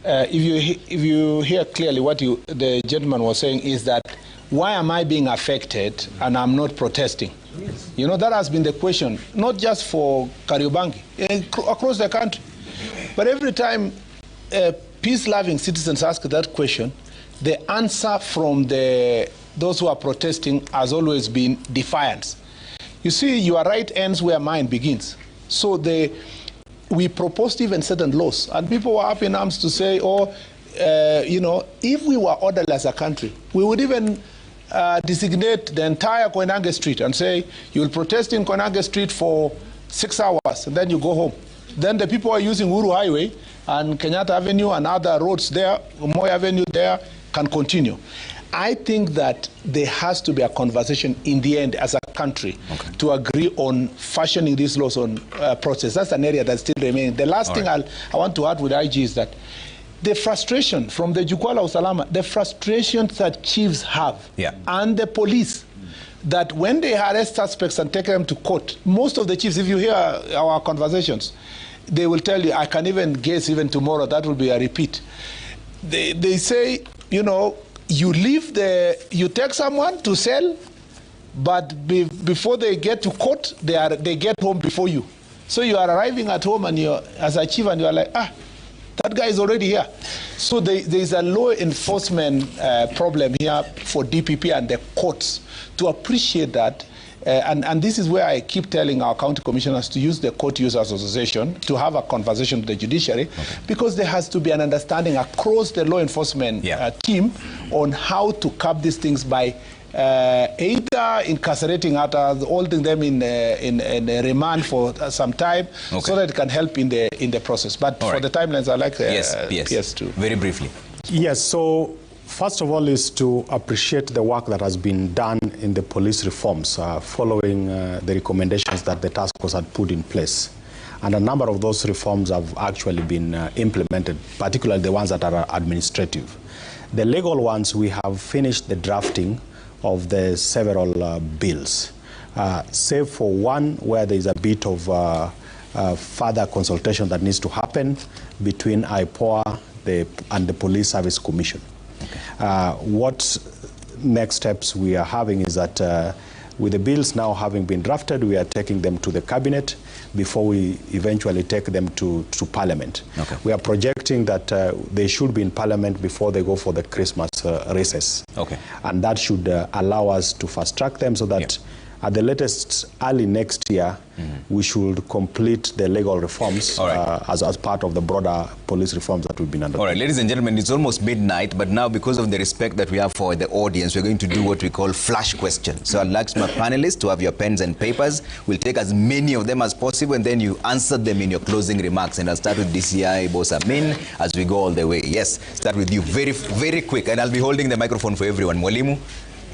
if you hear clearly what the gentleman was saying is that, why am I being affected and I'm not protesting? That has been the question, not just for Kariobangi, across the country. But every time peace-loving citizens ask that question, the answer from those who are protesting has always been defiance. You see, your right ends where mine begins. So we proposed even certain laws, and people were up in arms to say, if we were orderly as a country, we would even designate the entire Koinange Street and say, you'll protest in Koinange Street for 6 hours, and then you go home. Then the people are using Uru Highway and Kenyatta Avenue and other roads there, Moi Avenue there, can continue. I think that there has to be a conversation in the end as a country to agree on fashioning these laws on process. That's an area that still remains. The last thing I want to add with IG is that the frustration from the Jukwaa la Usalama, the frustration that chiefs have, and the police, that when they arrest suspects and take them to court, most of the chiefs, if you hear our conversations, they will tell you, I can even guess even tomorrow, that will be a repeat. They say, you take someone to sell, but before they get to court, they get home before you. So you are arriving at home and you're, as a chief, and you are like, that guy is already here. So there is a law enforcement problem here for DPP and the courts to appreciate that. And this is where I keep telling our county commissioners to use the Court Users Association to have a conversation with the judiciary, because there has to be an understanding across the law enforcement team on how to curb these things by either incarcerating others, holding them in remand for some time, so that it can help in the process. But for the timelines, I like PS too. Very briefly. Yes, so first of all is to appreciate the work that has been done in the police reforms following the recommendations that the task force had put in place. And a number of those reforms have actually been implemented, particularly the ones that are administrative. The legal ones, we have finished the drafting of the several bills. save for one where there is a bit of further consultation that needs to happen between IPOA and the Police Service Commission. What next steps we are having is that with the bills now having been drafted, we are taking them to the cabinet before we eventually take them to Parliament. Okay. We are projecting that they should be in Parliament before they go for the Christmas recess. Okay. And that should allow us to fast track them so that at the latest early next year, we should complete the legal reforms as part of the broader police reforms that we've been undertaking. All right, ladies and gentlemen, it's almost midnight, but now because of the respect that we have for the audience, we're going to do what we call flash questions. So I'd like my panelists to have your pens and papers. We'll take as many of them as possible, and then you answer them in your closing remarks. And I'll start with DCI Boss Amin as we go all the way. Yes, start with you very, very quick, and I'll be holding the microphone for everyone. Mwalimu.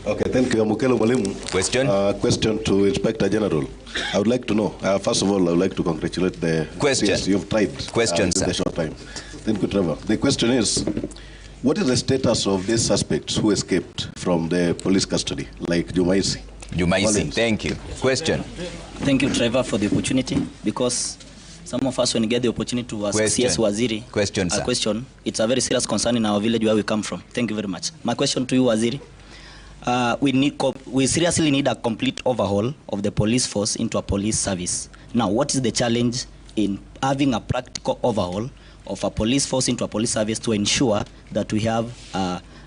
Okay, thank you. Mukelo Mwalimu. Question? Question to Inspector General. I would like to know, first of all, I would like to congratulate the question. You've tried Question, in a short time. Thank you, Trevor. The question is, what is the status of these suspects who escaped from the police custody, like Jumaisi? Jumaisi, thank you. Question? Thank you, Trevor, for the opportunity, because some of us, when we get the opportunity to ask CS Waziri a question, it's a very serious concern in our village where we come from. Thank you very much. My question to you, Waziri. We seriously need a complete overhaul of the police force into a police service. Now, what is the challenge in having a practical overhaul of a police force into a police service to ensure that we have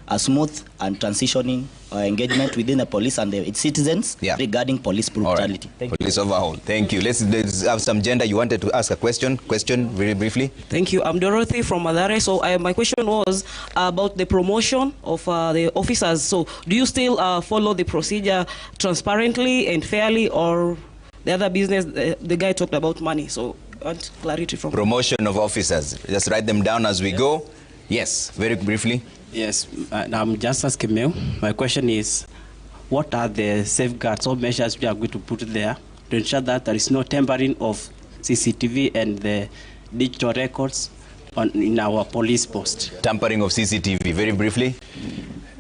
a smooth and transitioning engagement within the police and its citizens regarding police brutality? Police overhaul. Thank you. Let's have some gender. You wanted to ask a question. Question very briefly. Thank you. I'm Dorothy from Madare. So my question was about the promotion of the officers. So do you still follow the procedure transparently and fairly, or the other business, the guy talked about money? So I want clarity from promotion of officers. Just write them down as we go. Yes, very briefly. Yes, I'm Justice Kimeu. My question is, what are the safeguards or measures we are going to put there to ensure that there is no tampering of CCTV and the digital records in our police post? Tampering of CCTV, very briefly.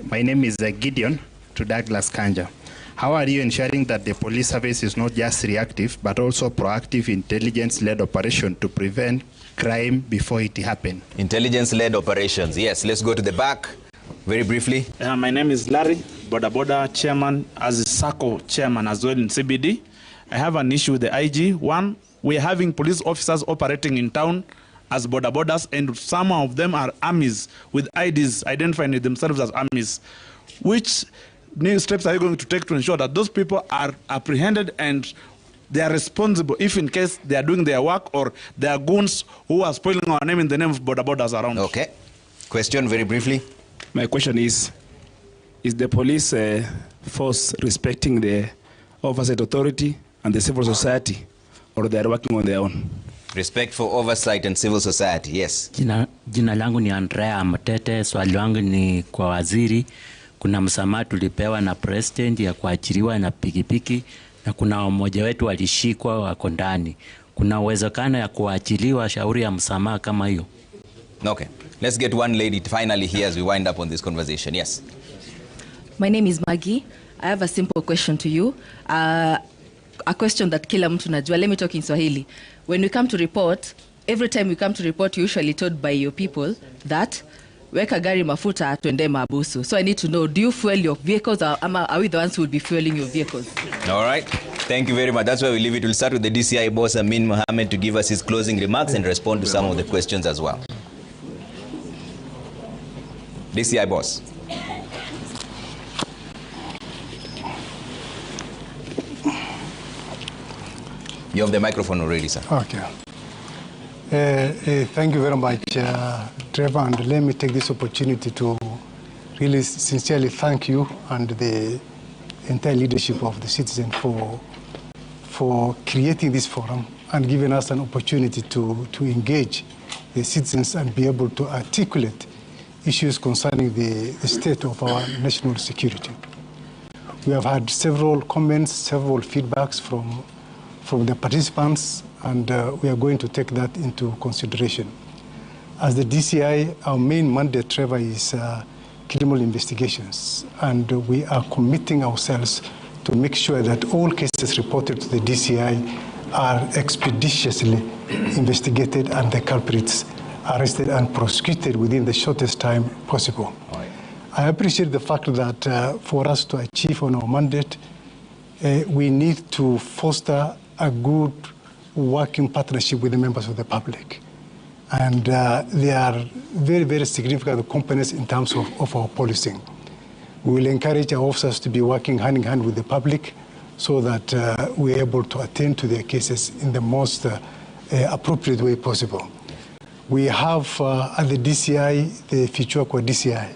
My name is Gideon to Douglas Kanja. How are you ensuring that the police service is not just reactive, but also proactive, intelligence-led operation to prevent crime before it happens? Intelligence-led operations. Yes, let's go to the back. Very briefly. My name is Larry, Boda chairman, as SACCO chairman as well in CBD. I have an issue with the IG. One, we're having police officers operating in town as bodas, and some of them are armies with IDs identifying themselves as armies. Which new steps are you going to take to ensure that those people are apprehended and they are responsible if in case they are doing their work or they are goons who are spoiling our name in the name of bodas around? Okay. Question very briefly. My question is the police force respecting the oversight authority and the civil society, or they are working on their own? Respect for oversight and civil society, yes. Jina langu ni Andrea Matete. Swali langu ni kwa waziri. Kuna msamaha tulipewa na president ya kuachiliwa na pikipiki, na kuna mmoja wetu walishikwa wako ndani. Kuna uwezekano ya kuachiliwa shauri ya msamaha kama hiyo? Okay. Let's get one lady finally here as we wind up on this conversation. Yes. My name is Maggie. I have a simple question to you. A question that kila mtu najua. Let me talk in Swahili. When we come to report, every time we come to report, you're usually told by your people that weka gari mafuta tuende mabusu. So I need to know, do you fuel your vehicles, or are we the ones who will be fueling your vehicles? All right. Thank you very much. That's where we leave it. We'll start with the DCI boss, Amin Mohammed, to give us his closing remarks and respond to some of the questions as well. DCI boss. You have the microphone already, sir. Okay. Thank you very much, Trevor, and let me take this opportunity to really sincerely thank you and the entire leadership of the Citizen for creating this forum and giving us an opportunity to engage the citizens and be able to articulate issues concerning the state of our national security. We have had several comments, several feedbacks from the participants, and we are going to take that into consideration. As the DCI, our main mandate, Trevor, is criminal investigations, and we are committing ourselves to to make sure that all cases reported to the DCI are expeditiously investigated and the culprits arrested and prosecuted within the shortest time possible. I appreciate the fact that for us to achieve on our mandate, we need to foster a good working partnership with the members of the public. And they are very, very significant components in terms of our policing. We will encourage our officers to be working hand in hand with the public so that we're able to attend to their cases in the most appropriate way possible. We have at the DCI, the Fichuakwa DCI.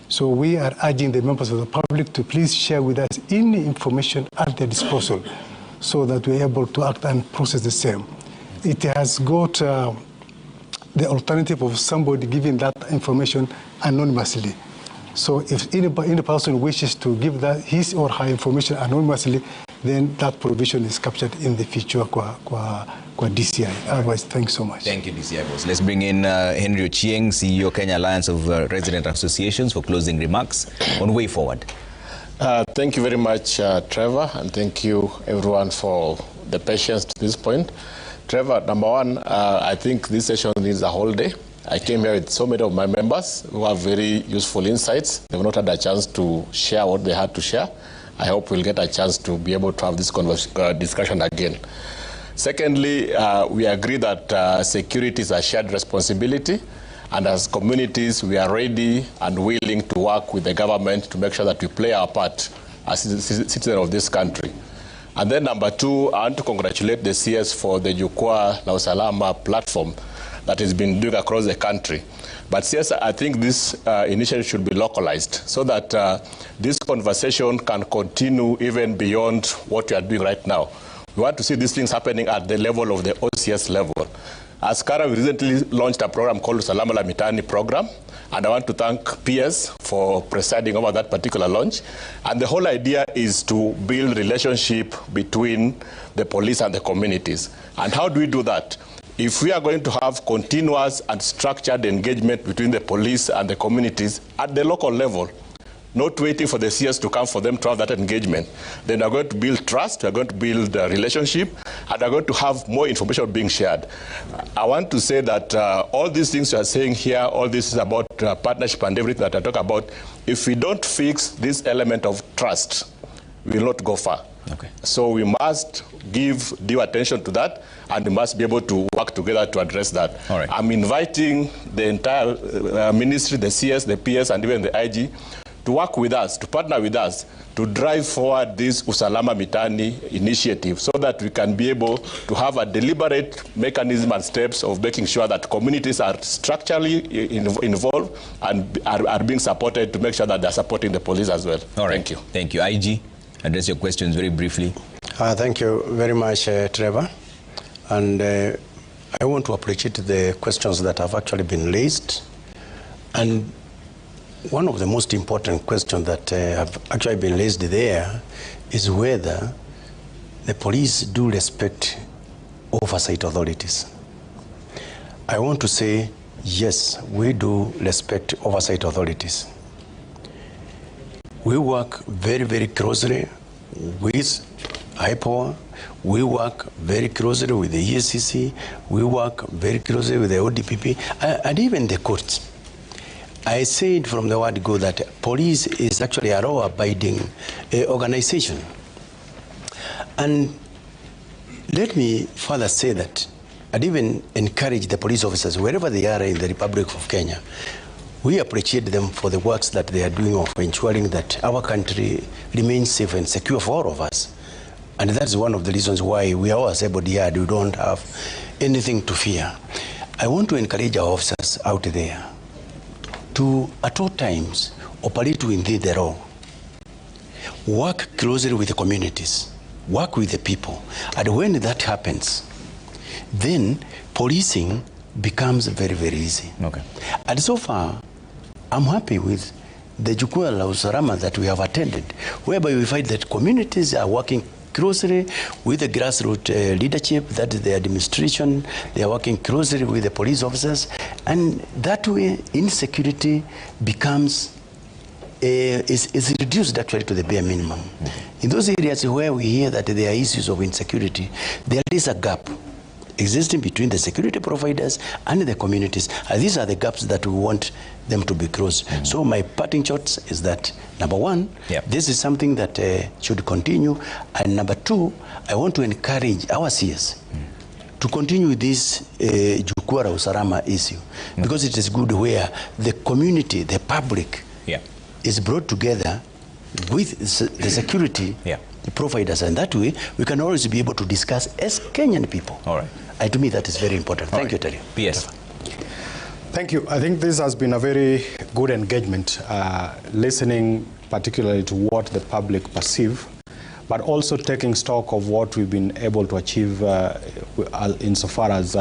So we are urging the members of the public to please share with us any information at their disposal so that we're able to act and process the same. It has got the alternative of somebody giving that information anonymously. So if any person wishes to give that his or her information anonymously, then that provision is captured in the future kwa DCI. Otherwise, thanks so much. Thank you, DCI boss. Let's bring in Henry Ochieng, CEO Kenya Alliance of Resident Associations, for closing remarks on way forward. Thank you very much, Trevor, and thank you everyone for the patience to this point. Trevor, number one, I think this session needs a whole day. I came here with so many of my members who have very useful insights. They've not had a chance to share what they had to share. I hope we'll get a chance to be able to have this discussion again. Secondly, we agree that security is a shared responsibility, and as communities, we are ready and willing to work with the government to make sure that we play our part as citizens of this country. And then number two, I want to congratulate the CS for the Jukwaa la Usalama platform that has been doing across the country. But yes, I think this initiative should be localized so that this conversation can continue even beyond what we are doing right now. We want to see these things happening at the level of the OCS level. As Kara, we recently launched a program called Usalama la Mitaani program, and I want to thank PS for presiding over that particular launch. And the whole idea is to build relationship between the police and the communities. And how do we do that? If we are going to have continuous and structured engagement between the police and the communities at the local level, not waiting for the CS to come for them to have that engagement, then we're going to build trust, we're going to build a relationship, and we're going to have more information being shared. I want to say that all these things you are saying here, all this is about partnership and everything that I talk about. If we don't fix this element of trust, we will not go far. Okay. So we must give due attention to that, and we must be able to work together to address that. All right. I'm inviting the entire ministry, the CS, the PS, and even the IG to work with us, to partner with us, to drive forward this Usalama Mitaani initiative so that we can be able to have a deliberate mechanism and steps of making sure that communities are structurally involved and are being supported to make sure that they're supporting the police as well. All right. Thank you. Thank you. IG, address your questions very briefly. Thank you very much, Trevor. And I want to appreciate the questions that have actually been raised. And one of the most important questions that have actually been raised there is whether the police do respect oversight authorities. I want to say, yes, we do respect oversight authorities. We work very, very closely with IPOA. We work very closely with the ESCC. We work very closely with the ODPP and even the courts. I said from the word go that police is actually a law-abiding organization. And let me further say that, and even encourage the police officers, wherever they are in the Republic of Kenya, we appreciate them for the works that they are doing of ensuring that our country remains safe and secure for all of us. And that's one of the reasons why we are all assembled here and we don't have anything to fear. I want to encourage our officers out there to, at all times, operate within the law. Work closely with the communities. Work with the people. And when that happens, then policing becomes very, very easy. Okay. And so far, I'm happy with the Jukwaa la Usalama that we have attended, whereby we find that communities are working closely with the grassroots leadership, that is the administration. They are working closely with the police officers, and that way insecurity becomes is reduced actually to the bare minimum. In those areas where we hear that there are issues of insecurity, there is a gap existing between the security providers and the communities. And these are the gaps that we want them to be closed. So my parting shots is that, number one, this is something that should continue. And number two, I want to encourage our CS to continue with this Jukwaa Usalama issue, because it is good where the community, the public, is brought together with the security providers, and that way we can always be able to discuss as Kenyan people. All right. And to me, that is very important. Thank you, Terry. Yes. Thank you. I think this has been a very good engagement, listening particularly to what the public perceive, but also taking stock of what we've been able to achieve insofar as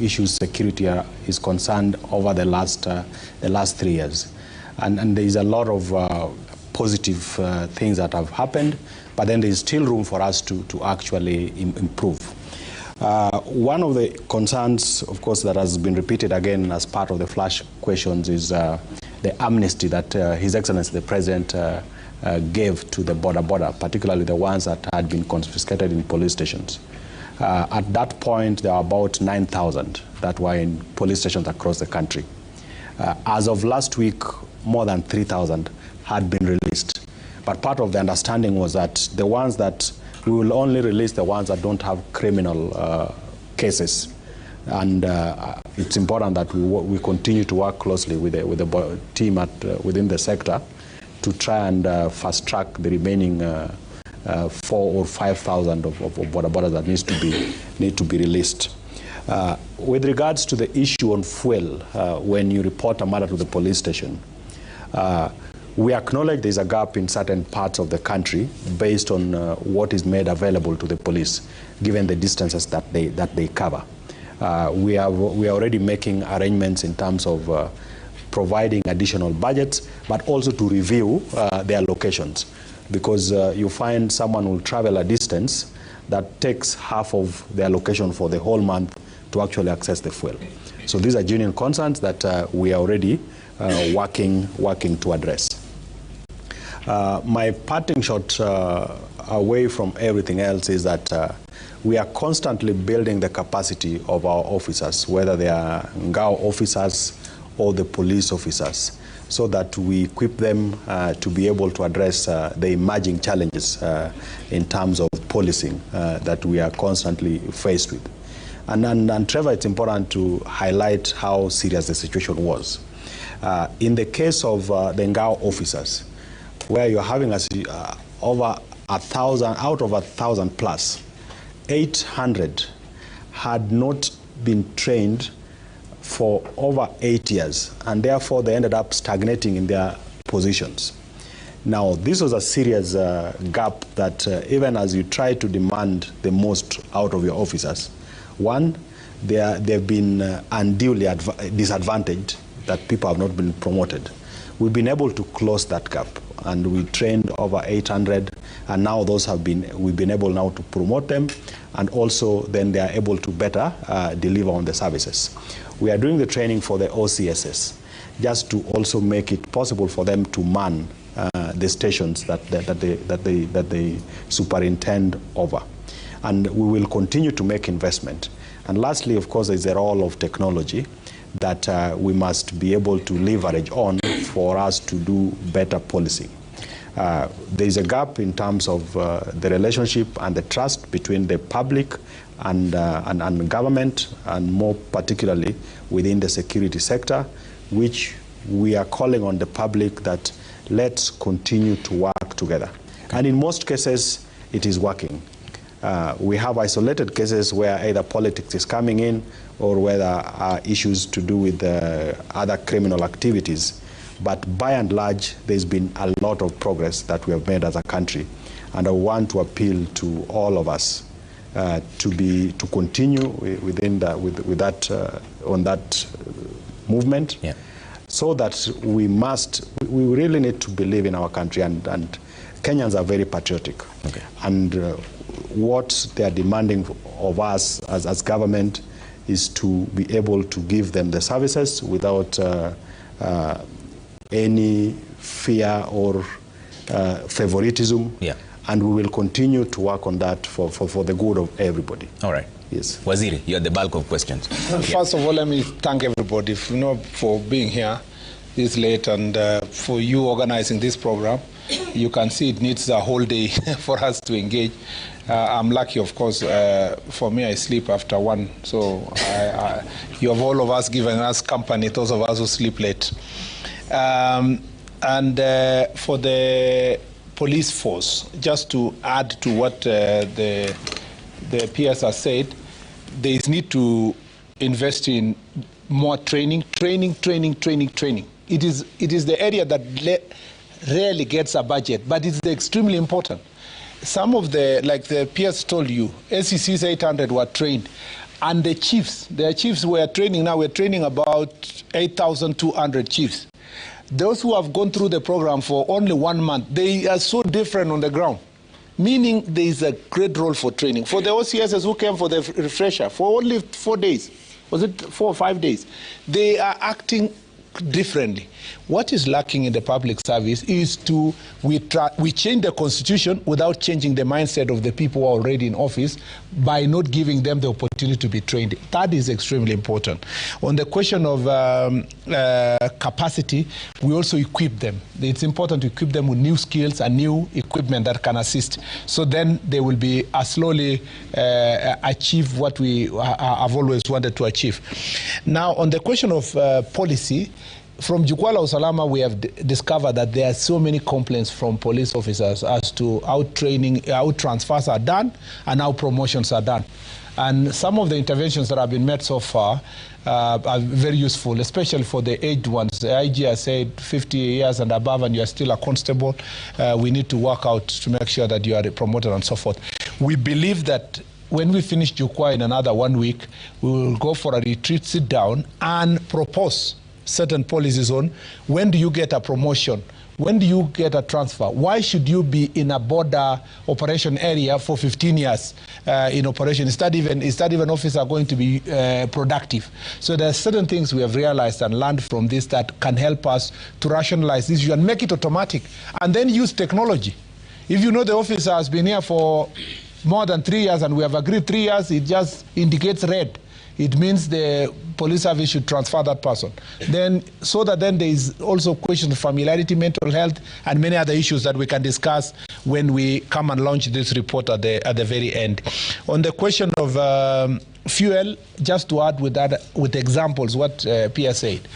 issues security is concerned over the last 3 years. And there is a lot of positive things that have happened, but then there is still room for us to actually improve. One of the concerns, of course, that has been repeated again as part of the flash questions is the amnesty that His Excellency the President gave to the border, particularly the ones that had been confiscated in police stations. At that point, there were about 9,000 that were in police stations across the country. As of last week, more than 3,000 had been released. But part of the understanding was that the ones that we will only release the ones that don't have criminal cases. And it's important that we continue to work closely with the team within the sector to try and fast track the remaining 4,000 or 5,000 of border that need to be released. With regards to the issue on fuel, when you report a matter to the police station, we acknowledge there's a gap in certain parts of the country based on what is made available to the police, given the distances that they cover. We are already making arrangements in terms of providing additional budgets, but also to review their locations, because you find someone will travel a distance that takes half of their location for the whole month to actually access the fuel. So these are genuine concerns that we are already working to address. My parting shot away from everything else is that we are constantly building the capacity of our officers, whether they are Ngao officers or the police officers, so that we equip them to be able to address the emerging challenges in terms of policing that we are constantly faced with. And Trevor, it's important to highlight how serious the situation was. In the case of the Ngao officers, where you're having over 1,000, out of 1,000 plus, 800 had not been trained for over 8 years, and therefore they ended up stagnating in their positions. Now, this was a serious gap that even as you try to demand the most out of your officers, one, they've been unduly disadvantaged, that people have not been promoted. We've been able to close that gap, and we trained over 800, and now we've been able now to promote them, and also then they are able to better deliver on the services. We are doing the training for the OCSS, just to also make it possible for them to man the stations that they superintend over. And we will continue to make investment. And lastly, of course, is the role of technology that we must be able to leverage on for us to do better policing. There is a gap in terms of the relationship and the trust between the public and government, and more particularly within the security sector, which we are calling on the public that let's continue to work together. And in most cases, it is working. We have isolated cases where either politics is coming in or whether issues to do with other criminal activities. But by and large, there's been a lot of progress that we have made as a country. And I want to appeal to all of us to continue on that movement, so that we really need to believe in our country, and Kenyans are very patriotic. Okay. And what they are demanding of us as government is to be able to give them the services without any fear or favoritism. Yeah. And we will continue to work on that for the good of everybody. All right. Yes. Waziri, you're the bulk of questions. First of all, let me thank everybody for being here this late and for you organizing this program. You can see it needs a whole day for us to engage. I'm lucky, of course. For me, I sleep after 1, so you have all of us given us company, those of us who sleep late. And for the police force, just to add to what the PS has said, there is need to invest in more training. It is the area that rarely gets a budget, but it's extremely important. Some of like the PS told you, SEC's 800 were trained, and their chiefs were training. Now we're training about 8,200 chiefs. Those who have gone through the program for only 1 month, they are so different on the ground, meaning there is a great role for training. For the OCSs who came for the refresher for only 4 days, was it 4 or 5 days, they are acting differently. What is lacking in the public service is we change the constitution without changing the mindset of the people who are already in office by not giving them the opportunity to be trained. That is extremely important. On the question of capacity, we also equip them. It's important to equip them with new skills and new equipment that can assist. So then they will be slowly achieve what we have always wanted to achieve. Now, on the question of policy, from Jukwaa la Usalama, we have discovered that there are so many complaints from police officers as to how transfers are done and how promotions are done. And some of the interventions that have been made so far are very useful, especially for the aged ones. The IG has said 50 years and above and you are still a constable. We need to work out to make sure that you are promoted and so forth. We believe that when we finish Jukwaa in another 1 week, we will go for a retreat, sit down, and propose certain policies on when do you get a promotion, when do you get a transfer, why should you be in a border operation area for 15 years in operation? Is that even officer going to be productive? So there are certain things we have realized and learned from this that can help us to rationalize this issue and make it automatic, and then use technology. If you know the officer has been here for more than 3 years and we have agreed 3 years, it just indicates red. It means the police service should transfer that person. Then, so that then there is also question of familiarity, mental health, and many other issues that we can discuss when we come and launch this report at the very end. On the question of fuel, just to add with examples what Pia said,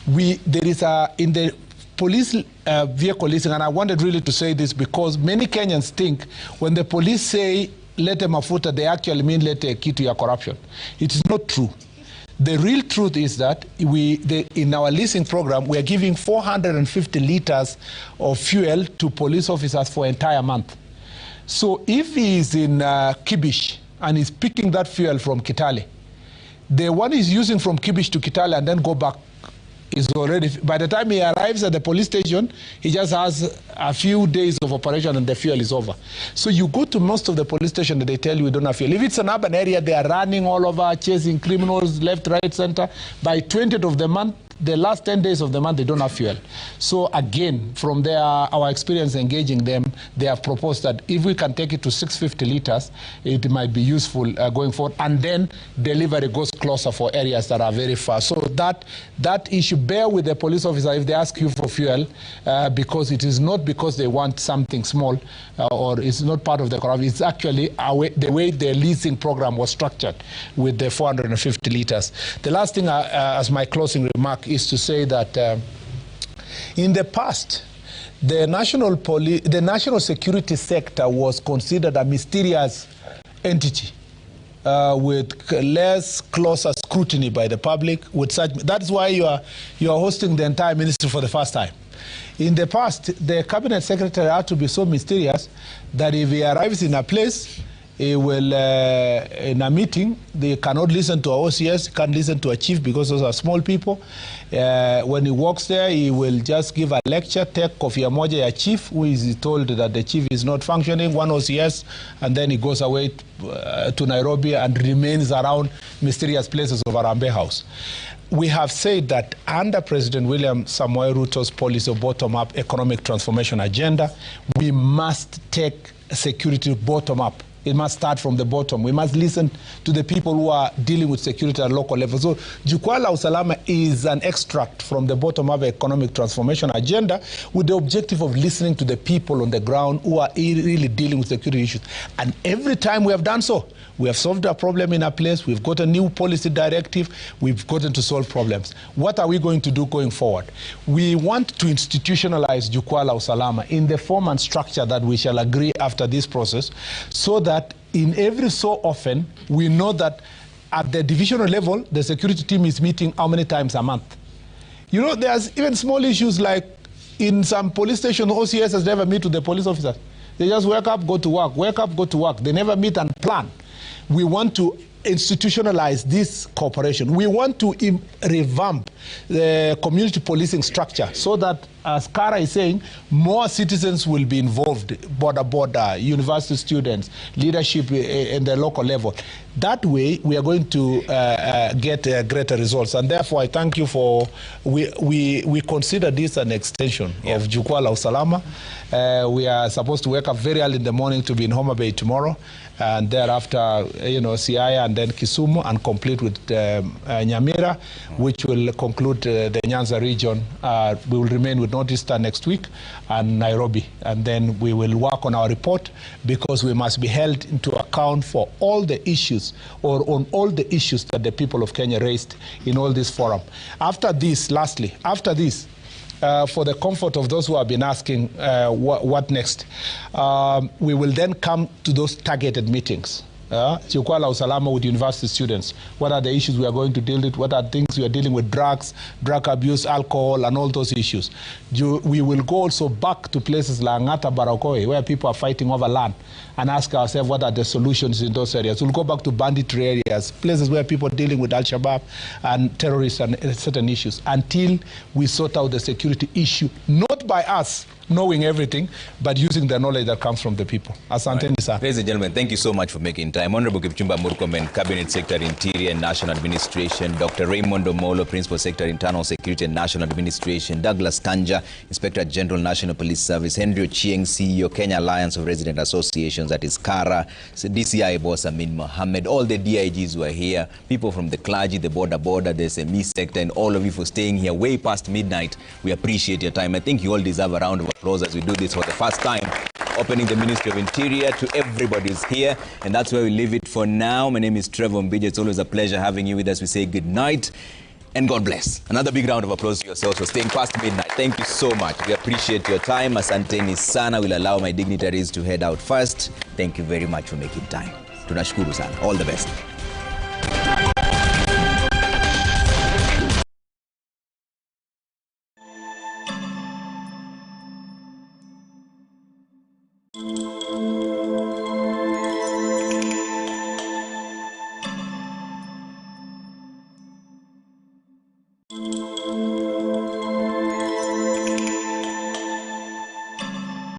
there is in the police vehicle leasing, and I wanted really to say this because many Kenyans think when the police say lete mafuta, they actually mean lete kitu ya corruption. It is not true. The real truth is that in our leasing program, we are giving 450 liters of fuel to police officers for an entire month. So if he is in Kibish and is picking that fuel from Kitale, the one he's using from Kibish to Kitale and then go back is already, by the time he arrives at the police station, he just has a few days of operation and the fuel is over. So you go to most of the police stations and they tell you we don't have fuel. If it's an urban area, they are running all over, chasing criminals, left, right, center. By 20th of the month, the last 10 days of the month, they don't have fuel. So again, from our experience engaging them, they have proposed that if we can take it to 650 liters, it might be useful going forward. And then delivery goes closer for areas that are very far. So that issue, bear with the police officer if they ask you for fuel, because it is not because they want something small or it's not part of the corruption. It's actually the way the leasing program was structured with the 450 liters. The last thing, as my closing remark, is to say that in the past, the national security sector was considered a mysterious entity with less closer scrutiny by the public. That's why you are hosting the entire ministry for the first time. In the past, the cabinet secretary had to be so mysterious that if he arrives in a place, he will, in a meeting, they cannot listen to a OCS, can't listen to a chief because those are small people. When he walks there, he will just give a lecture, take kofia moja ya chief, who is told that the chief is not functioning, one OCS, and then he goes away to Nairobi and remains around mysterious places of Harambee House. We have said that under President William Samoei Ruto's policy of bottom-up economic transformation agenda, we must take security bottom-up. It must start from the bottom. We must listen to the people who are dealing with security at local level. So Jukwaa la Usalama is an extract from the bottom-up economic transformation agenda with the objective of listening to the people on the ground who are really dealing with security issues. And every time we have done so, we have solved a problem in a place, we've got a new policy directive, we've gotten to solve problems. What are we going to do going forward? We want to institutionalize Jukwaa la Usalama in the form and structure that we shall agree after this process, so that in every so often, we know that at the divisional level, the security team is meeting how many times a month. You know, there's even small issues like in some police stations, OCS has never meet with the police officers. They just wake up, go to work, wake up, go to work. They never meet and plan. We want to institutionalize this cooperation. We want to revamp the community policing structure so that, as Kara is saying, more citizens will be involved, border, university students, leadership in the local level. That way, we are going to get greater results. And therefore, I thank you for, we consider this an extension of Jukwaa la Usalama. We are supposed to wake up very early in the morning to be in Homa Bay tomorrow, and thereafter, you know, Siaya and then Kisumu, and complete with Nyamira, which will conclude the Nyanza region. We will remain with Northeastern next week and Nairobi, and then we will work on our report, because we must be held into account for all the issues, or on all the issues that the people of Kenya raised in all this forum. After this, lastly, after this, for the comfort of those who have been asking what next, we will then come to those targeted meetings. Jukwaa la Usalama with university students. What are the issues we are going to deal with? What are things we are dealing with? Drugs, drug abuse, alcohol, and all those issues. We will go also back to places like Ngata Barakoi, where people are fighting over land, and ask ourselves what are the solutions in those areas. We'll go back to banditry areas, places where people are dealing with Al-Shabaab and terrorists and certain issues, until we sort out the security issue, not by us knowing everything, but using the knowledge that comes from the people. Asante sir. Ladies and gentlemen, thank you so much for making time. Honorable Kipchumba Murkomen, Cabinet Secretary, Interior and National Administration; Dr. Raymond Amollo, Principal Secretary, Internal Security and National Administration; Douglas Kanja, Inspector General, National Police Service; Henry Ochieng, CEO, Kenya Alliance of Resident Associations, that is Kara; DCI boss Amin Mohammed; all the DIGs were here, people from the clergy, the border, the SME sector, and all of you for staying here way past midnight. We appreciate your time. I think you all deserve a round of applause as we do this for the first time, opening the Ministry of Interior to everybody who's here. And that's where we leave it for now. My name is Trevor Mbija. It's always a pleasure having you with us. We say good night and God bless. Another big round of applause to yourselves for staying past midnight. Thank you so much. We appreciate your time. Asanteni sana. We'll allow my dignitaries to head out first. Thank you very much for making time. Tunashukuru sana. All the best.